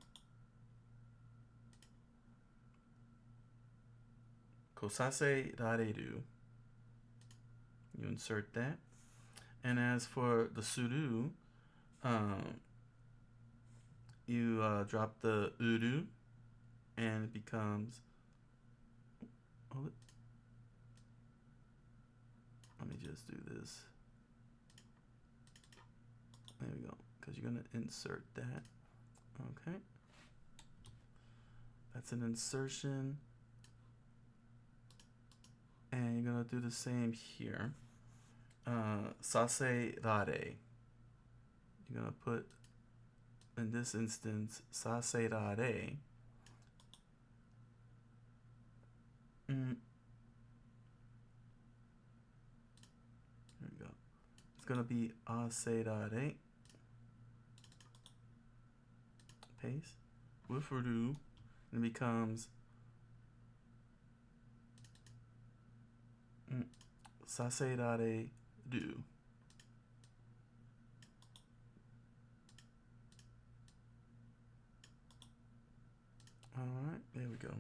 Kosaserareru. You insert that. And as for the suru, you drop the uru and it becomes. Let me just do this. There we go. Because you're going to insert that. Okay. That's an insertion. And you're going to do the same here. Saserare. You're going to put, in this instance, saserare. There we go. It's going to be aserare. Paste. With uru. And it becomes saserare do. Alright, there we go.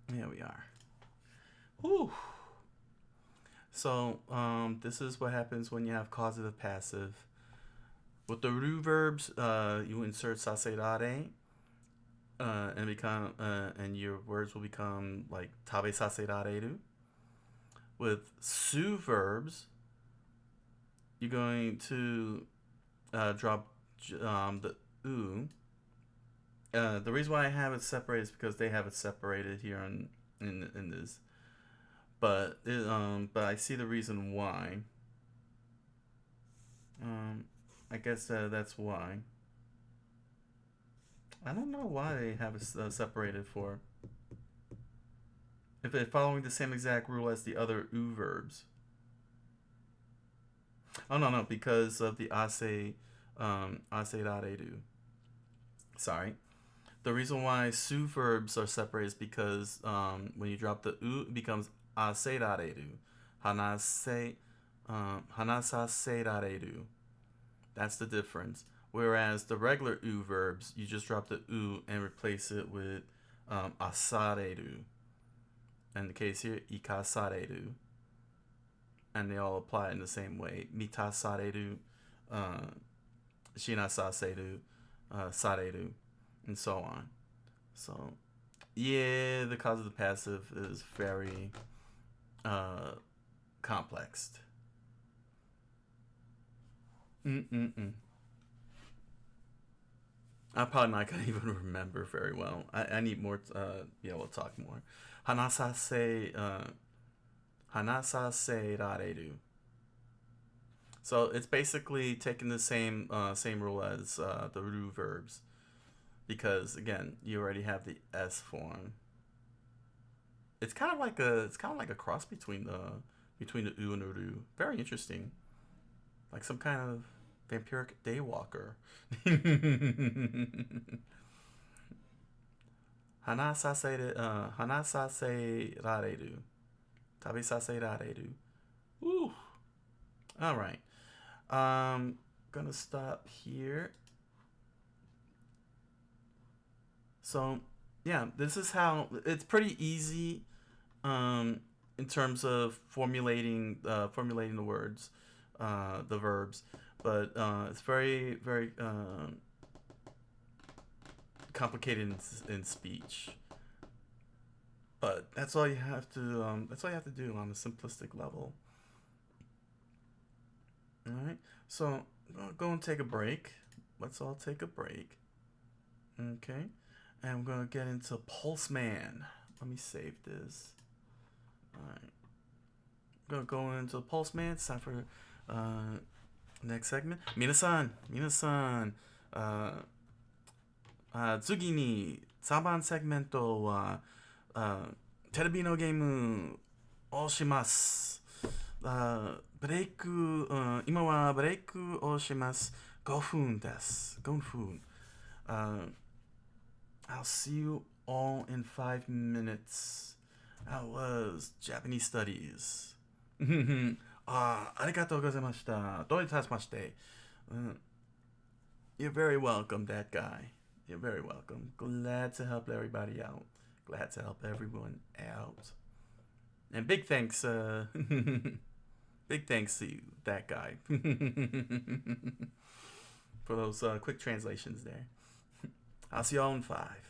There we are. Whew. So, this is what happens when you have causative passive. With the ru verbs, you insert saserare, and your words will become like tabe saserareru. With su verbs, you're going to drop the u. The reason why I have it separated is because they have it separated here in this. But I see the reason why. I guess that's why. I don't know why they have it separated for. If they're following the same exact rule as the other u verbs. Oh no, because of the aserareru. Sorry. The reason why su verbs are separated is because when you drop the u, it becomes aserareru. Hanasaserareru. That's the difference. Whereas the regular u verbs, you just drop the u and replace it with asareru. In the case here, ikasareru. And they all apply in the same way. Mitasareru, shinasaseru, sareru, and so on. So, yeah, the causative passive is very complex. Mm-mm-mm. I'm probably not gonna even remember very well. I need more. Yeah, we'll talk more. Hanasase, hanasase rareru. So it's basically taking the same rule as the ru verbs, because again, you already have the s form. It's kind of like a cross between the u and uru. Very interesting, like some kind of vampiric daywalker. 話させられる. 食べさせられる. Ooh. All right. Gonna stop here. So, yeah, this is how it's pretty easy in terms of formulating the words, the verbs, but it's very very complicated in speech. But that's all you have to do on a simplistic level. All right. So go and take a break. Let's all take a break. Okay. And we're gonna get into Pulse Man. Let me save this. All right. Gonna go into Pulse Man. It's time for next segment. Minasan,次に3番セグメントはテレビのゲームをします。ブレイク、今はブレイクをします。5分です。5分。I'll see you all in 5 minutes. How was Japanese studies? ありがとうございました。どういたしまして。You're very welcome, that guy. You're very welcome. Glad to help everybody out. Glad to help everyone out. And big thanks, big thanks to you, that guy, for those quick translations there. I'll see y'all in 5.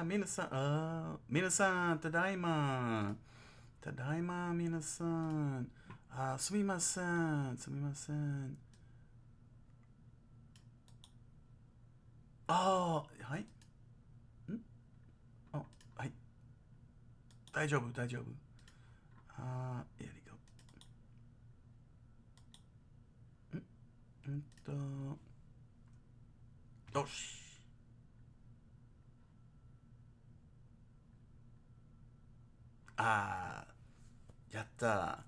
皆さん、ただいま。ただいま、皆さん。すみません。すみません。はい。はい。大丈夫、大丈夫。here we go. よし。やった。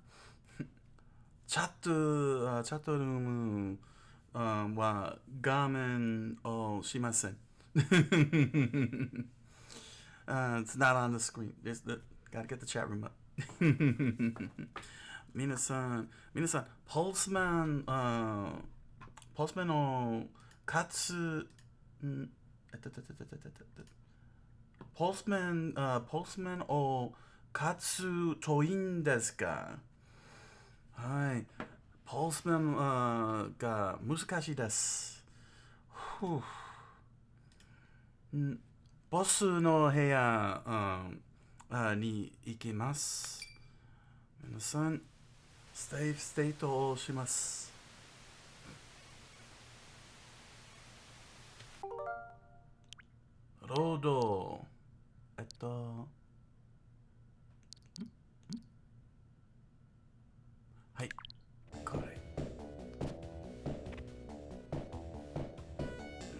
チャットルームは画面をしません。It's not on the screen. Gotta get the chat room up. 皆さん、ポースマンの活、ポースマンを勝つといいんですか？はい。ポースマンが難しいです。ボスの部屋に行きます。皆さん、ステートをします。ロード。はい。これ。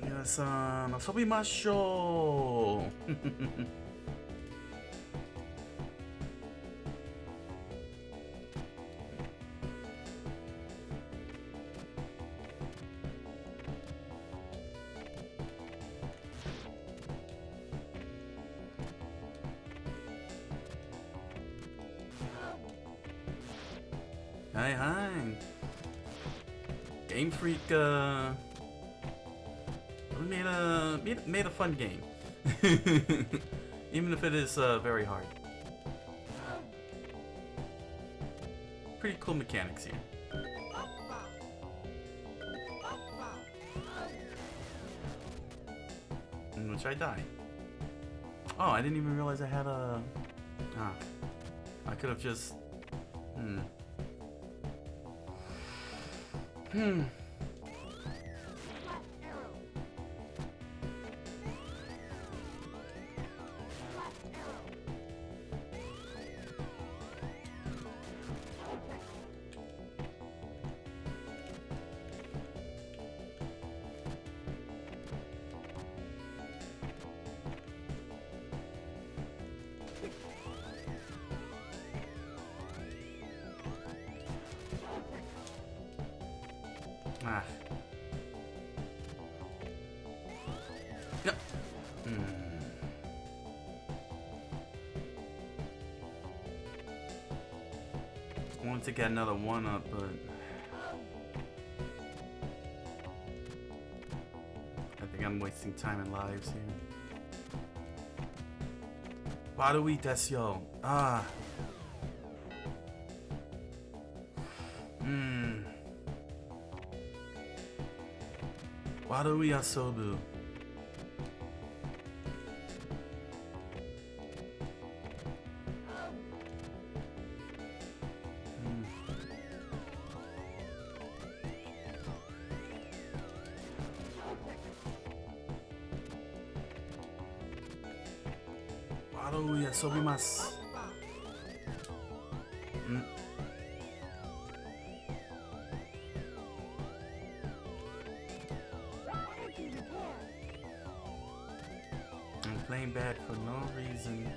皆さん、遊びましょう。はいはい。Game Freak made a fun game. Even if it is very hard. Pretty cool mechanics here. In which I die. Oh, I didn't even realize I had a... I could have just... Yep. Wanted to get another one up, but I think I'm wasting time and lives here. Barui desyo. Barui asobu. Barui asobimasu. I'm playing bad for no reason.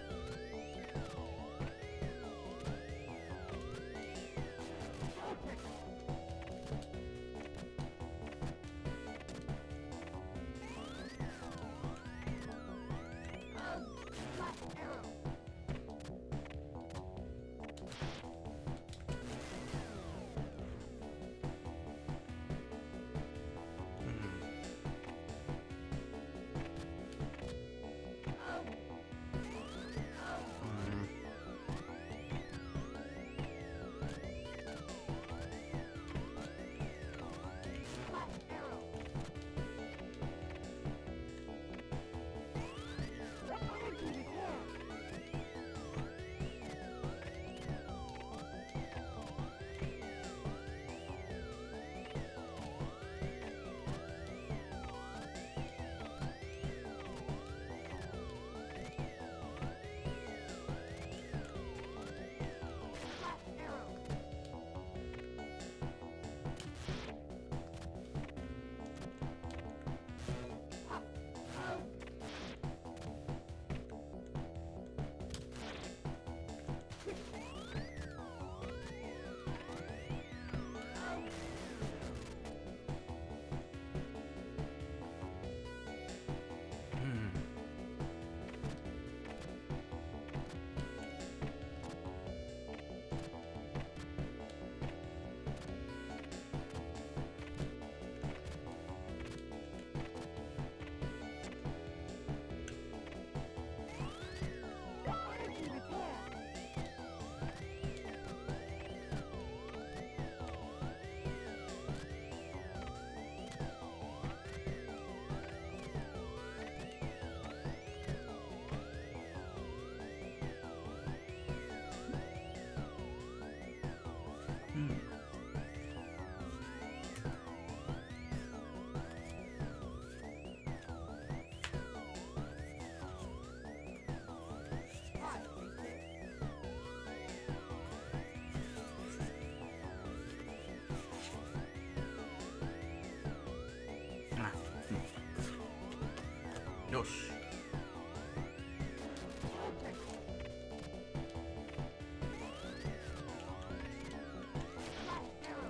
よし。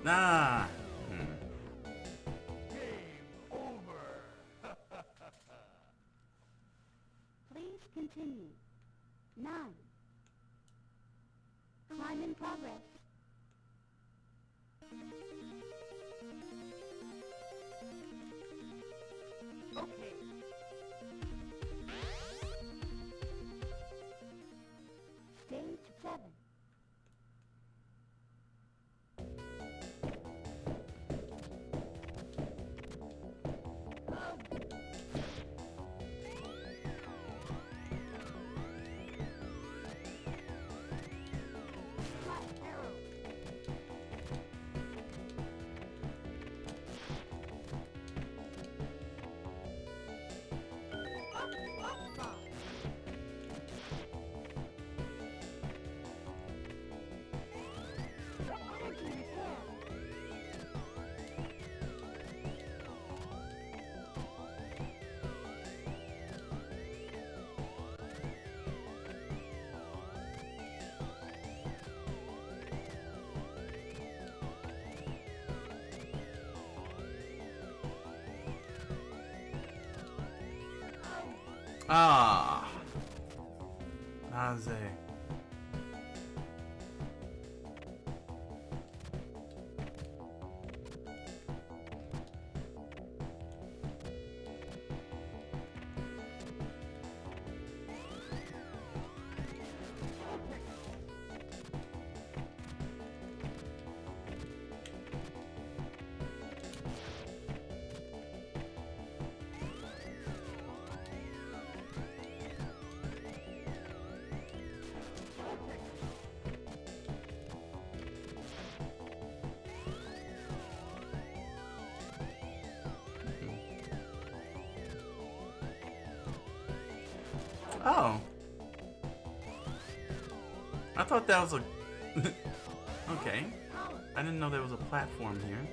ああ。Please continue. 9. Climb in progress. Okay. Stage 7.ああ。なぜ。Oh. I thought that was a... Okay. I didn't know there was a platform here.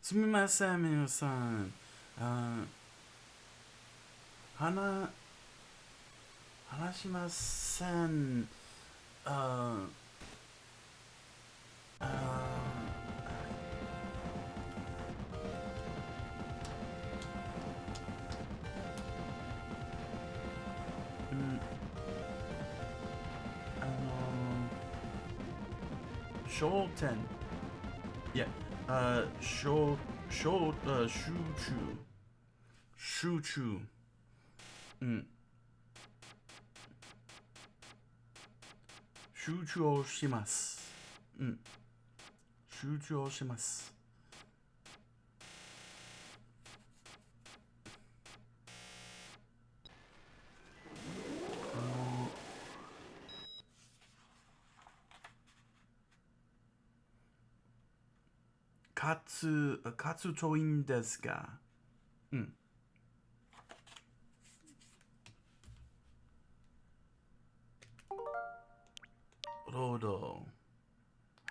すみません、皆さん。話しません。焦点。いや、集中。集中をします。集中をします。勝つといいんですが。うん。労働。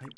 はい。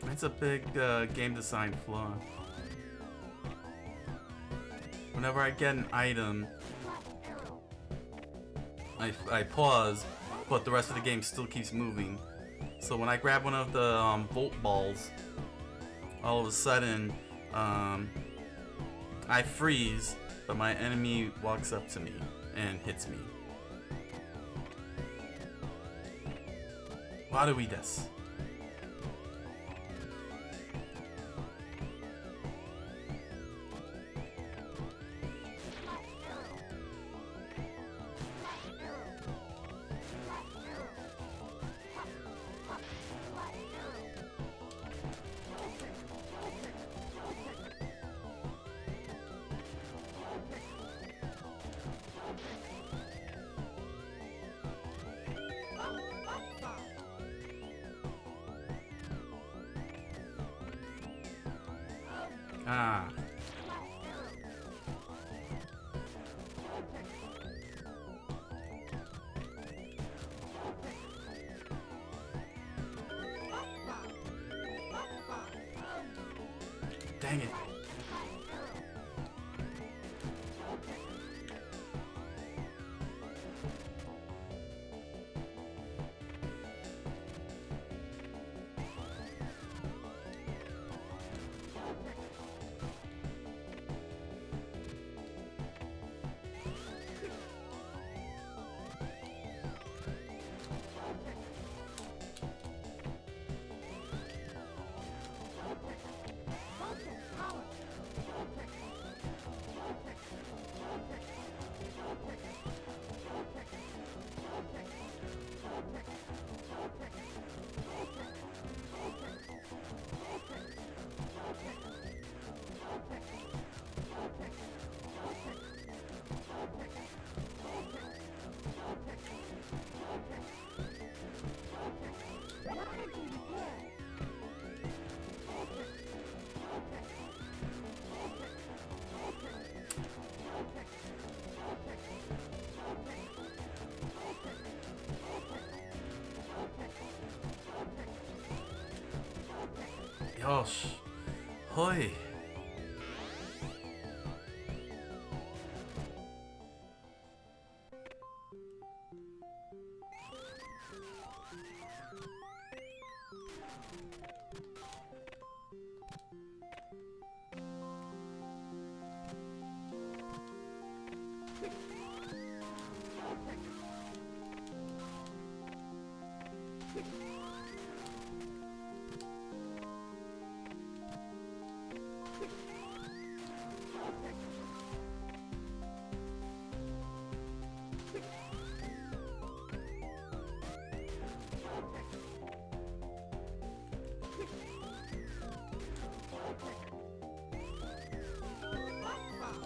It's a big game design flaw. Whenever I get an item, I pause, but the rest of the game still keeps moving. So when I grab one of the volt balls, all of a sudden, I freeze, but my enemy walks up to me and hits me. Warui desu. Ah. Dang it. Yosh. Hoi.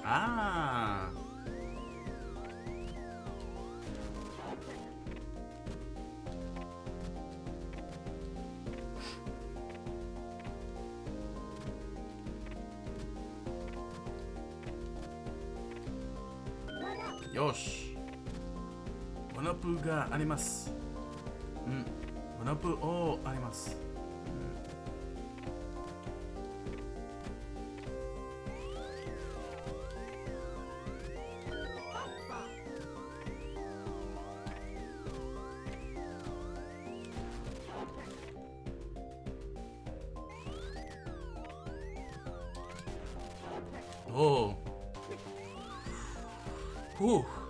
Ah. Yosh. ワンアップがあります。うん。ワンアップをあります。Oh. Whew. Oh.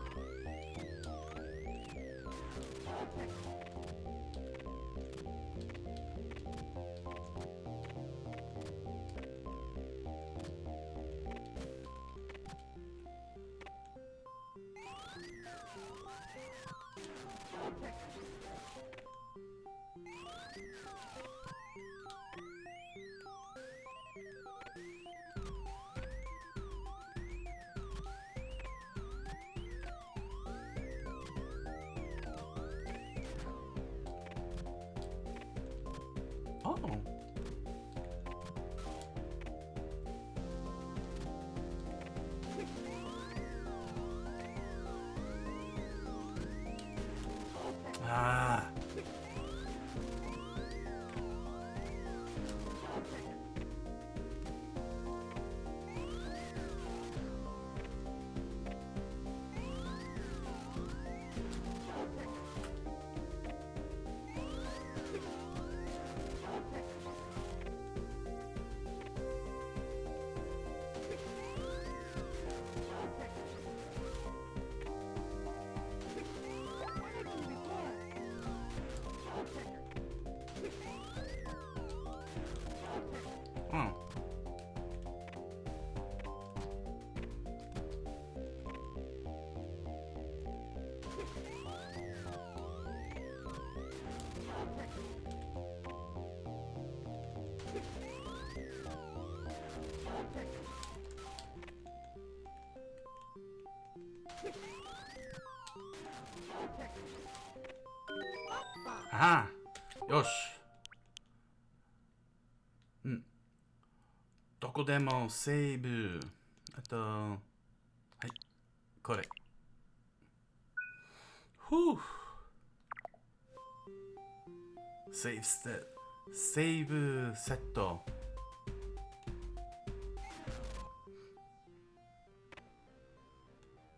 Ah. Hmm. Aha. よし。うん。どこでもセーブ。あと、はい。これ。ふう。セーブステップ。セーブセット。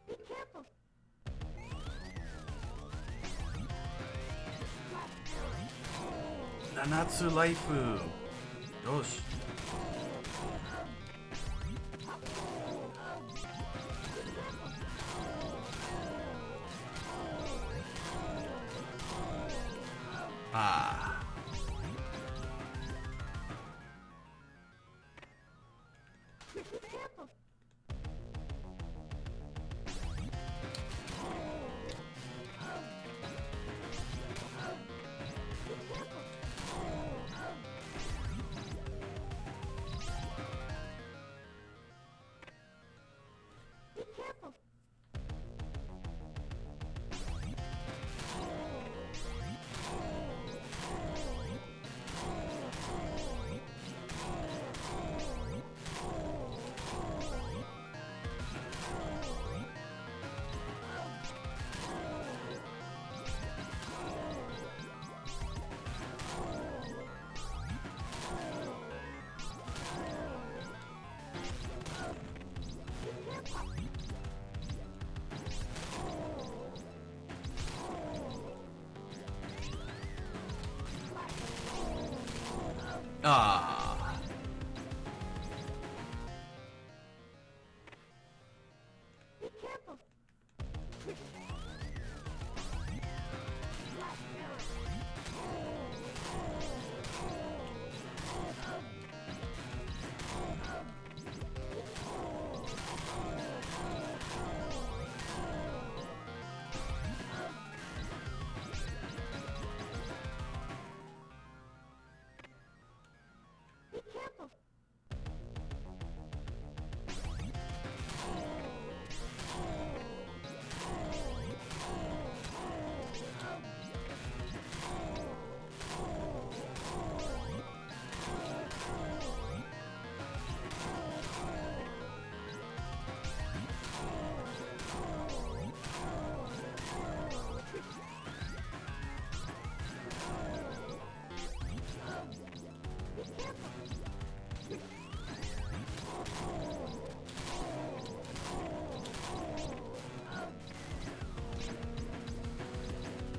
Be careful. 7つライフ。よし。ああ。Be careful. Be careful. Ah. Be careful. Be careful. Be careful.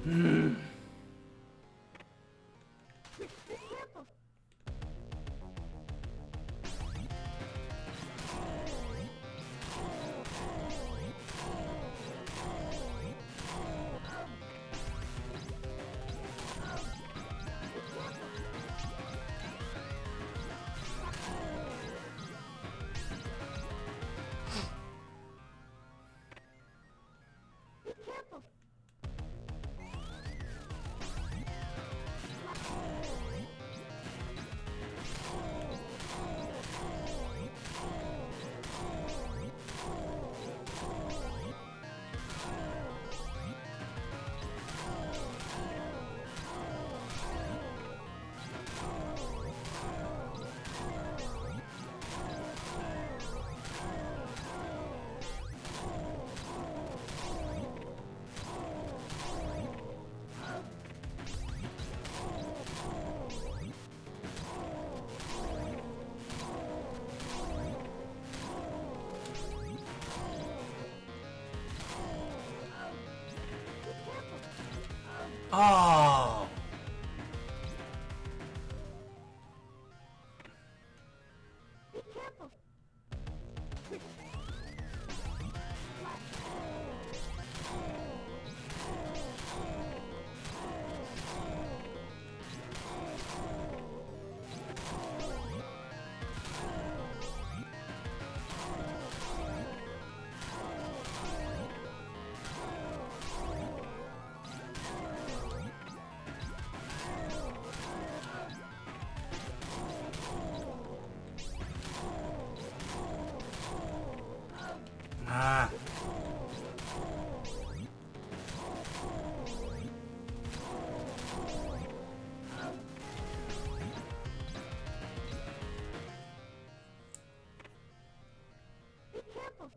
Hmm. Be careful. Oh. Be careful. Ah. Be careful.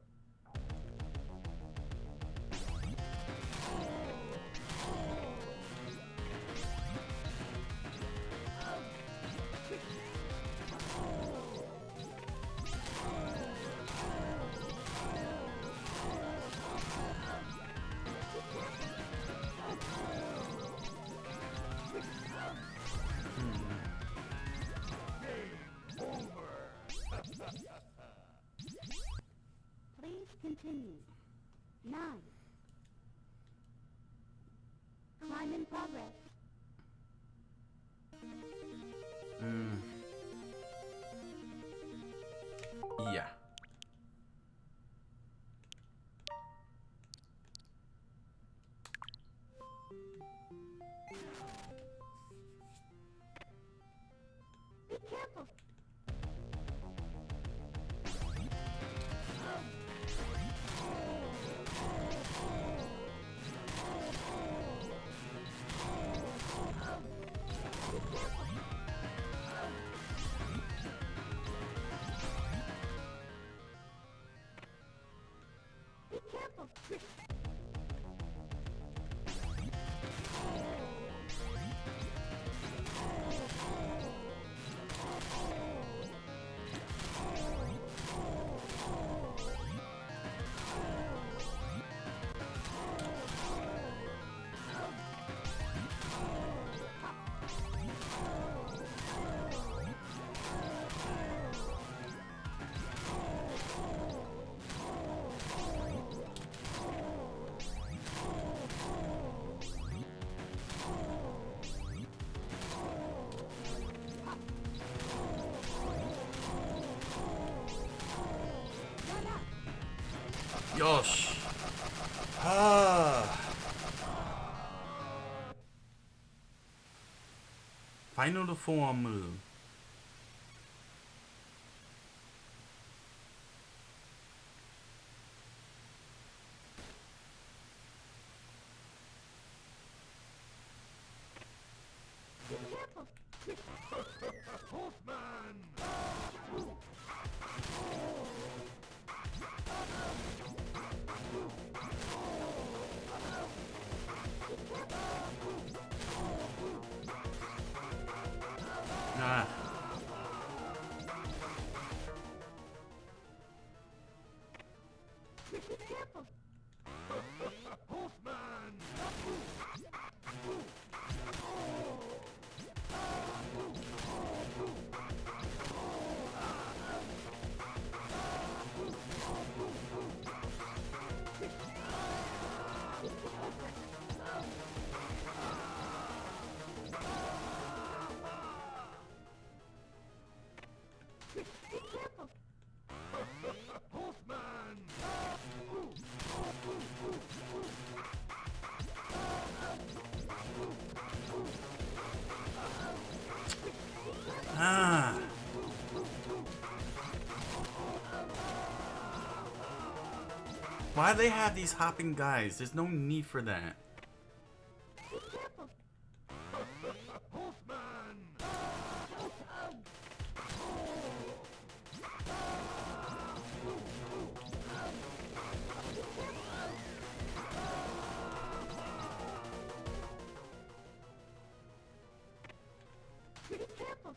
Please continue. 9. Climb in progress. Yeah. Be careful. Be careful. Yosh. Ah. Final to form move. Be careful. Ah. Be careful. Be careful. Ah. Why do they have these hopping guys? There's no need for that. Be careful. Be careful.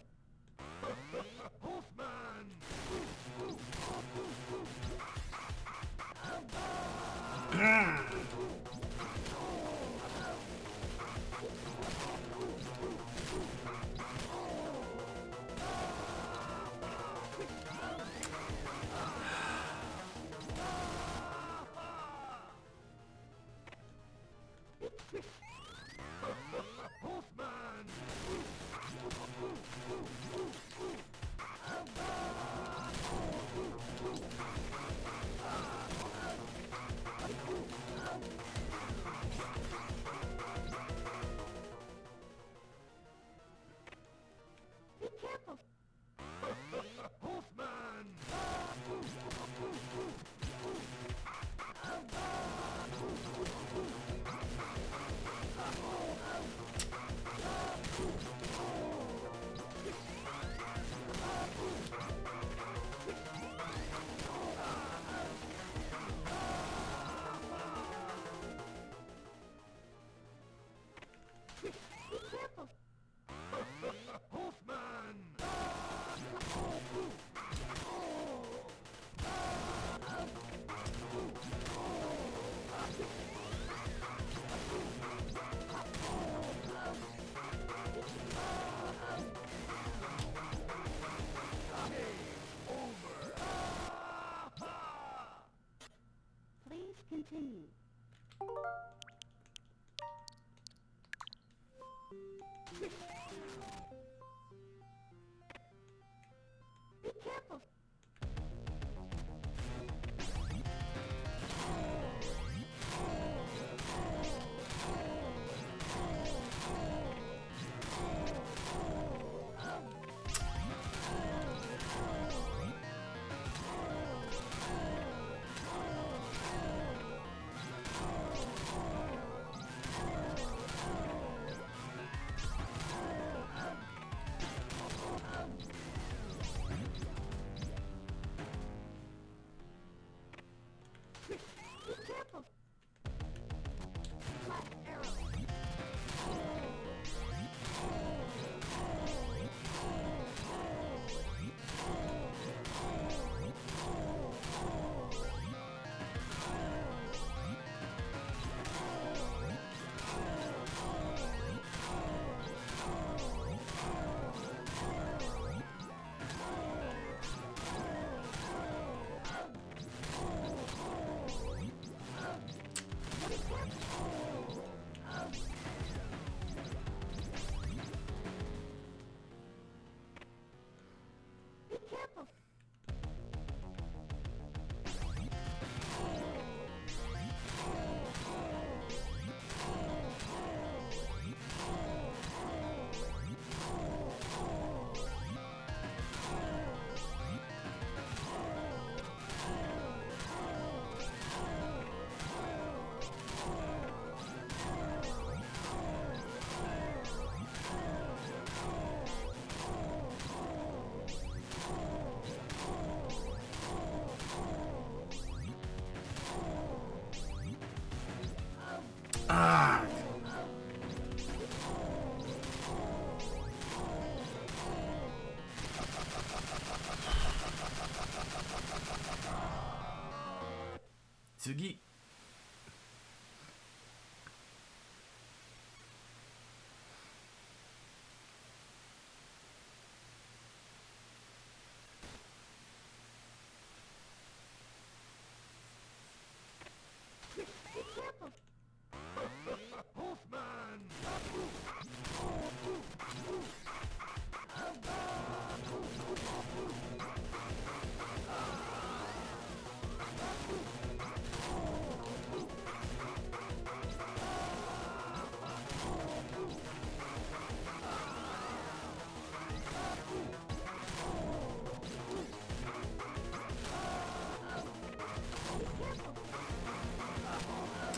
Please continue. Be careful. Be careful. Black arrow. Be careful. Ah! Tsugi. Be careful.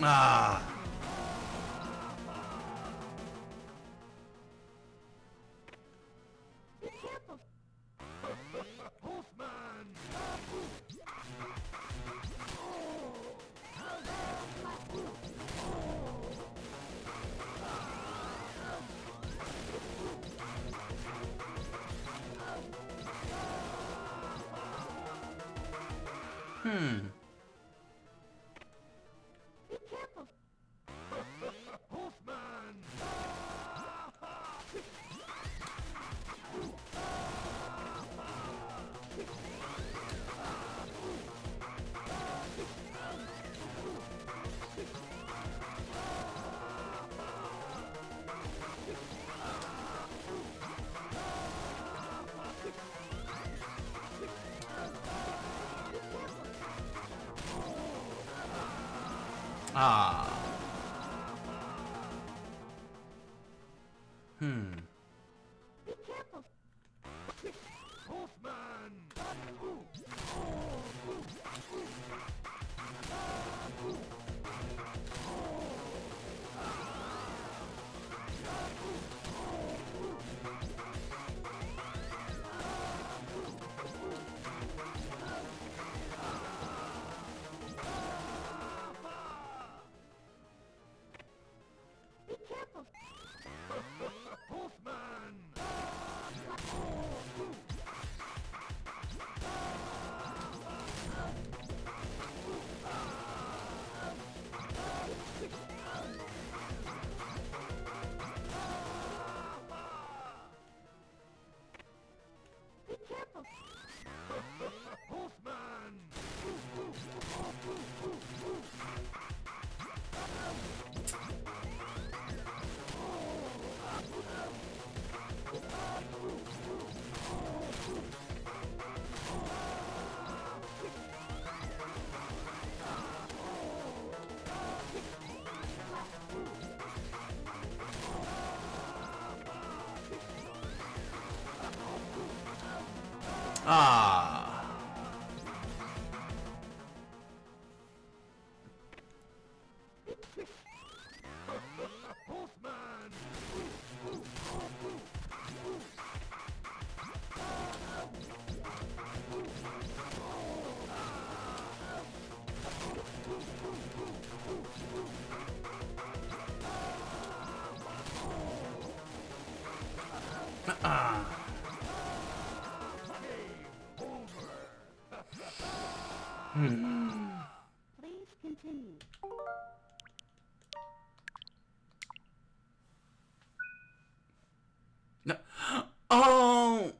Ah! Be careful. Hmm. Be careful. Ah. Be careful. Be careful. Be careful. Ah. Ah. Please continue. No. Oh.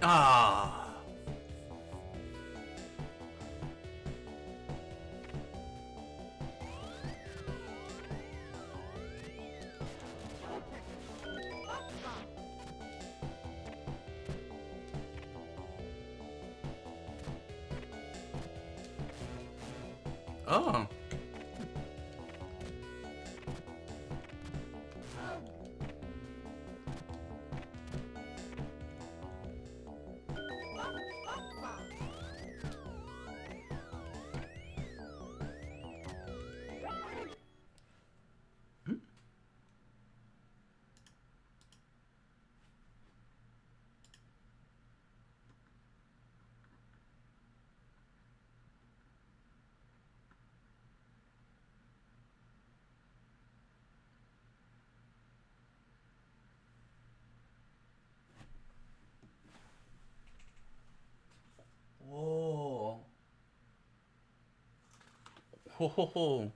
Ah. Oh. Whoa. Ho ho ho.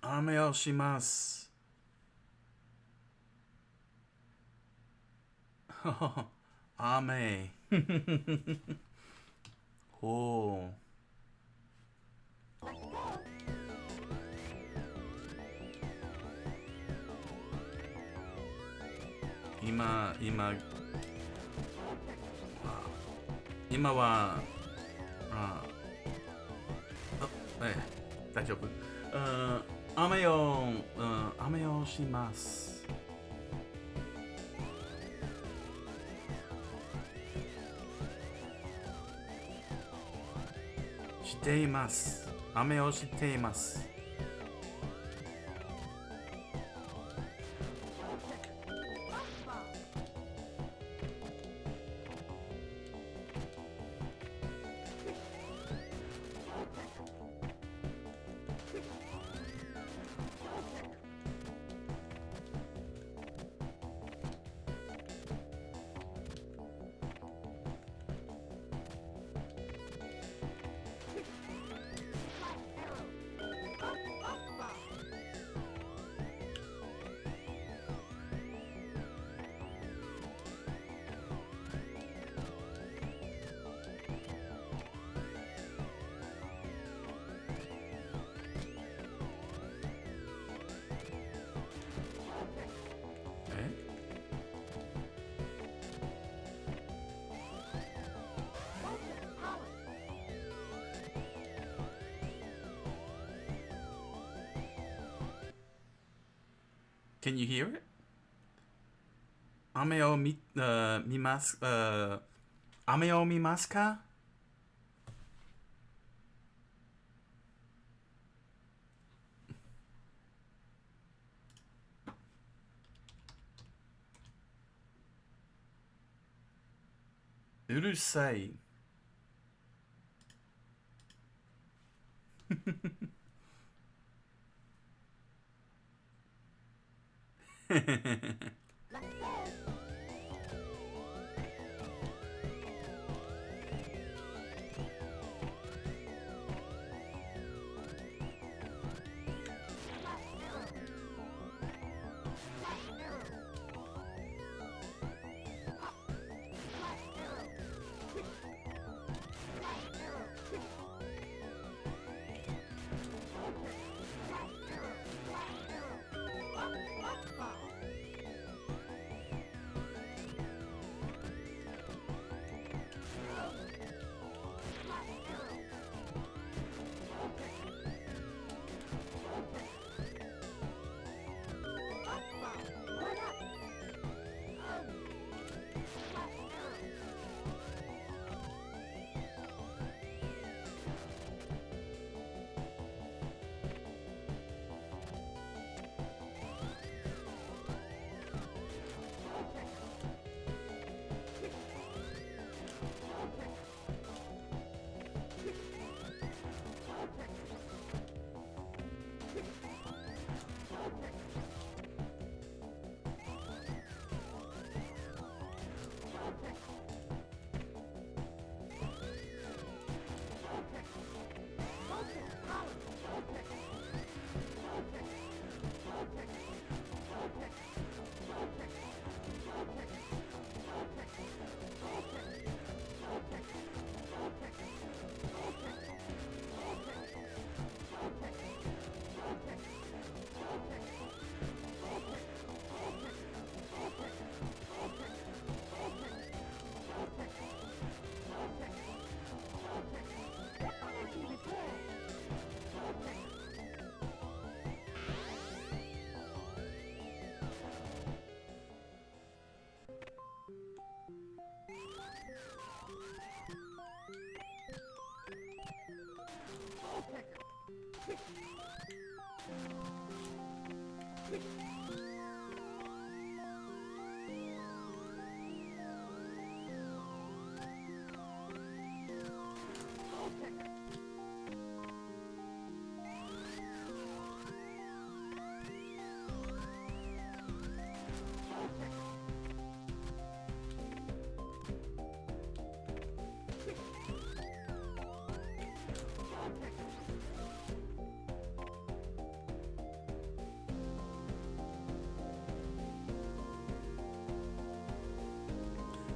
Ame o shimasu. Ame. Oh. Ima wa 大丈夫。雨をします。しています。雨をしています。Can you hear it? 雨を見ます。雨を見ますか？うるさい。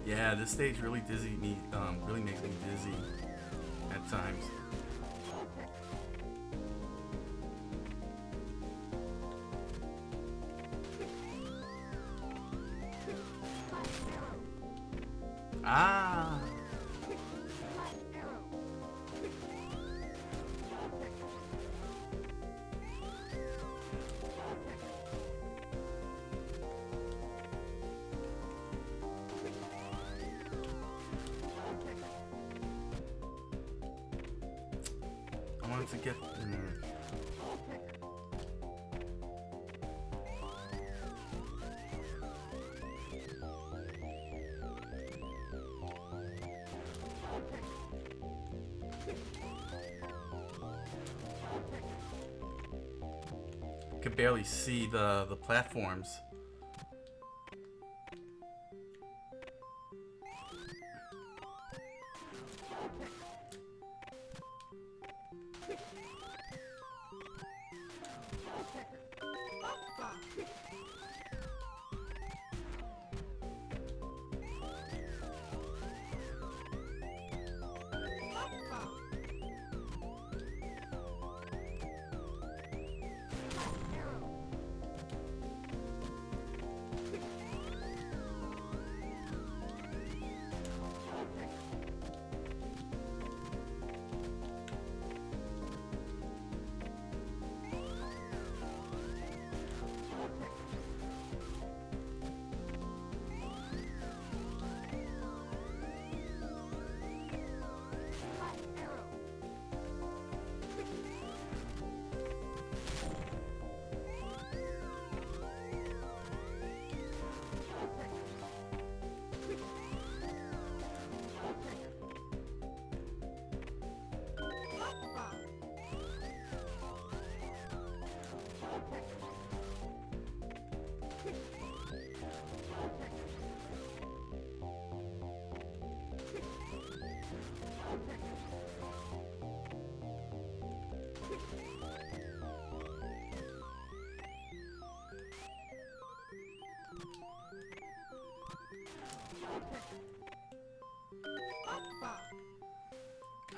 Yeah, this stage really really makes me dizzy at times. Ah. I wanted to get. Could barely see the platforms.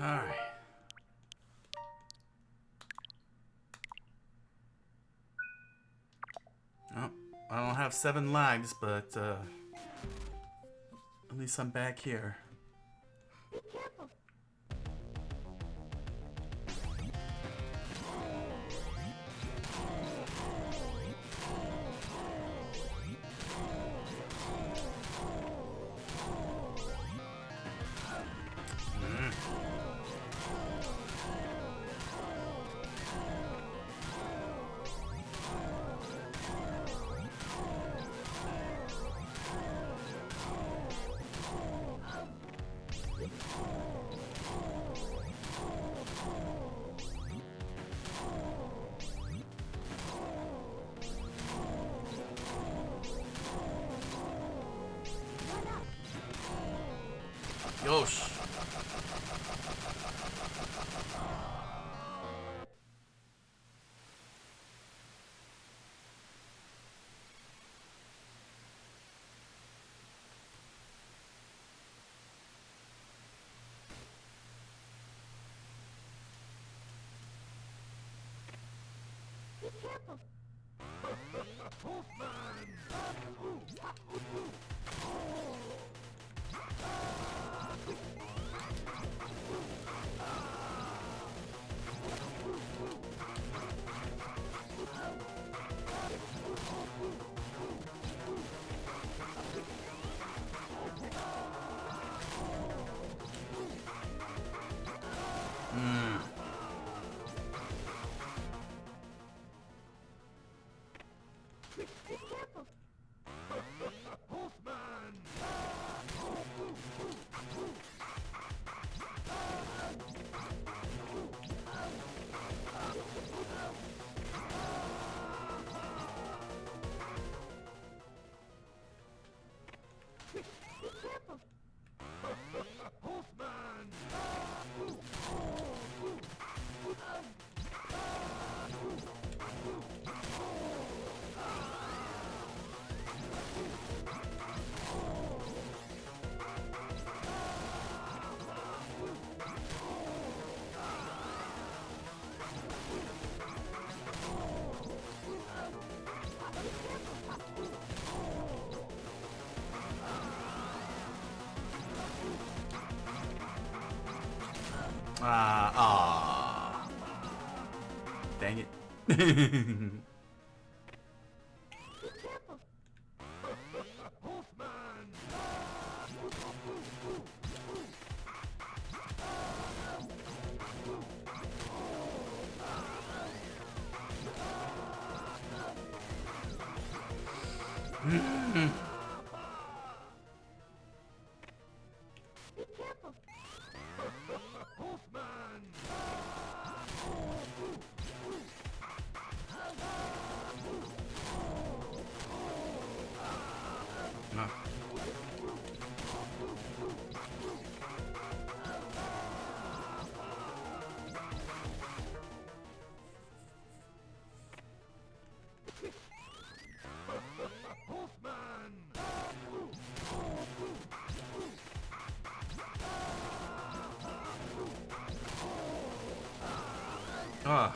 Alright. Oh, I don't have 7 lives, but at least I'm back here. Be careful. Yosh. Be careful. Be careful. Be careful. Dang it. Ah.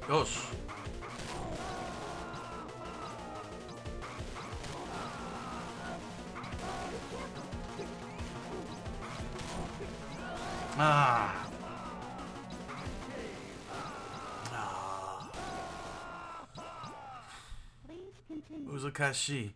Yosh. Ah. Uzakashi.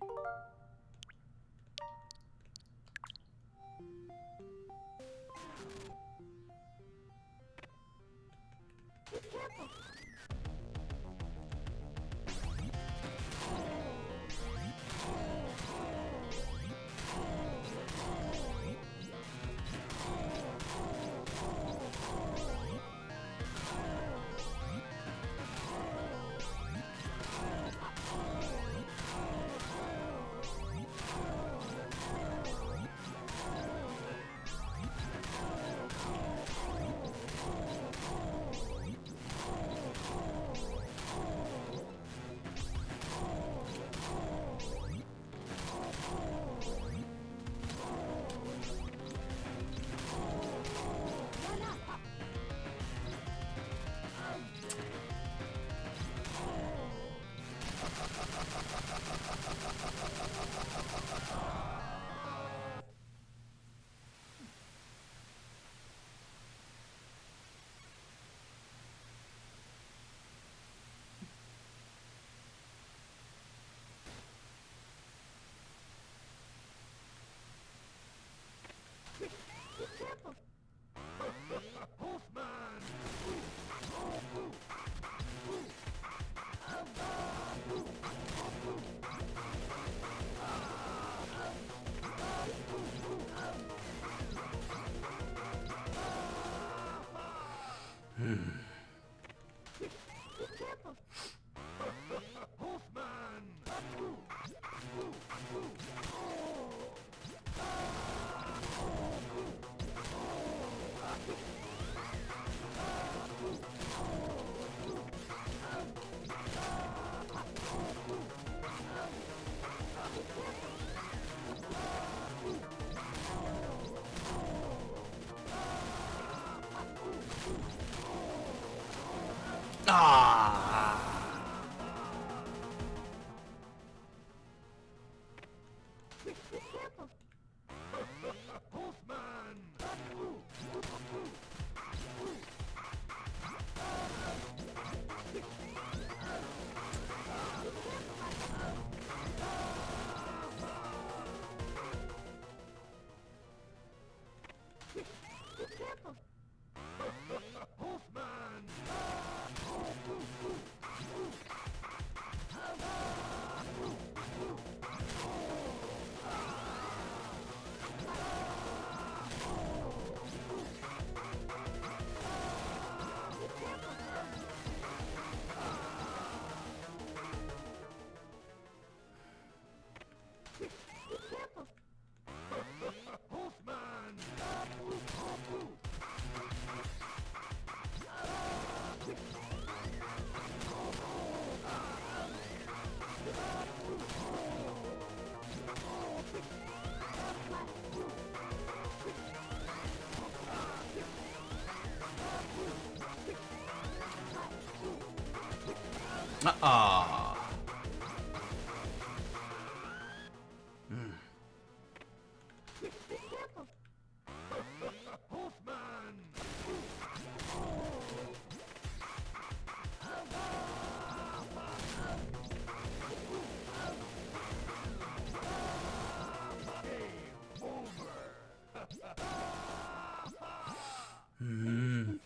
Ah. ああ。うん。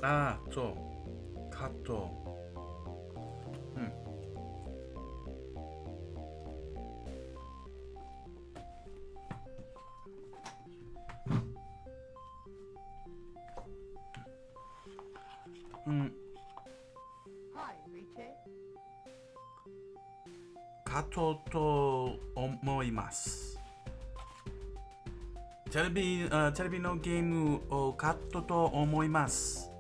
ああ、そう。カット。カットと思います。テレビのゲームをカットと思います。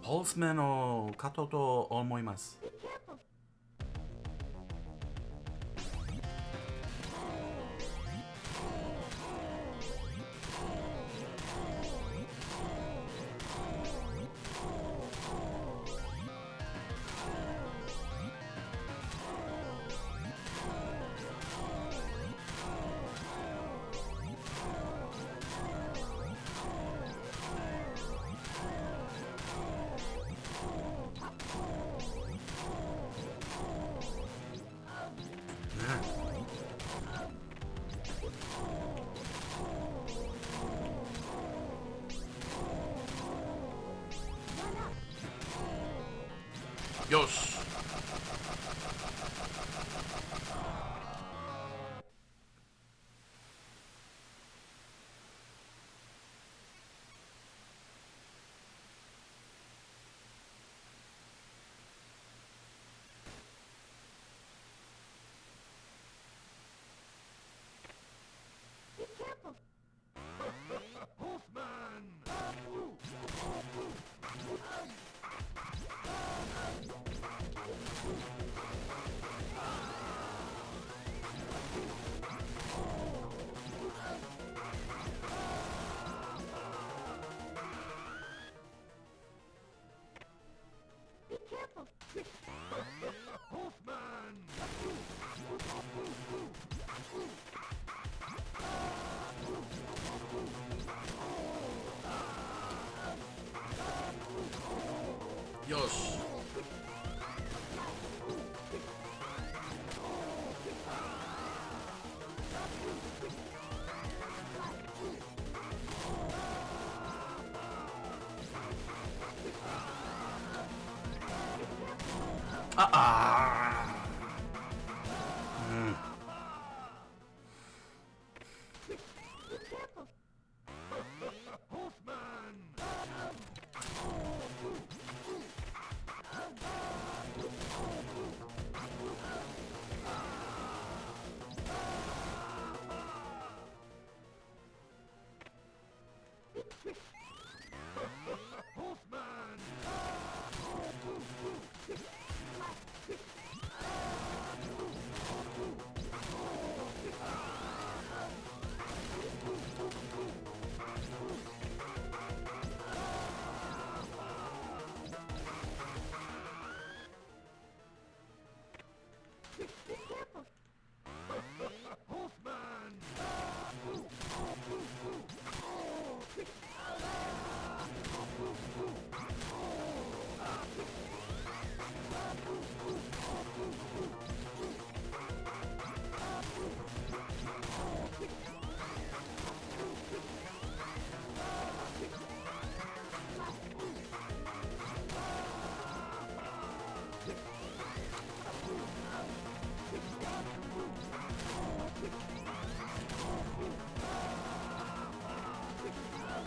ホースマンをカットと思います。よし。よし。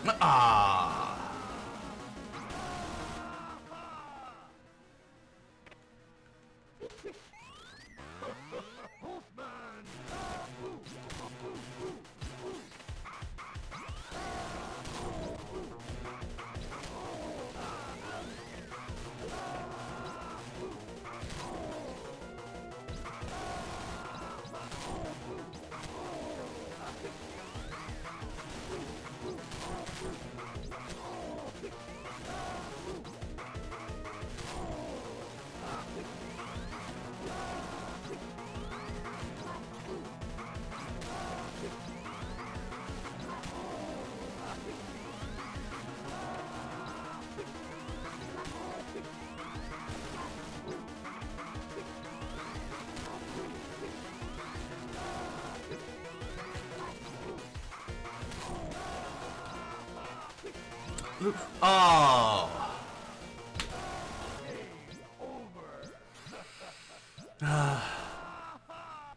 Ah. Oh.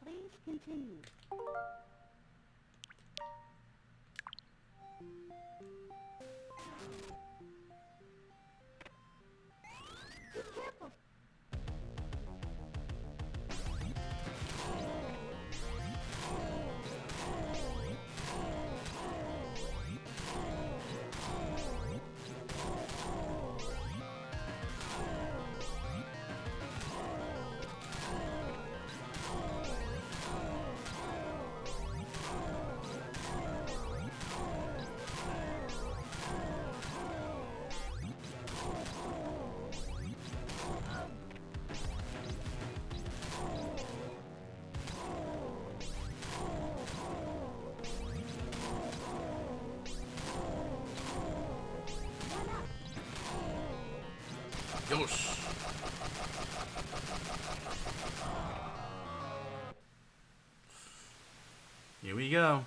Please continue. Be careful. Yosh. Here we go.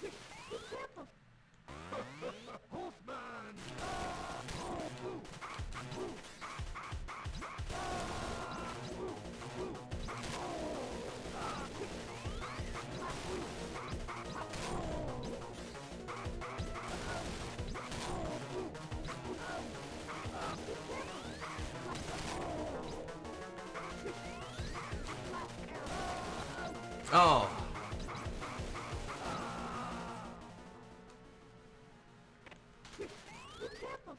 Be careful. Oh. Be careful.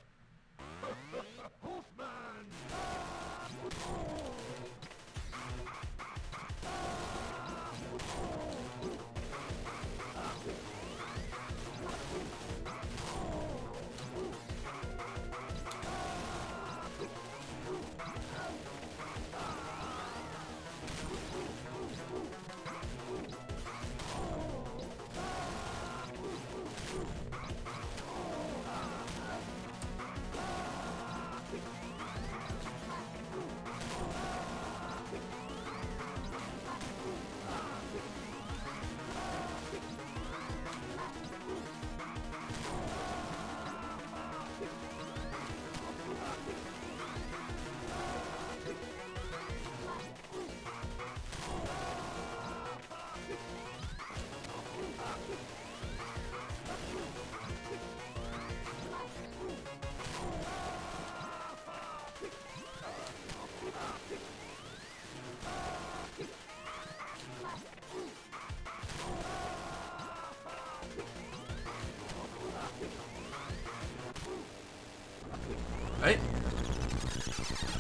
Hey.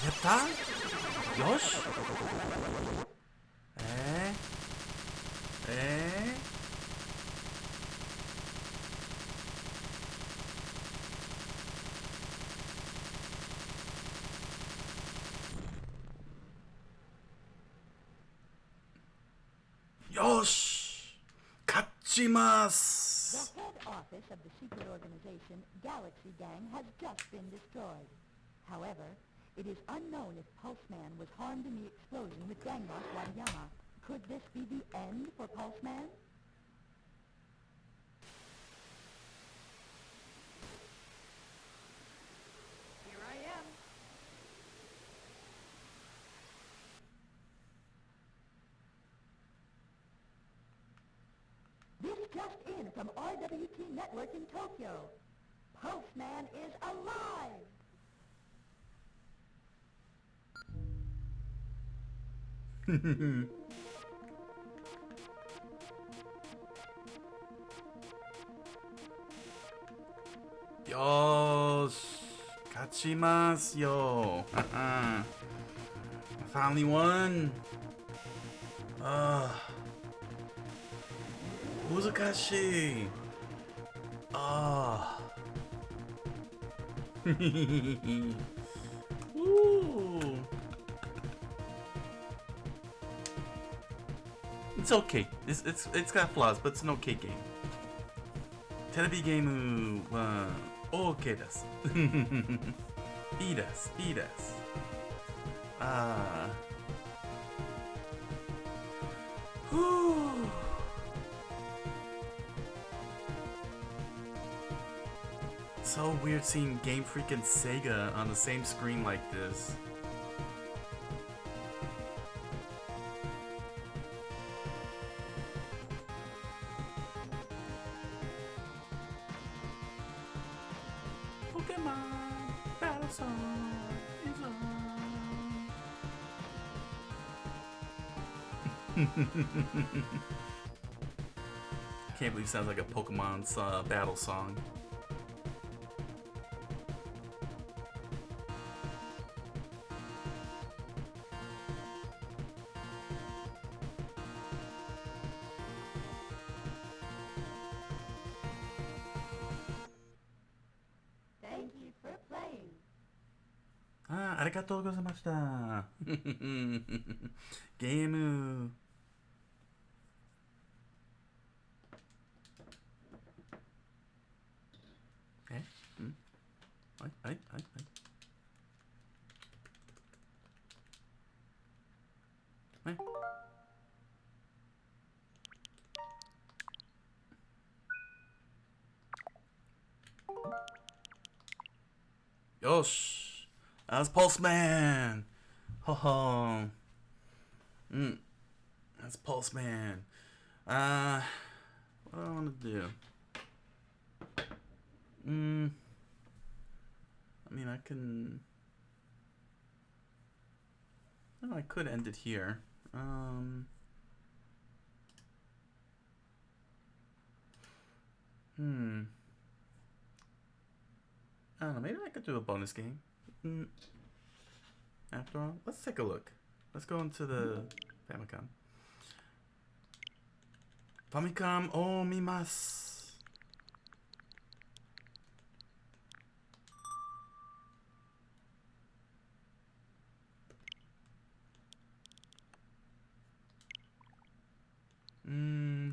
Yatta? Yosh? Yosh! Kachimasu! The head office of the secret organization, Galaxy Gang, has just been destroyed. However, it is unknown if Pulseman was harmed in the explosion with Gang Boss Wadayama. Could this be the end for Pulseman? just in from RWT Network in Tokyo. Postman is alive! Yosh! Kachimasu yo! I finally won! Muzakashi! Woo! It's okay. It's got flaws, but it's an okay game. テレビゲームは OK です。いいです。いいです。So weird seeing Game Freak and Sega on the same screen like this. Pokemon Battle Song is on. Can't believe it sounds like a Pokemon's battle song. Thank you for playing. ありがとうございました。ゲーム。はいはいはいはい。はいよし That's Pulseman! Ho ho! That's Pulseman. What do I want to do? I mean, I can... Oh, I could end it here. I don't know, maybe I could do a bonus game. After all, let's take a look. Let's go into the Famicom. Famicom o mimasu.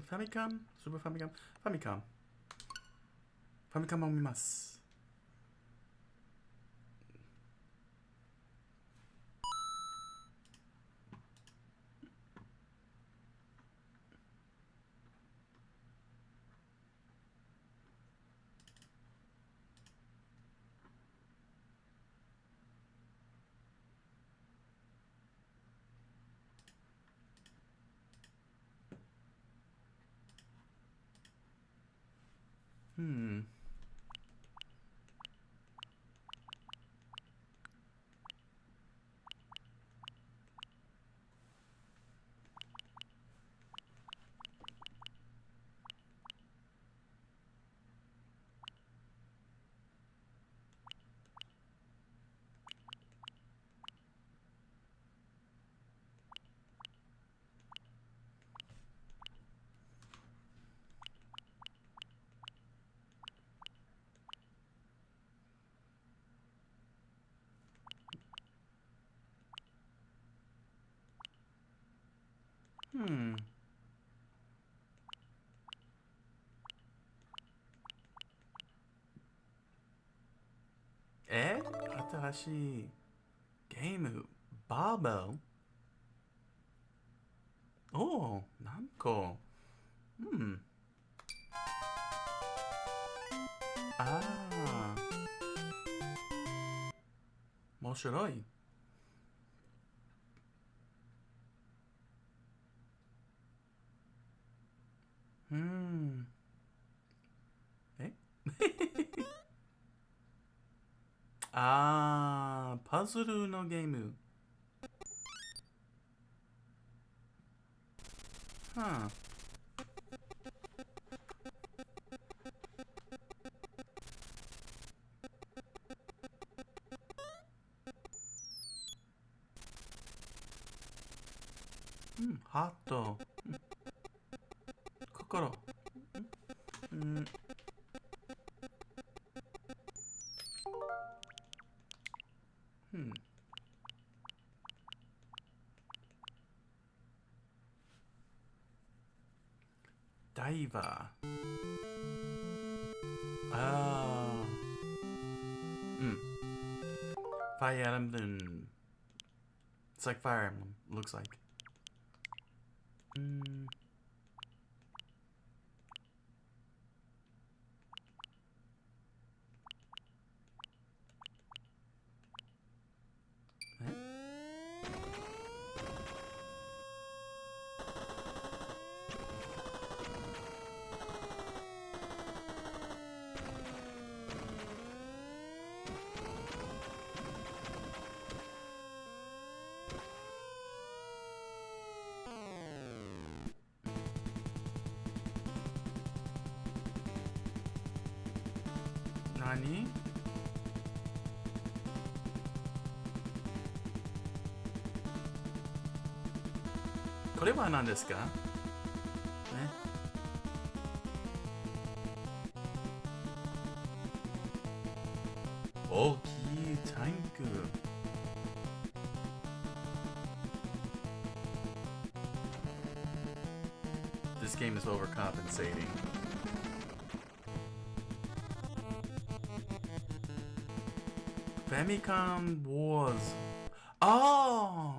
Famicom? Super Famicom? Famicom. Famicom o mimasu. Eh? 新しいゲームバーベルおお、何個ああ面白いあー、パズルのゲーム。はあ。うん、ハート。うん、心。うん。うん。ダイバー。あー。うん。Fire Emblem. It's like Fire Emblem, looks like. うん。何？これは何ですか？ね。大きいタンク。This game is overcompensating. Famicom Wars. Oh!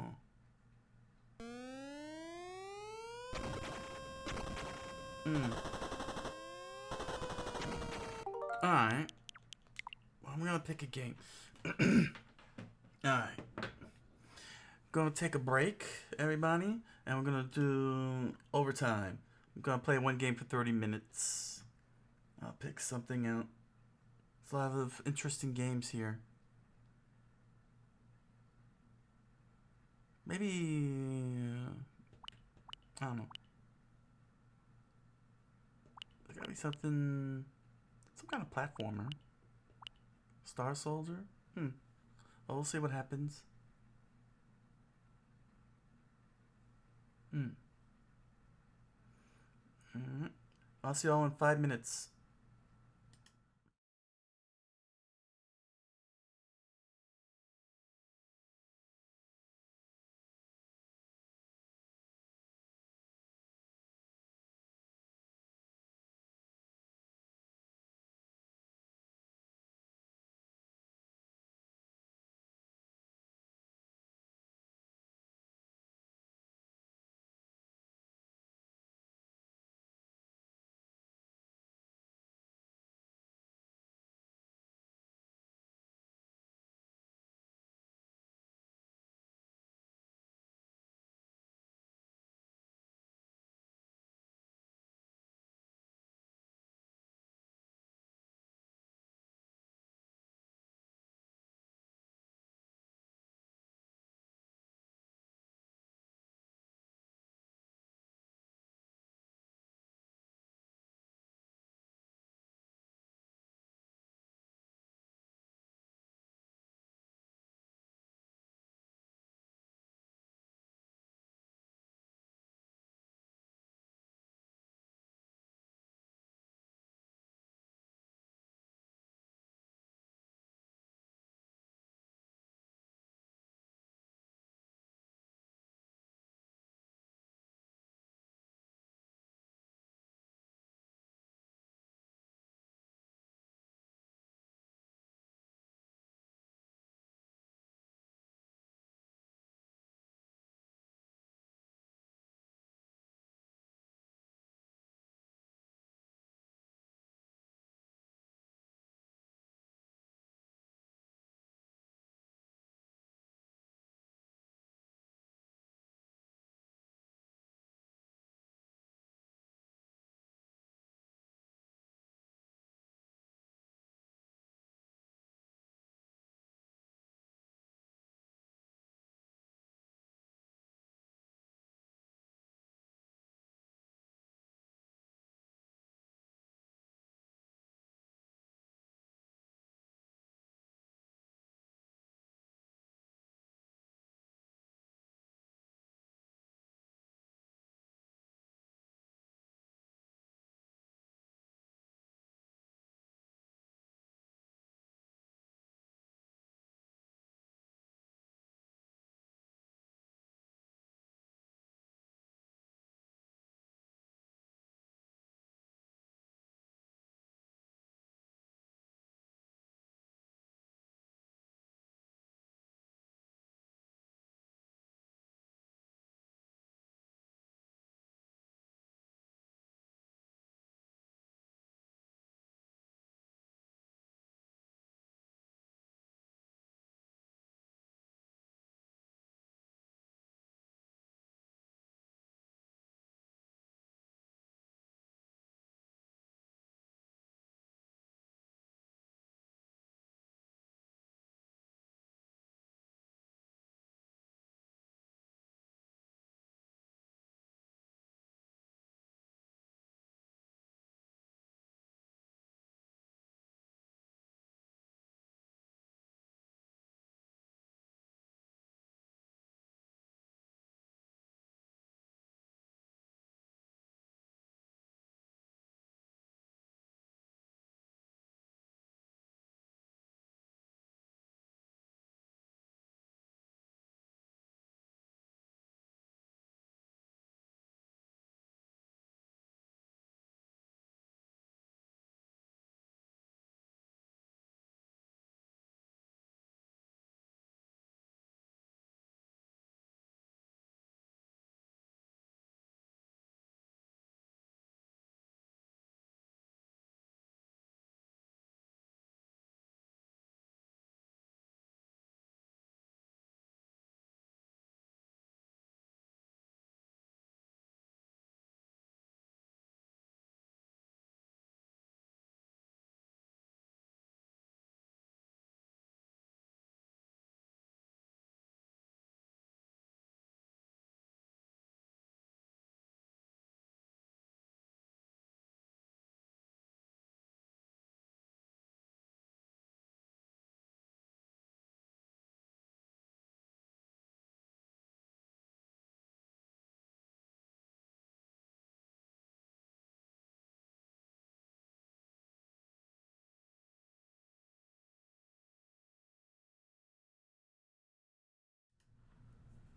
Alright. Well, I'm gonna pick a game. Alright. Gonna take a break, everybody, and we're gonna do overtime. I'm gonna play one game for 30 minutes. I'll pick something out. There's a lot of interesting games here. Maybe... I don't know. There's gotta be something... Some kind of platformer. Star Soldier? Well, we'll see what happens. I'll see y'all in 5 minutes.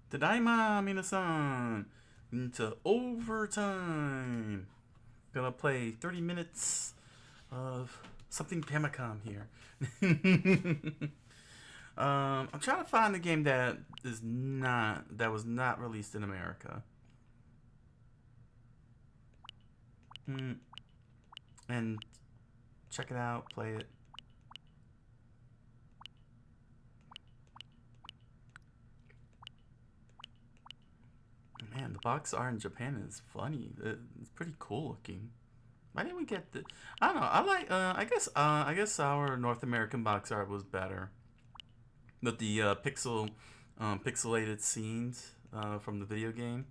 Tadaima, minasan! Into overtime! Gonna play 30 minutes of something Famicom here. I'm trying to find a game that was not released in America. And check it out, play it. Man, the box art in Japan is funny. It's pretty cool looking. Why didn't we get the? I don't know. I like. I guess our North American box art was better. With the pixelated scenes from the video game.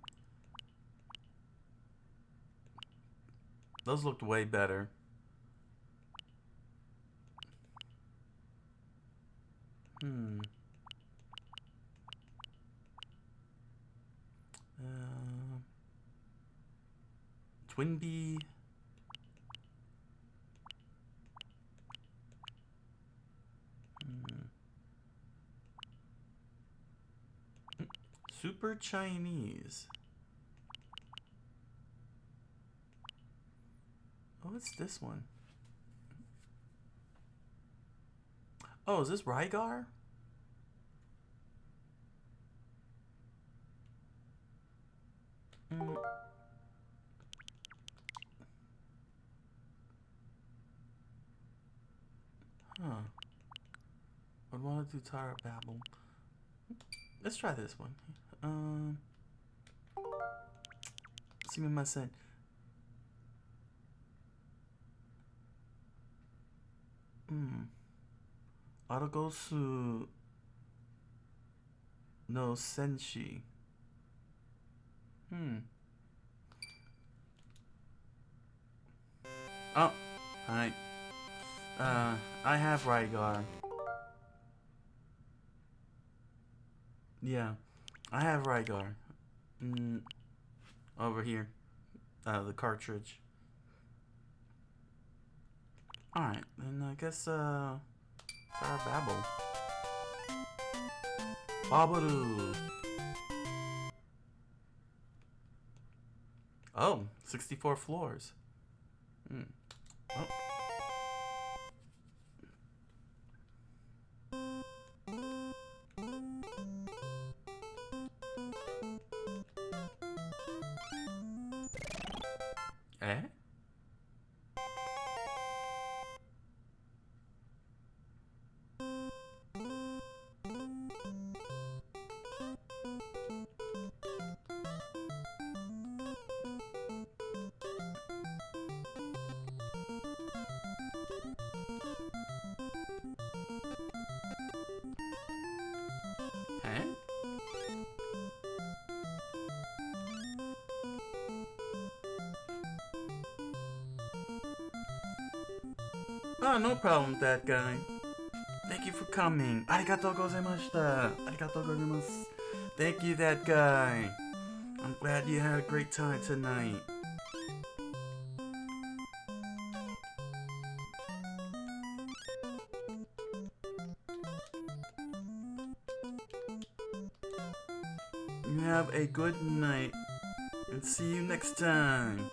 Those looked way better. Twinbee. Super Chinese. Oh, what's this one? Oh, is this Rygar? Huh. I'd want to do Tara Babble. Let's try this one. Sumimasen. Aragosu no Senshi. Oh, hi. I have Rygar. Yeah, I have Rygar. Over here. The cartridge. Alright, then I guess, Sarah Babble. Babaru. Oh, 64 floors. Oh. Eh? Oh, no problem with that guy. Thank you for coming. Arigatou gozaimashita. Arigatou gozaimasu. Thank you, that guy. I'm glad you had a great time tonight. You have a good night. And see you next time.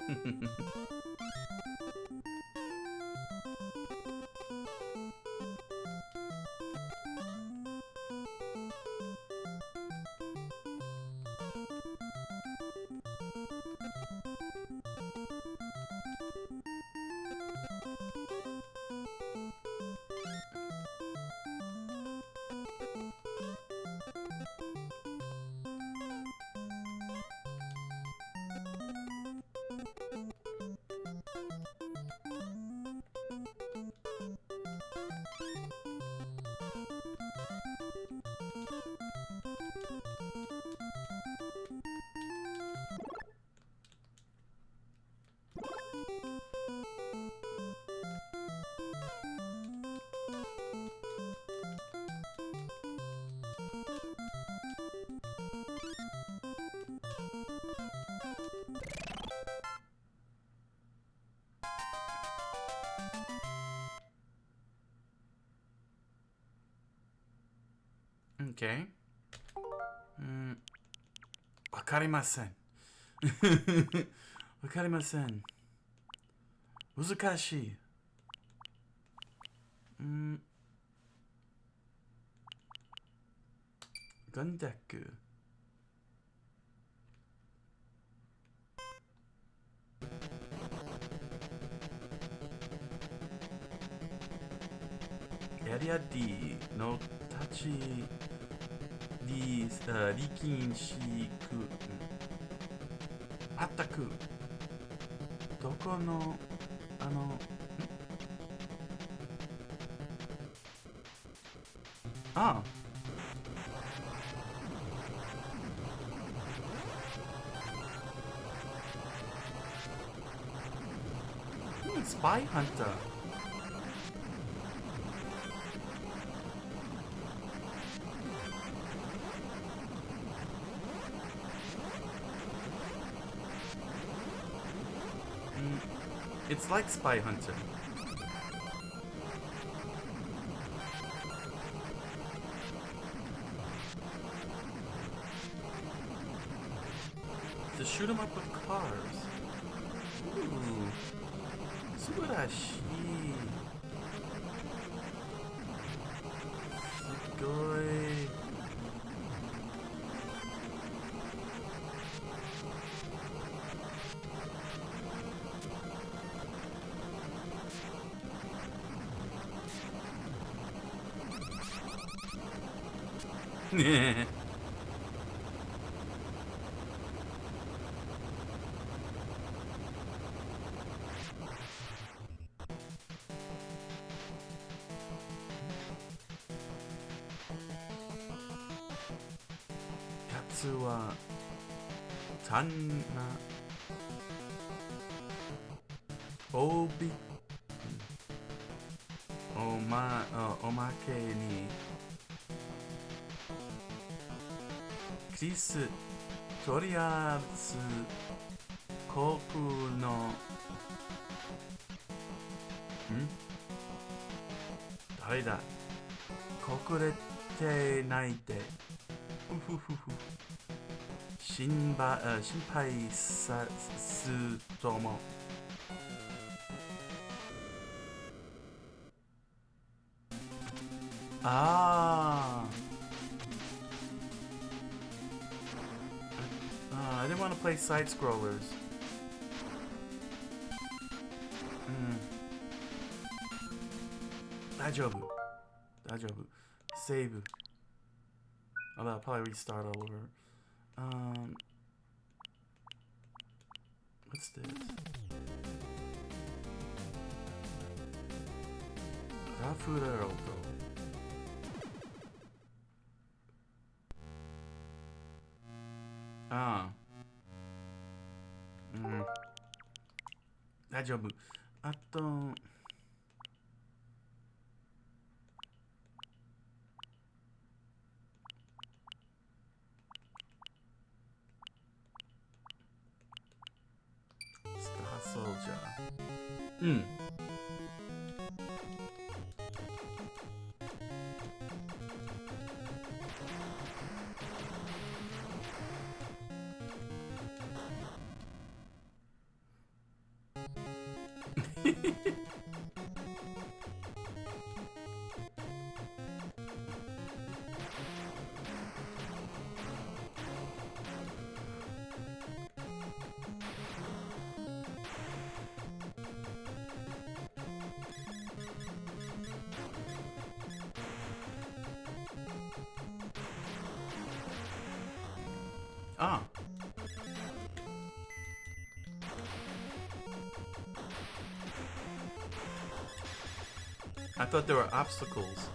Okay. わかりません。わかりません。難しい。ガンダック。エリア D の立ち力しく全くどこのあSpy Hunter. It's like Spy Hunter. To shoot 'em up with cars. Ooh. 素晴らしい。すごい。ねえ。やつは単なおまけにキスとりあえず航空の誰だ隠れてないで心配さすともI didn't want to play side scrollers. 大丈夫 Save. I'll probably restart all over. What's this? Rafurero.大丈夫。あとスターソルジャー。I thought there were obstacles.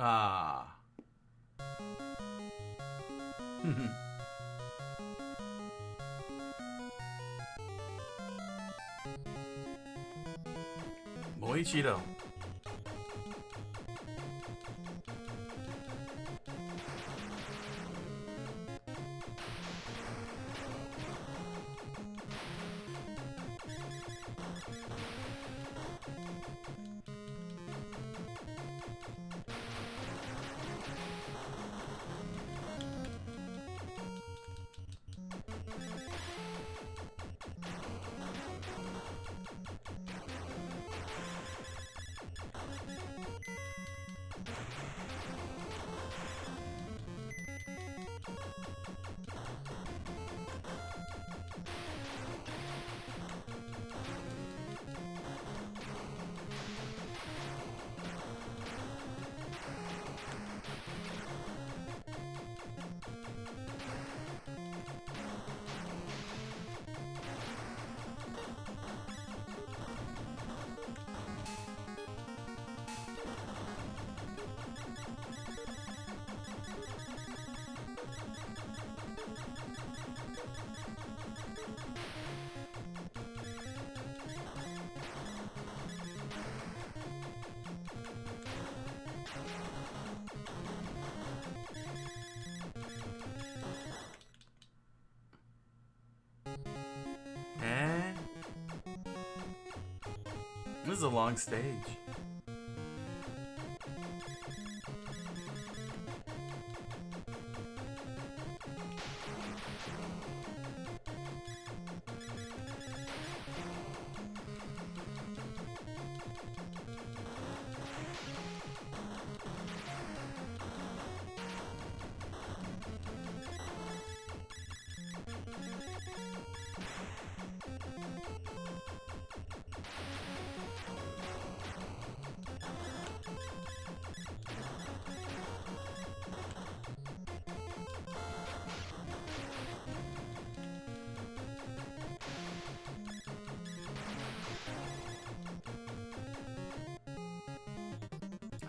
Ah. Moichiro. This is a long stage.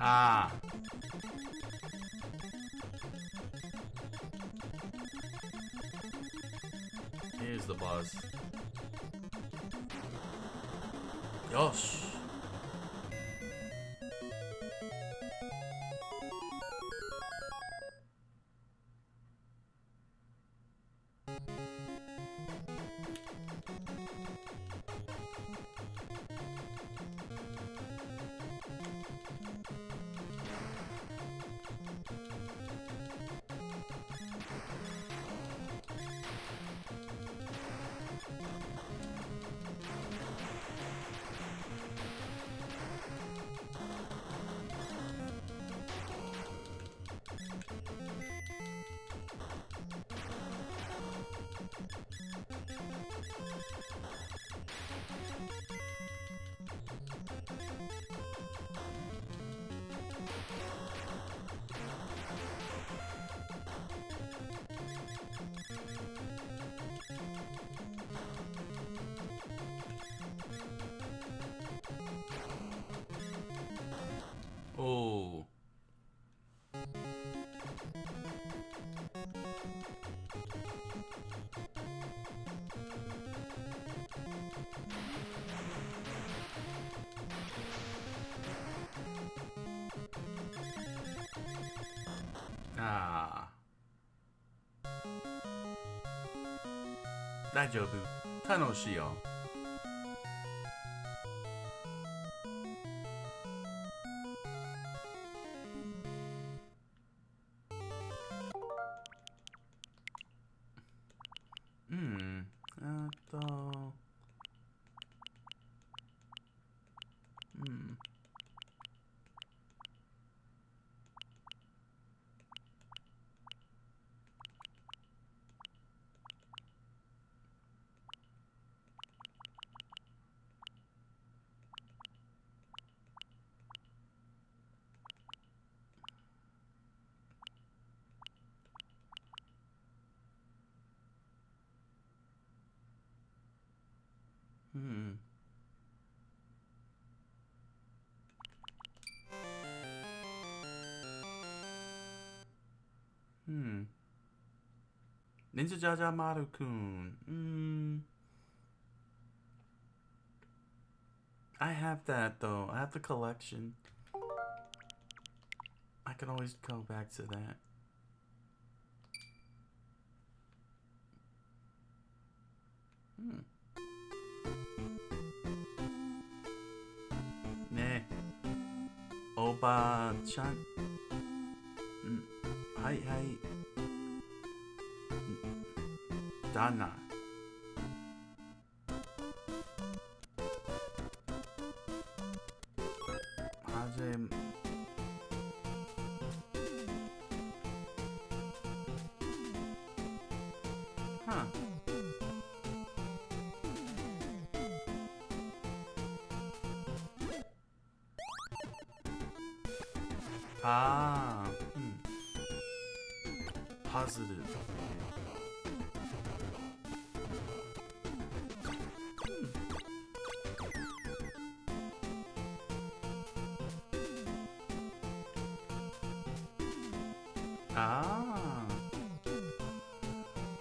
Ah. Here's the boss. Yosh. Oh. Ah. 大丈夫。楽しいよ。Hmm. Ninja Jaja Maru-kun. I have that though. I have the collection. I can always go back to that. Ne. Oba-chan. Hai. Dana. Hajim. Huh. Positive.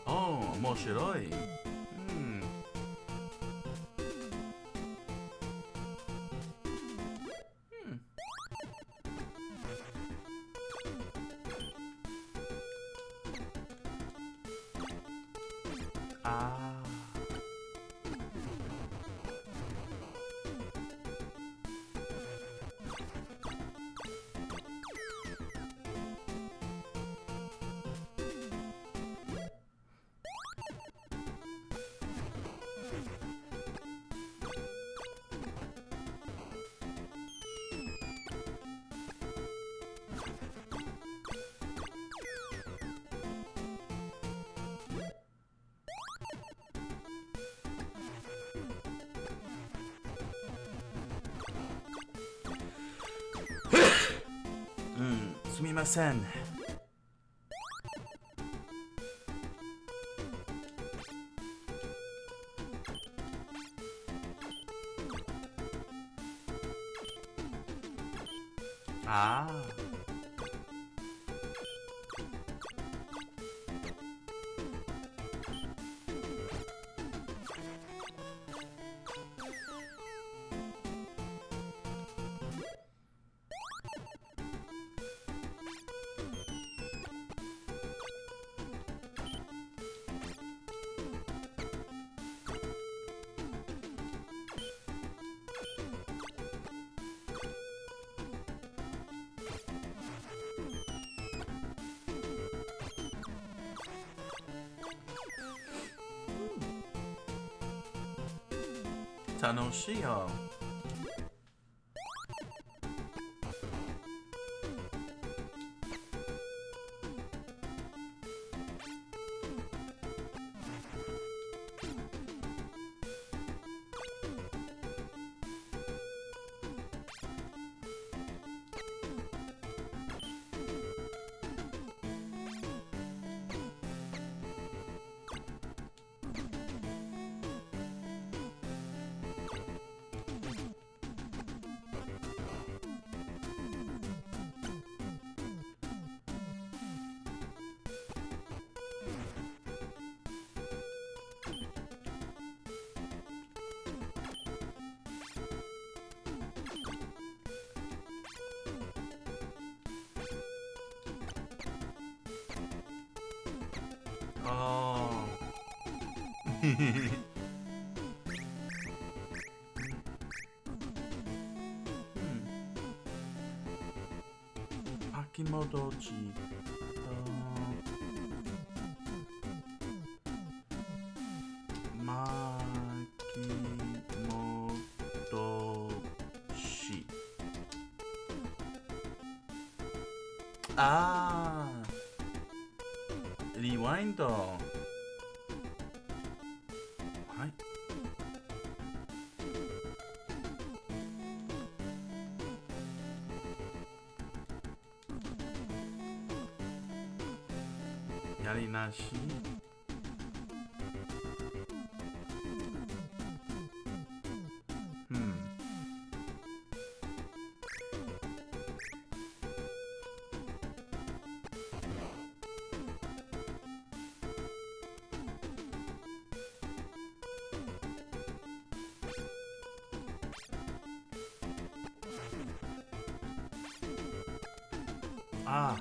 Oh, 面白い。すみません。楽しいよ。巻き戻し。巻き戻し。リワインド。はい。やりなし。Ah.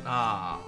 Ah.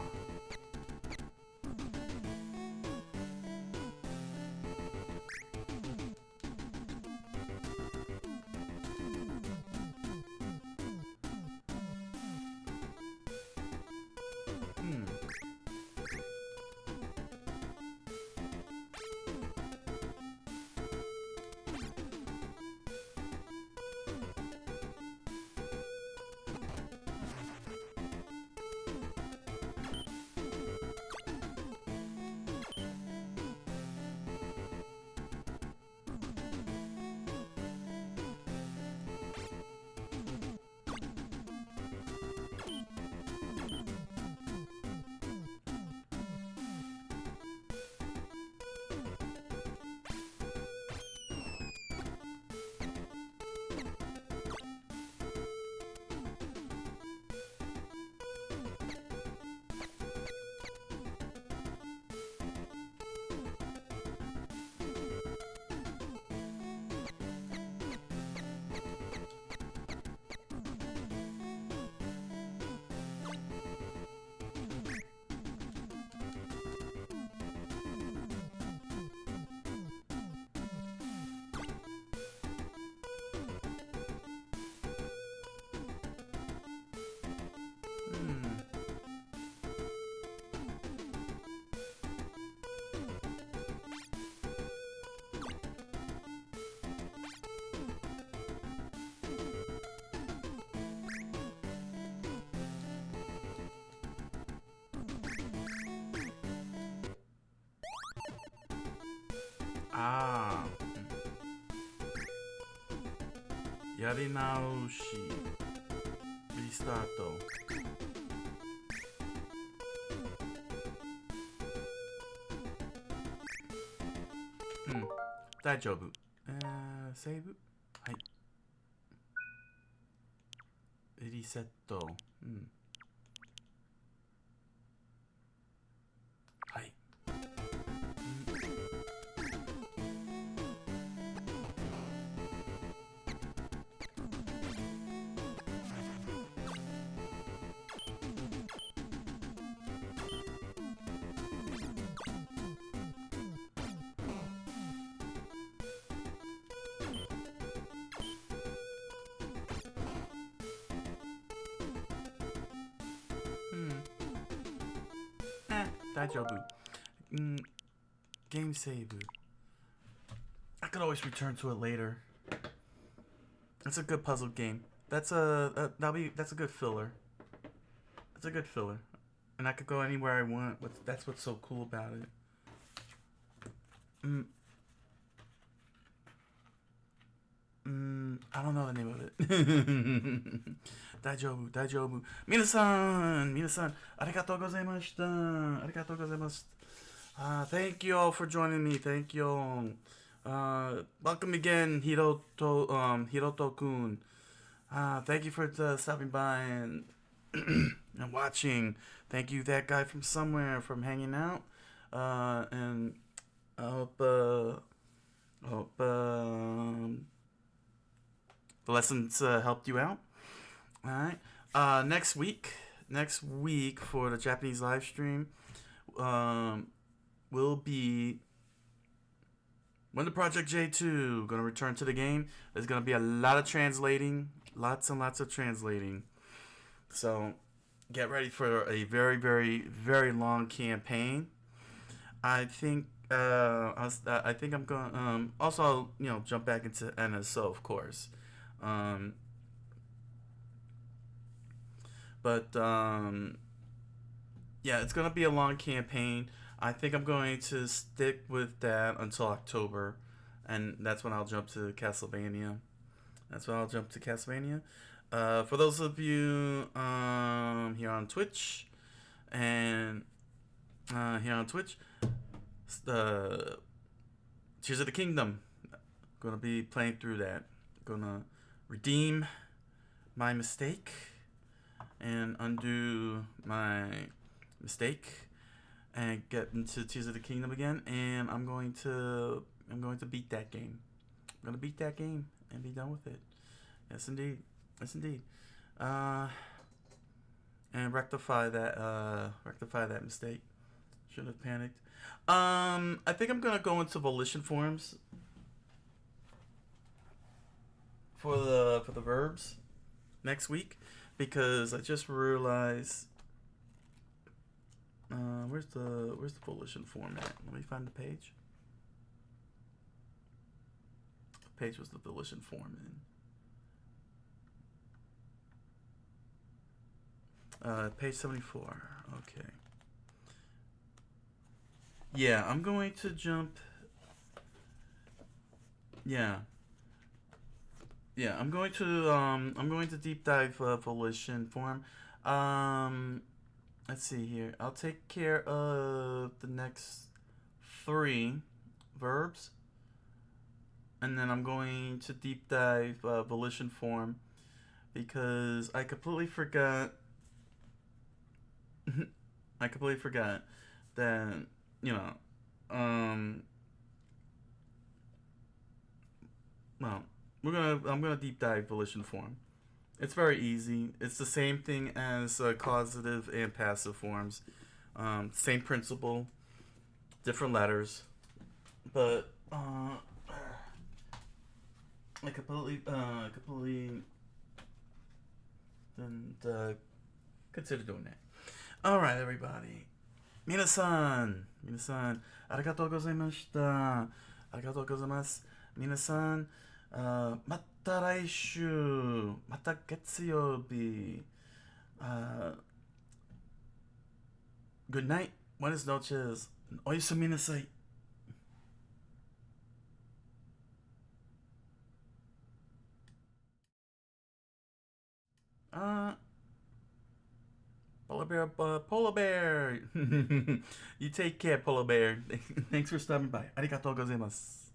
Ah. やり直し。リスタート。大丈夫。セーブ。はい。リセット。はい。大丈夫。Game save. I could always return to it later. It's a good puzzle game. That's a good filler. That's a good filler, and I could go anywhere I want. That's what's so cool about it. I don't know the name of it. 大丈夫、大丈夫。皆さん、ありがとうございました。ありがとうございます。Thank you all for joining me. Thank you all. Welcome again, Hiroto-kun. Thank you for stopping by and watching. Thank you, that guy from somewhere, from hanging out. And I hope the lessons helped you out. All right. Next week for the Japanese live stream, will be when the Project J2 gonna return to the game, there's gonna be a lot of translating, lots and lots of translating. So get ready for a very, very, very long campaign. I think I think I'm going. Also, jump back into NSO, of course. But yeah, it's gonna be a long campaign. I think I'm going to stick with that until October, and that's when I'll jump to Castlevania. For those of you here on Twitch and Tears of the Kingdom, gonna be playing through that. Gonna redeem my mistake and undo my mistake and get into Tears of the Kingdom again, and I'm going to beat that game. I'm gonna beat that game and be done with it. Yes, indeed. And rectify that mistake. Should have panicked. I think I'm gonna go into volition forms for the verbs next week, because I just realized where's the volition form at? Let me find the page. What page was the volition form in? Page 74. Okay. Yeah, I'm going to jump. Yeah, I'm going to deep dive volition form. Let's see here. I'll take care of the next 3 verbs, and then I'm going to deep dive volition form, because I completely forgot. that well, I'm gonna deep dive volition form. It's very easy. It's the same thing as causative and passive forms. Same principle, different letters, but I completely didn't consider doing that. All right, everybody. 皆さん、ありがとうございました。ありがとうございます。皆さん、また来週、また月曜日。Good night, buenas noches, おやすみなさい。Polar bear. You take care, polar bear. Thanks for stopping by. ありがとうございます。